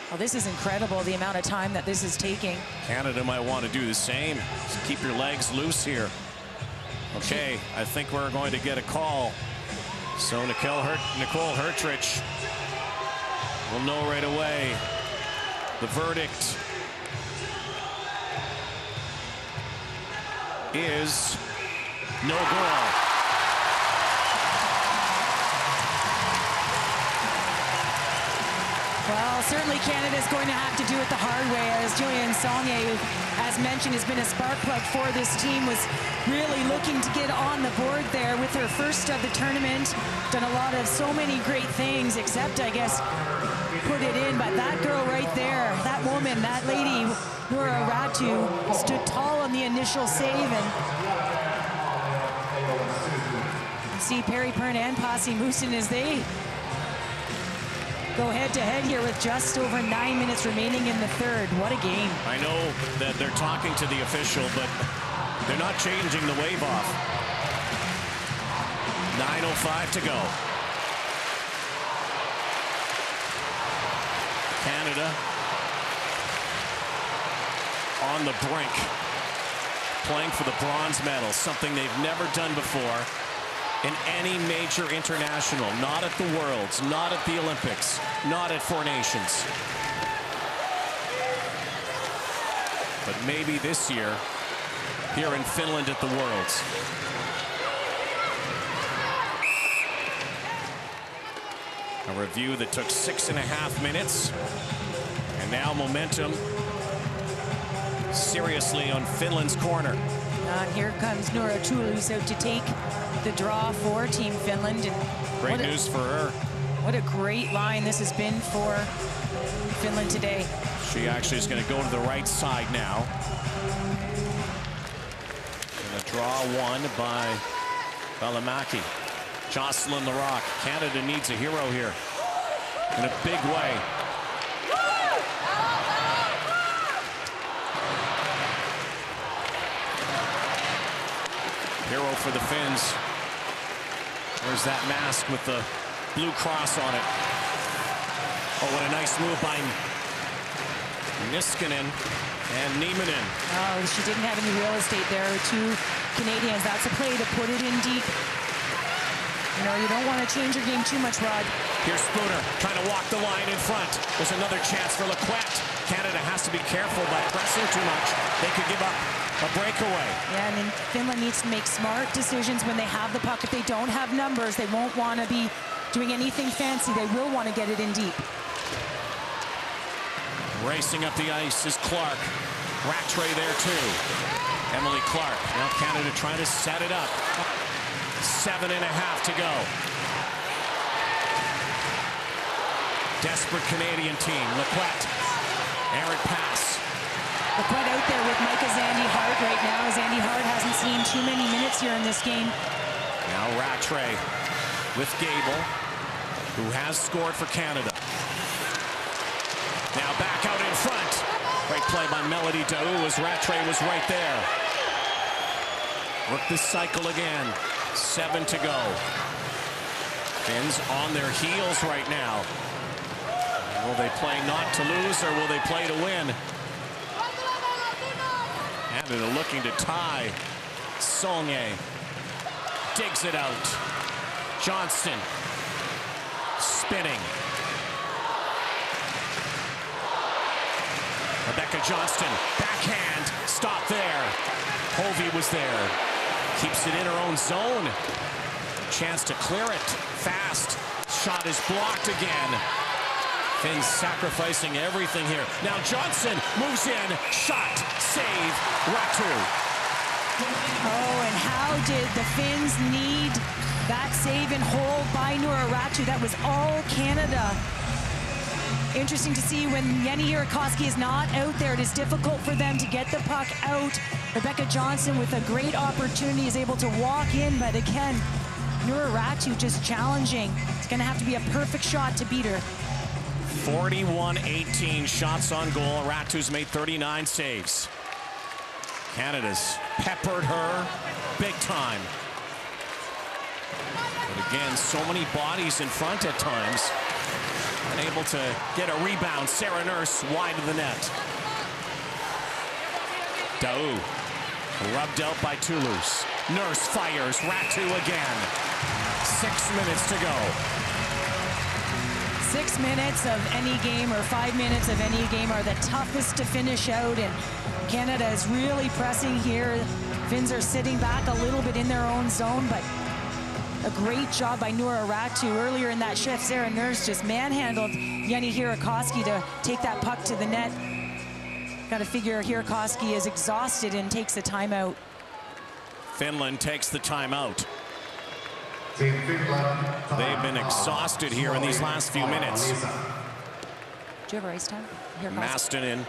C: Well, this is incredible, the amount of time that this is taking.
B: Canada might want to do the same. Just keep your legs loose here. Okay, I think we're going to get a call. So Nicole Hertrich will know right away the verdict is no goal.
C: Well, certainly Canada's going to have to do it the hard way, as Julian Saulnier, who, as mentioned, has been a spark plug for this team, was really looking to get on the board there with her first of the tournament. Done a lot of so many great things, except, I guess, put it in. But that girl right there, that woman, that lady, Nora Ratu, stood tall on the initial save. And see Perry Pern and Pasi Moosen as they go head-to-head here with just over 9 minutes remaining in the third. What a game.
B: I know that they're talking to the official, but they're not changing the wave off. 9:05 to go. Canada on the brink, playing for the bronze medal, something they've never done before in any major international, not at the Worlds, not at the Olympics, not at Four Nations. But maybe this year, here in Finland at the Worlds. A review that took 6.5 minutes. And now momentum seriously on Finland's corner.
C: And here comes Nora Chulu, who's out to take the draw for Team Finland. And
B: great news for her.
C: What a great line this has been for Finland today.
B: She actually is going to go to the right side now. And a draw won by Välimäki. Jocelyn Larocque. Canada needs a hero here in a big way. Hero for the Finns. There's that mask with the blue cross on it. Oh, what a nice move by Niskanen and Nieminen.
C: Oh, she didn't have any real estate there. Two Canadians. That's a play to put it in deep. No, you don't want to change your game too much, Rod.
B: Here's Spooner trying to walk the line in front. There's another chance for Lequette. Canada has to be careful by pressing too much. They could give up a breakaway.
C: Yeah, and then Finland needs to make smart decisions when they have the puck. If they don't have numbers, they won't want to be doing anything fancy. They will want to get it in deep.
B: Racing up the ice is Clark. Rattray there too. Emily Clark. Now Canada trying to set it up. 7.5 to go. Desperate Canadian team. Lequette. Errant pass.
C: Lequette out there with Micah Zandy Hart right now. Zandy Hart hasn't seen too many minutes here in this game.
B: Now Rattray with Gable, who has scored for Canada. Now back out in front. Great play by Melody Daou as Rattray was right there. Work this cycle again. 7 to go. Finns on their heels right now. Will they play not to lose or will they play to win? Canada looking to tie. Saulnier digs it out. Johnston spinning. Rebecca Johnston, backhand, stop there. Hovey was there. Keeps it in her own zone. Chance to clear it fast. Shot is blocked again. Finns sacrificing everything here. Now Johnson moves in. Shot, save, Ratu.
C: Oh, and how did the Finns need that save and hold by Noora Ratu? That was all Canada. Interesting to see when Jenny Hirakoski is not out there. It is difficult for them to get the puck out. Rebecca Johnson with a great opportunity is able to walk in, but again, Noora Ratu just challenging. It's going to have to be a perfect shot to beat her.
B: 41-18 shots on goal. Ratu's made 39 saves. Canada's peppered her big time. But again, so many bodies in front at times. Unable to get a rebound. Sarah Nurse wide of the net. Daou rubbed out by Toulouse. Nurse fires. Ratu again. 6 minutes to go.
C: 6 minutes of any game or 5 minutes of any game are the toughest to finish out, and Canada is really pressing here. Finns are sitting back a little bit in their own zone, but a great job by Noora Ratu. Earlier in that shift, Sarah Nurse just manhandled Jenny Hirakoski to take that puck to the net. Got to figure Hirakoski is exhausted and takes the timeout.
B: Finland takes the timeout. They've been exhausted here in these last few minutes.
C: Do you have ice time?
B: Mastonen.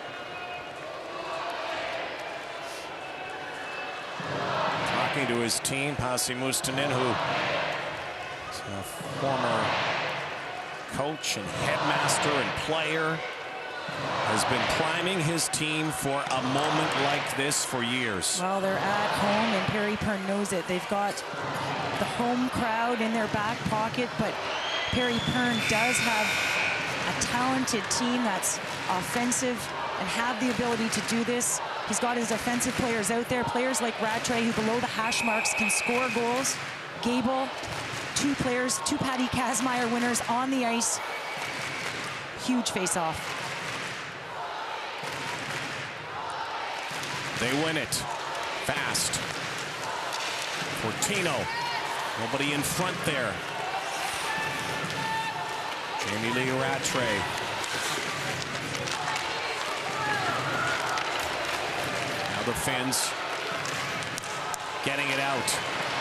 B: Talking to his team, Pasi Mustonen, who is a former coach and headmaster and player, has been priming his team for a moment like this for years.
C: Well, they're at home, and Perry Pern knows it. They've got the home crowd in their back pocket, but Perry Pern does have a talented team that's offensive and have the ability to do this. He's got his offensive players out there, players like Rattray, who below the hash marks can score goals. Gable, two players, two Patty Kazmaier winners on the ice. Huge face-off.
B: They win it fast. Fortino, nobody in front there. Jamie Lee Rattray. Now the Finns getting it out.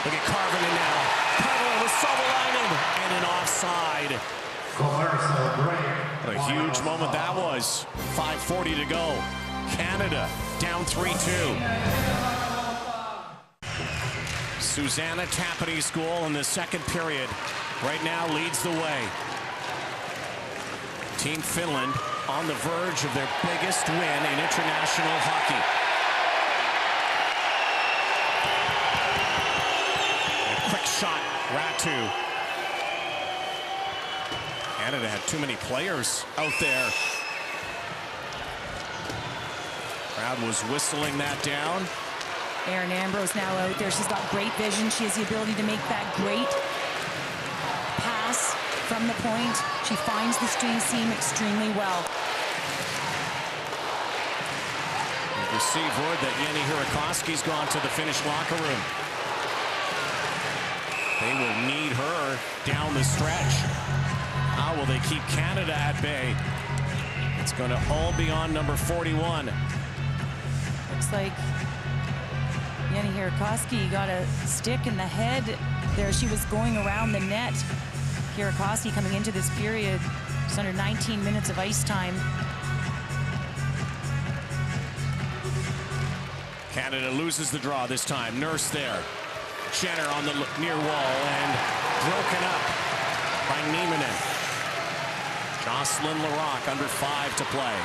B: Look at Karvinen now. Karvinen with Savolainen and an offside. What a huge moment that was. 5:40 to go. Canada down 3-2. Susanna Tapany's goal in the second period right now leads the way. Team Finland on the verge of their biggest win in international hockey. A quick shot, Ratu. Canada had too many players out there. Crowd was whistling that down.
C: Erin Ambrose now out there. She's got great vision. She has the ability to make that great from the point. She finds the seam extremely well.
B: We've received word that Jenny Hirakoski's gone to the Finnish locker room. They will need her down the stretch. How will they keep Canada at bay? It's going to all be on number 41.
C: Looks like Jenny Hirakoski got a stick in the head there. She was going around the net. Hirakoski coming into this period, just under 19 minutes of ice time.
B: Canada loses the draw this time. Nurse there. Jenner on the near wall and broken up by Nieminen. Jocelyn Larocque under 5 to play.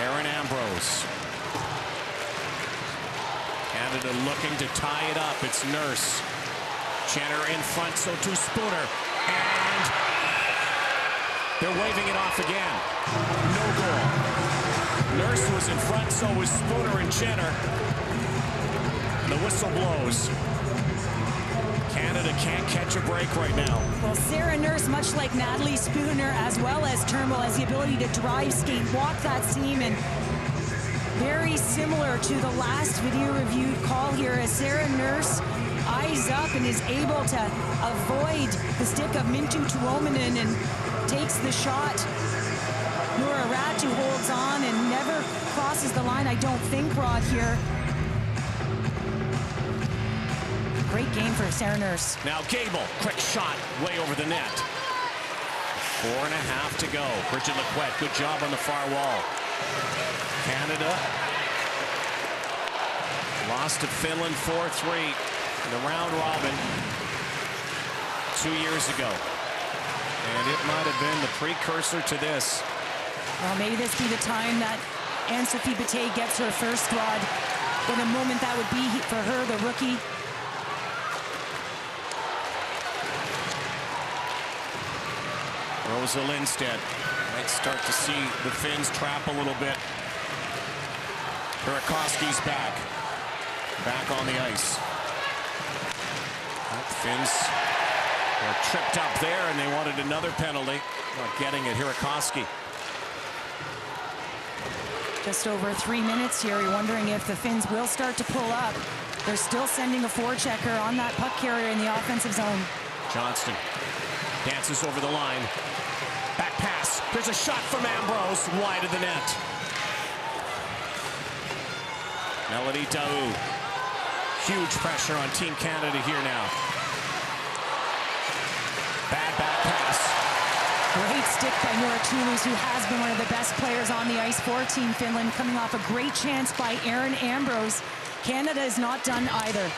B: Erin Ambrose. Canada looking to tie it up. It's Nurse. Jenner in front, so to Spooner. And they're waving it off again. No goal. Nurse was in front, so was Spooner and Jenner. And the whistle blows. Canada can't catch a break right now.
C: Well, Sarah Nurse, much like Natalie Spooner, as well as Turnbull, has the ability to drive, skate, walk that seam, and very similar to the last video reviewed call here as Sarah Nurse eyes up and is able to avoid the stick of Mintu Tuominen and takes the shot. Noora Ratu holds on and never crosses the line, I don't think, Rod, here. Great game for Sarah Nurse.
B: Now Gable, quick shot, way over the net. 4.5 to go. Bridget Lequette, good job on the far wall. Canada lost to Finland 4-3 in the round robin 2 years ago. And it might have been the precursor to this.
C: Well, maybe this be the time that Anne-Sophie Bataille gets her first, Rod. What a moment that would be for her, the rookie.
B: Rosa Lindstedt might start to see the Finns trap a little bit. Hirakoski's back on the ice. The Finns were tripped up there, and they wanted another penalty. Not getting it, Hirakoski.
C: Just over 3 minutes here. You're wondering if the Finns will start to pull up. They're still sending a forechecker on that puck carrier in the offensive zone.
B: Johnston dances over the line. Back pass. There's a shot from Ambrose, wide of the net. Melody Daou. Huge pressure on Team Canada here now. Bad back pass.
C: Great stick by Noora Toulouse, who has been one of the best players on the ice for Team Finland, coming off a great chance by Erin Ambrose. Canada is not done either.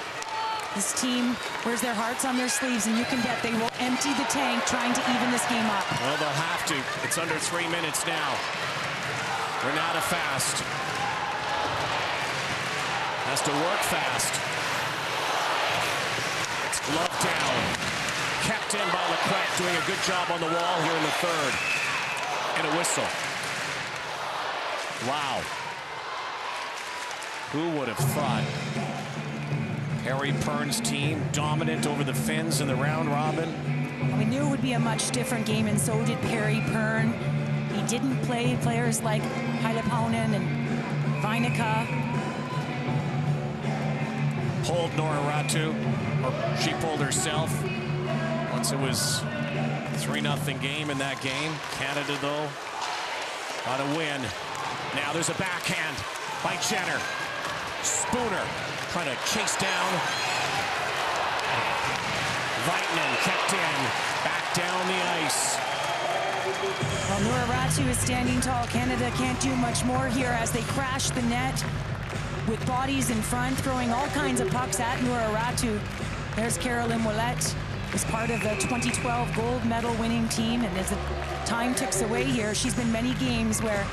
C: This team wears their hearts on their sleeves, and you can bet they will empty the tank trying to even this game up.
B: Well, they'll have to. It's under 3 minutes now. Renata Fast has to work fast. It's gloved down. Kept in by Lequette, doing a good job on the wall here in the third. And a whistle. Wow. Who would have thought? Harry Pern's team dominant over the Finns in the round robin.
C: We knew it would be a much different game, and so did Perry Pern. He didn't play players like Hailepaunen and Vainica.
B: Pulled Noora Ratu, or she pulled herself. Once it was 3-0 game in that game. Canada, though, got a win. Now there's a backhand by Jenner. Spooner trying to chase down. Vitanen kept in. Back down the ice.
C: Well, Noora Ratu is standing tall. Canada can't do much more here as they crash the net with bodies in front, throwing all kinds of pucks at Noora Ratu. There's Caroline Ouellette, who's part of the 2012 gold medal winning team, and as the time ticks away here, she's been many games where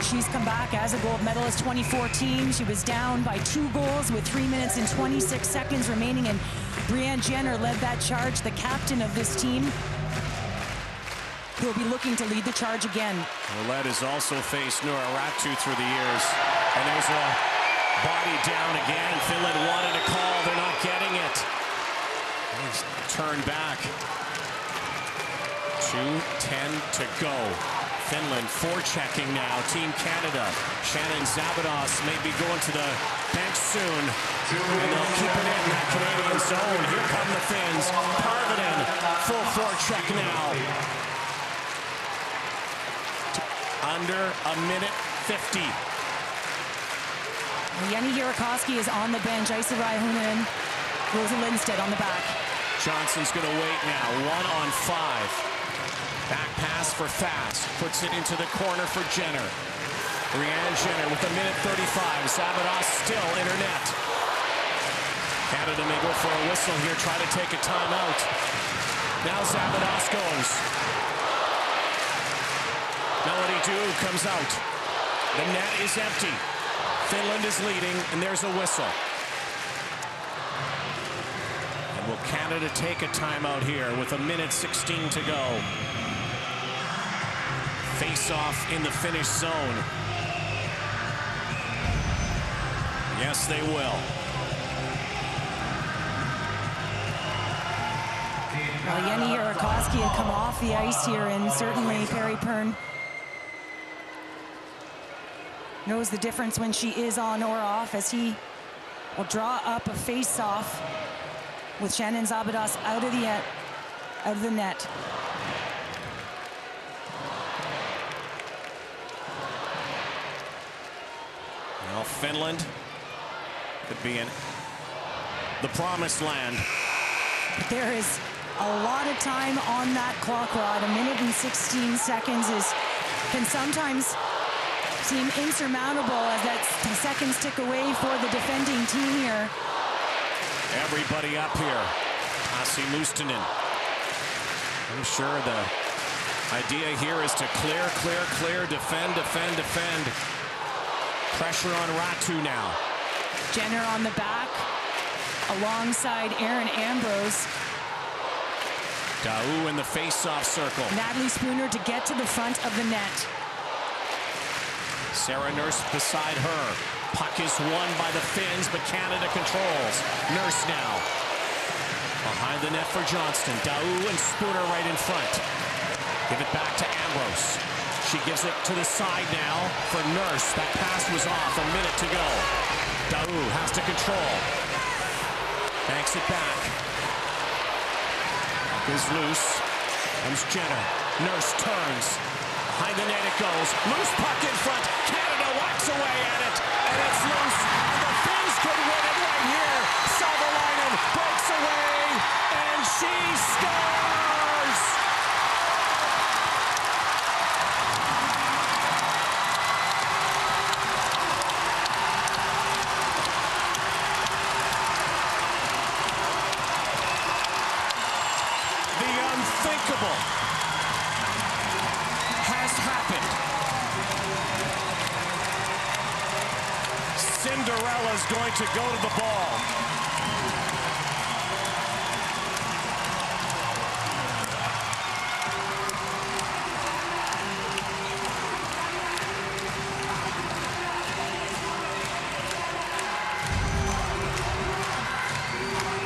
C: she's come back as a gold medalist. 2014, she was down by 2 goals with 3 minutes and 26 seconds remaining, and Brianne Jenner led that charge, the captain of this team, who will be looking to lead the charge again.
B: Ouellette has also faced Noora Ratu through the years, and there's a body down again. Finland wanted a call, they're not getting it. He's turned back. 2:10 to go. Finland forechecking now. Team Canada. Shannon Zabados may be going to the bench soon. And they'll keep it in that Canadian zone. Here come the Finns. Parvinen, full forecheck now. Under a minute 50.
C: Jenny Hirakoski is on the bench. Isa Raihunen, Rosa Lindstedt on the back.
B: Johnson's going to wait now. 1-on-5. Back pass for Fast. Puts it into the corner for Jenner. Brianne Jenner with a minute 35. Zabados still in her net. Canada may go for a whistle here. Try to take a timeout. Now Zabados goes. Melody Dew comes out. The net is empty. Finland is leading, and there's a whistle. And will Canada take a timeout here with a minute 16 to go? Face-off in the Finnish zone. Yes, they will.
C: Well, Jenny Hirakoski had come off the ice here, and certainly Perry Pern knows the difference when she is on or off, as he will draw up a face-off with Shannon Zabados out of the net.
B: Well, Finland could be in the promised land.
C: There is a lot of time on that clock, Rod. A minute and 16 seconds can sometimes seem insurmountable as that seconds tick away for the defending team here.
B: Everybody up here. Asi Mustonen. I'm sure the idea here is to clear, defend. Pressure on Ratu now.
C: Jenner on the back alongside Erin Ambrose.
B: Daou in the face-off circle.
C: Natalie Spooner to get to the front of the net.
B: Sarah Nurse beside her. Puck is won by the Finns, but Canada controls. Nurse now. Behind the net for Johnston. Daou and Spooner right in front. Give it back to Ambrose. She gives it to the side now for Nurse. That pass was off. A minute to go. Daou has to control. Banks it back. Puck is loose. Comes Jenner. Nurse turns. Behind the net it goes. Loose puck in front. Canada whacks away at it. And it's loose. And the Finns could win it right here. Savolainen breaks away. And she scores! The unthinkable has happened. Cinderella's going to go to the ball.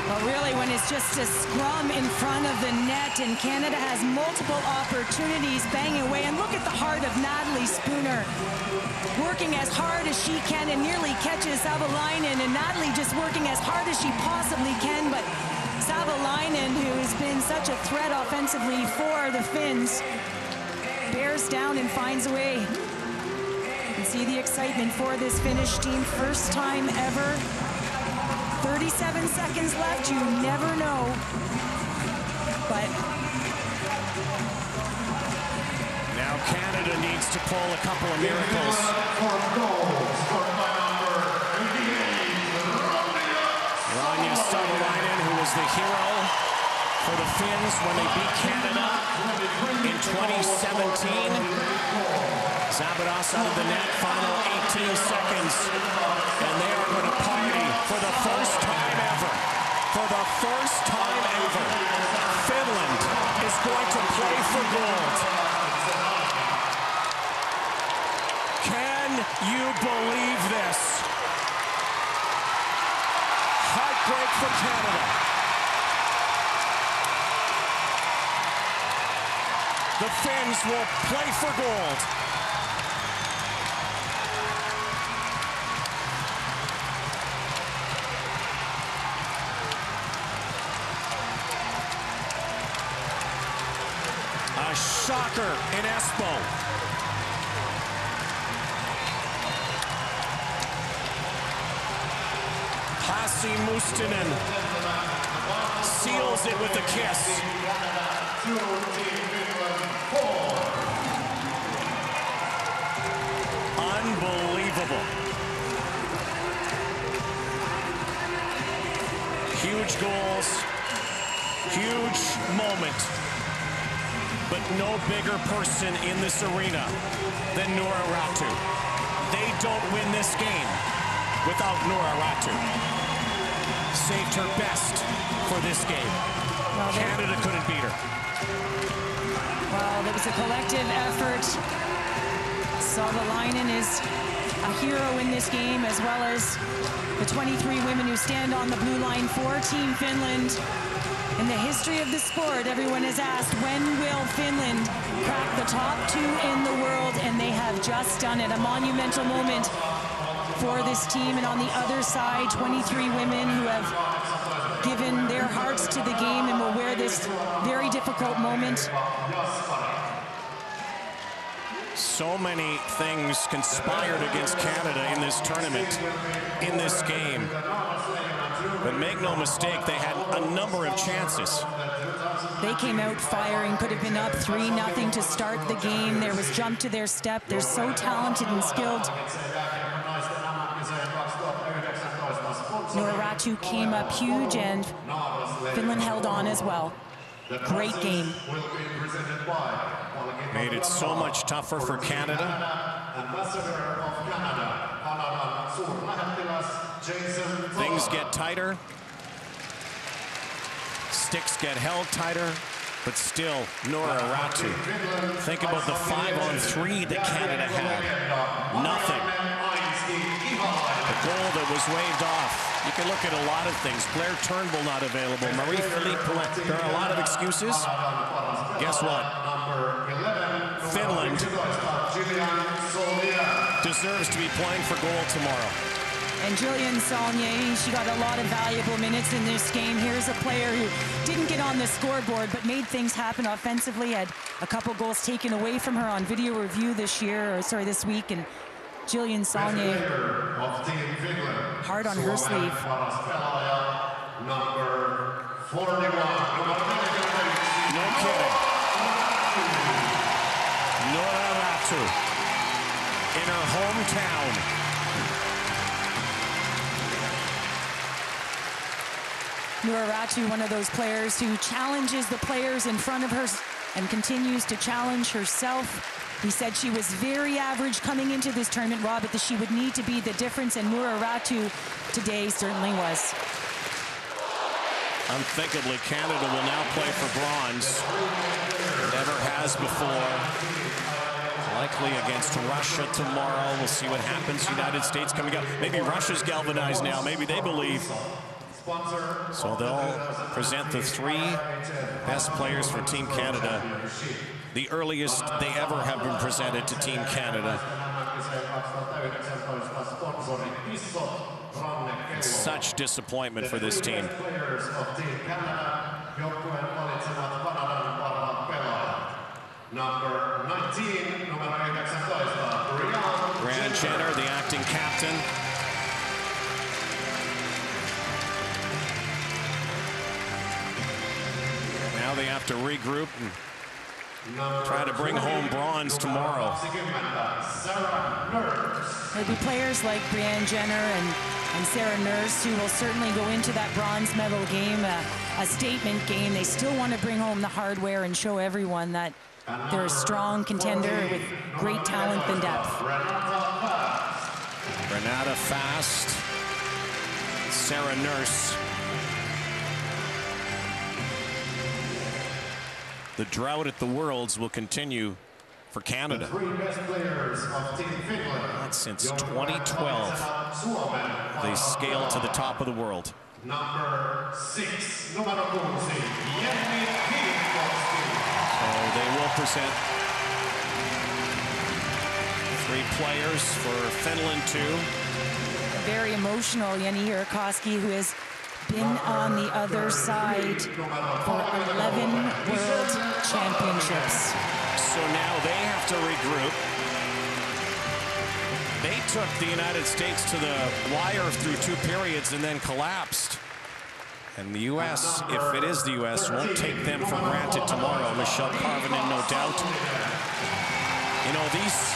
C: Well, really, when it's just a scrum in front of the net and Canada has multiple opportunities banging away. And look at the heart of Natalie Spooner, working as hard as she can and nearly catches Savolainen, and Natalie just working as hard as she possibly can. But Savolainen, who has been such a threat offensively for the Finns, bears down and finds a way. You can see the excitement for this Finnish team. First time ever. 37 seconds left, you never know. But
B: now Canada needs to pull a couple of miracles. Rania Savolainen, who was the hero for the Finns when they beat Canada in 2017. Zabados out of the net, final 18 seconds. And they are going to party for the first time ever. For the first time ever, Finland is going to play for gold. Can you believe this? Heartbreak for Canada. The Finns will play for gold. A shocker in Espoo. Pasi Mustinen seals it with a kiss. Unbelievable. Huge goals, huge moment. But no bigger person in this arena than Noora Ratu. They don't win this game without Noora Ratu. Saved her best for this game. Well, Canada couldn't beat her.
C: Well, there was a collective effort. Savalainen is a hero in this game, as well as the 23 women who stand on the blue line for Team Finland. In the history of the sport, everyone has asked, when will Finland crack the top 2 in the world? And they have just done it. A monumental moment for this team. And on the other side, 23 women who have given their hearts to the game and will wear this very difficult moment.
B: So many things conspired against Canada in this tournament, in this game. But make no mistake, they had a number of chances.
C: They came out firing, could have been up 3-0 to start the game. There was jump to their step. They're so talented and skilled. Noora Ratu came up huge, and Finland held on as well. Great game.
B: Made it so much tougher for Canada. Things get tighter. Sticks get held tighter, but still, Noora Ratu. Think about the 5-on-3 that Canada had. Nothing. The goal that was waved off. You can look at a lot of things. Blair Turnbull not available. Marie-Philippe Poulin. There are a lot of excuses. Guess what? Finland deserves to be playing for gold tomorrow.
C: And Julian Saulnier, she got a lot of valuable minutes in this game. Here's a player who didn't get on the scoreboard, but made things happen offensively. Had a couple goals taken away from her on video review this week. And Julian Saulnier, hard on her sleeve.
B: No kidding. Noora Ratu in her hometown.
C: Noora Ratu, one of those players who challenges the players in front of her and continues to challenge herself. He said she was very average coming into this tournament, Rob, but that she would need to be the difference, and Noora Ratu today certainly was.
B: Unthinkably, Canada will now play for bronze. Never has before. Likely against Russia tomorrow. We'll see what happens. United States coming up. Maybe Russia's galvanized now. Maybe they believe. So they'll present the 3 best players for Team Canada. The earliest they ever have been presented to Team Canada. And such disappointment for this team.
J: Number 19,
B: Brianne Jenner, the acting captain. Now they have to regroup and try to bring home bronze tomorrow.
C: There'll be players like Brianne Jenner and Sarah Nurse who will certainly go into that bronze medal game, a statement game. They still want to bring home the hardware and show everyone that they're a strong contender with great talent and depth.
B: Renata Fast, Sarah Nurse. The drought at the Worlds will continue for Canada. Not since 2012, they scaled to the top of the world.
J: Number 6,
B: So they will present 3 players for Finland, too.
C: Very emotional, Jenny Hirakoski, who has been on the other side for 11 World Championships.
B: So now they have to regroup. They took the United States to the wire through 2 periods and then collapsed. And the U.S., if it is the U.S., won't take them for granted tomorrow. Michelle Karvinen, no doubt. You know, these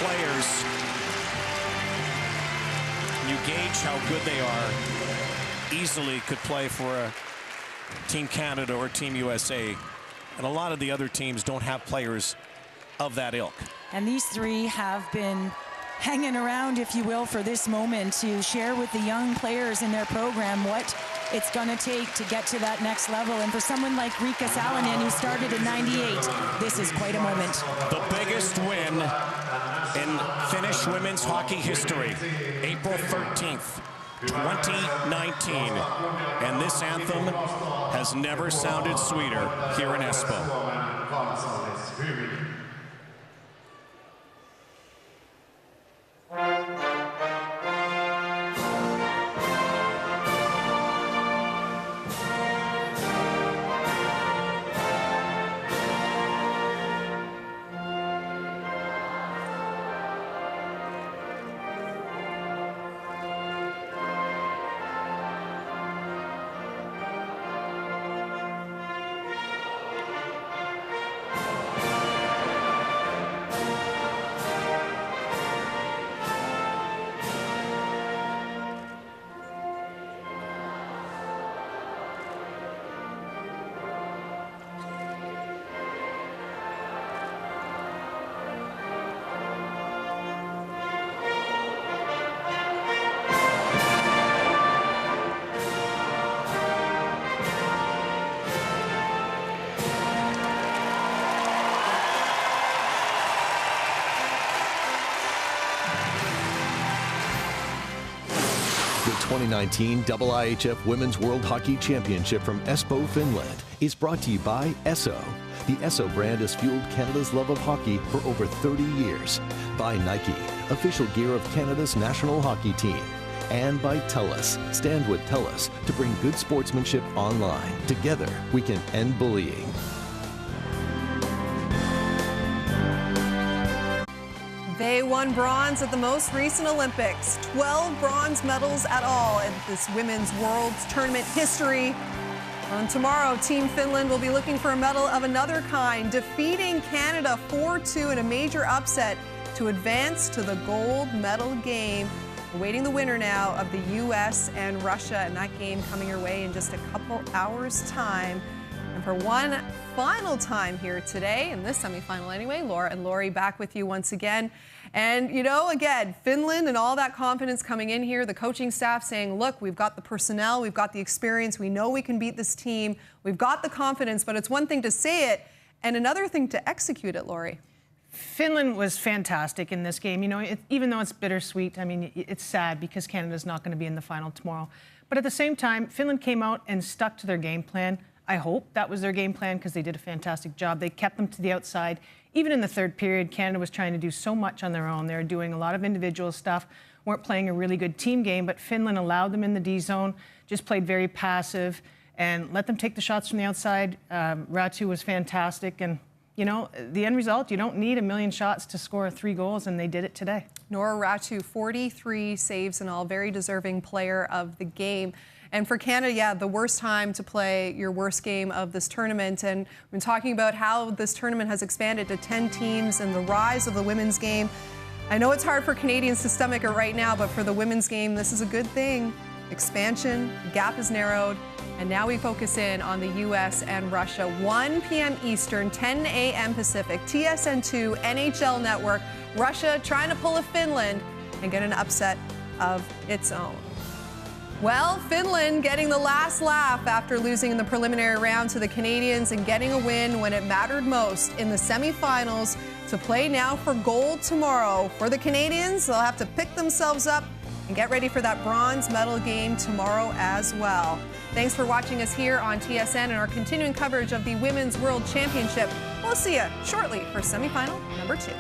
B: players, you gauge how good they are, easily could play for a Team Canada or Team USA. And a lot of the other teams don't have players of that ilk.
C: And these 3 have been hanging around, if you will, for this moment to share with the young players in their program what it's going to take to get to that next level. And for someone like Riikka Salonen, who started in '98, this is quite a moment.
B: The biggest win in Finnish women's hockey history, April 13th, 2019. And this anthem has never sounded sweeter here in Espoo.
F: The 2019 IIHF Women's World Hockey Championship from Espoo, Finland is brought to you by Esso. The Esso brand has fueled Canada's love of hockey for over 30 years. By Nike, official gear of Canada's national hockey team. And by TELUS. Stand with TELUS to bring good sportsmanship online. Together, we can end bullying.
A: They won bronze at the most recent Olympics. 12 bronze medals at all in this Women's World Tournament history. On tomorrow, Team Finland will be looking for a medal of another kind, defeating Canada 4-2 in a major upset to advance to the gold medal game. Awaiting the winner now of the U.S. and Russia, and that game coming your way in just a couple hours' time. And for one final time here today, in this semifinal anyway, Laura and Lori back with you once again. And, you know, again, Finland and all that confidence coming in here, the coaching staff saying, look, we've got the personnel, we've got the experience, we know we can beat this team, we've got the confidence, but it's one thing to say it and another thing to execute it, Lori.
E: Finland was fantastic in this game. You know, even though it's bittersweet, I mean, it's sad because Canada's not going to be in the final tomorrow. But at the same time, Finland came out and stuck to their game plan. I hope that was their game plan because they did a fantastic job. They kept them to the outside. Even in the third period, Canada was trying to do so much on their own. They were doing a lot of individual stuff, weren't playing a really good team game, but Finland allowed them in the D zone, just played very passive, and let them take the shots from the outside. Ratu was fantastic, and you know, the end result, you don't need a million shots to score 3 goals, and they did it today.
A: Nora Ratu, 43 saves in all, very deserving player of the game. And for Canada, yeah, the worst time to play your worst game of this tournament. And we've been talking about how this tournament has expanded to 10 teams and the rise of the women's game. I know it's hard for Canadians to stomach it right now, but for the women's game, this is a good thing. Expansion, gap is narrowed, and now we focus in on the U.S. and Russia. 1 p.m. Eastern, 10 a.m. Pacific, TSN2, NHL Network. Russia trying to pull a Finland and get an upset of its own. Well, Finland getting the last laugh after losing in the preliminary round to the Canadians and getting a win when it mattered most in the semifinals to play now for gold tomorrow. For the Canadians, they'll have to pick themselves up And get ready for that bronze medal game tomorrow as well. Thanks for watching us here on TSN and our continuing coverage of the Women's World Championship. We'll see you shortly for semifinal number 2.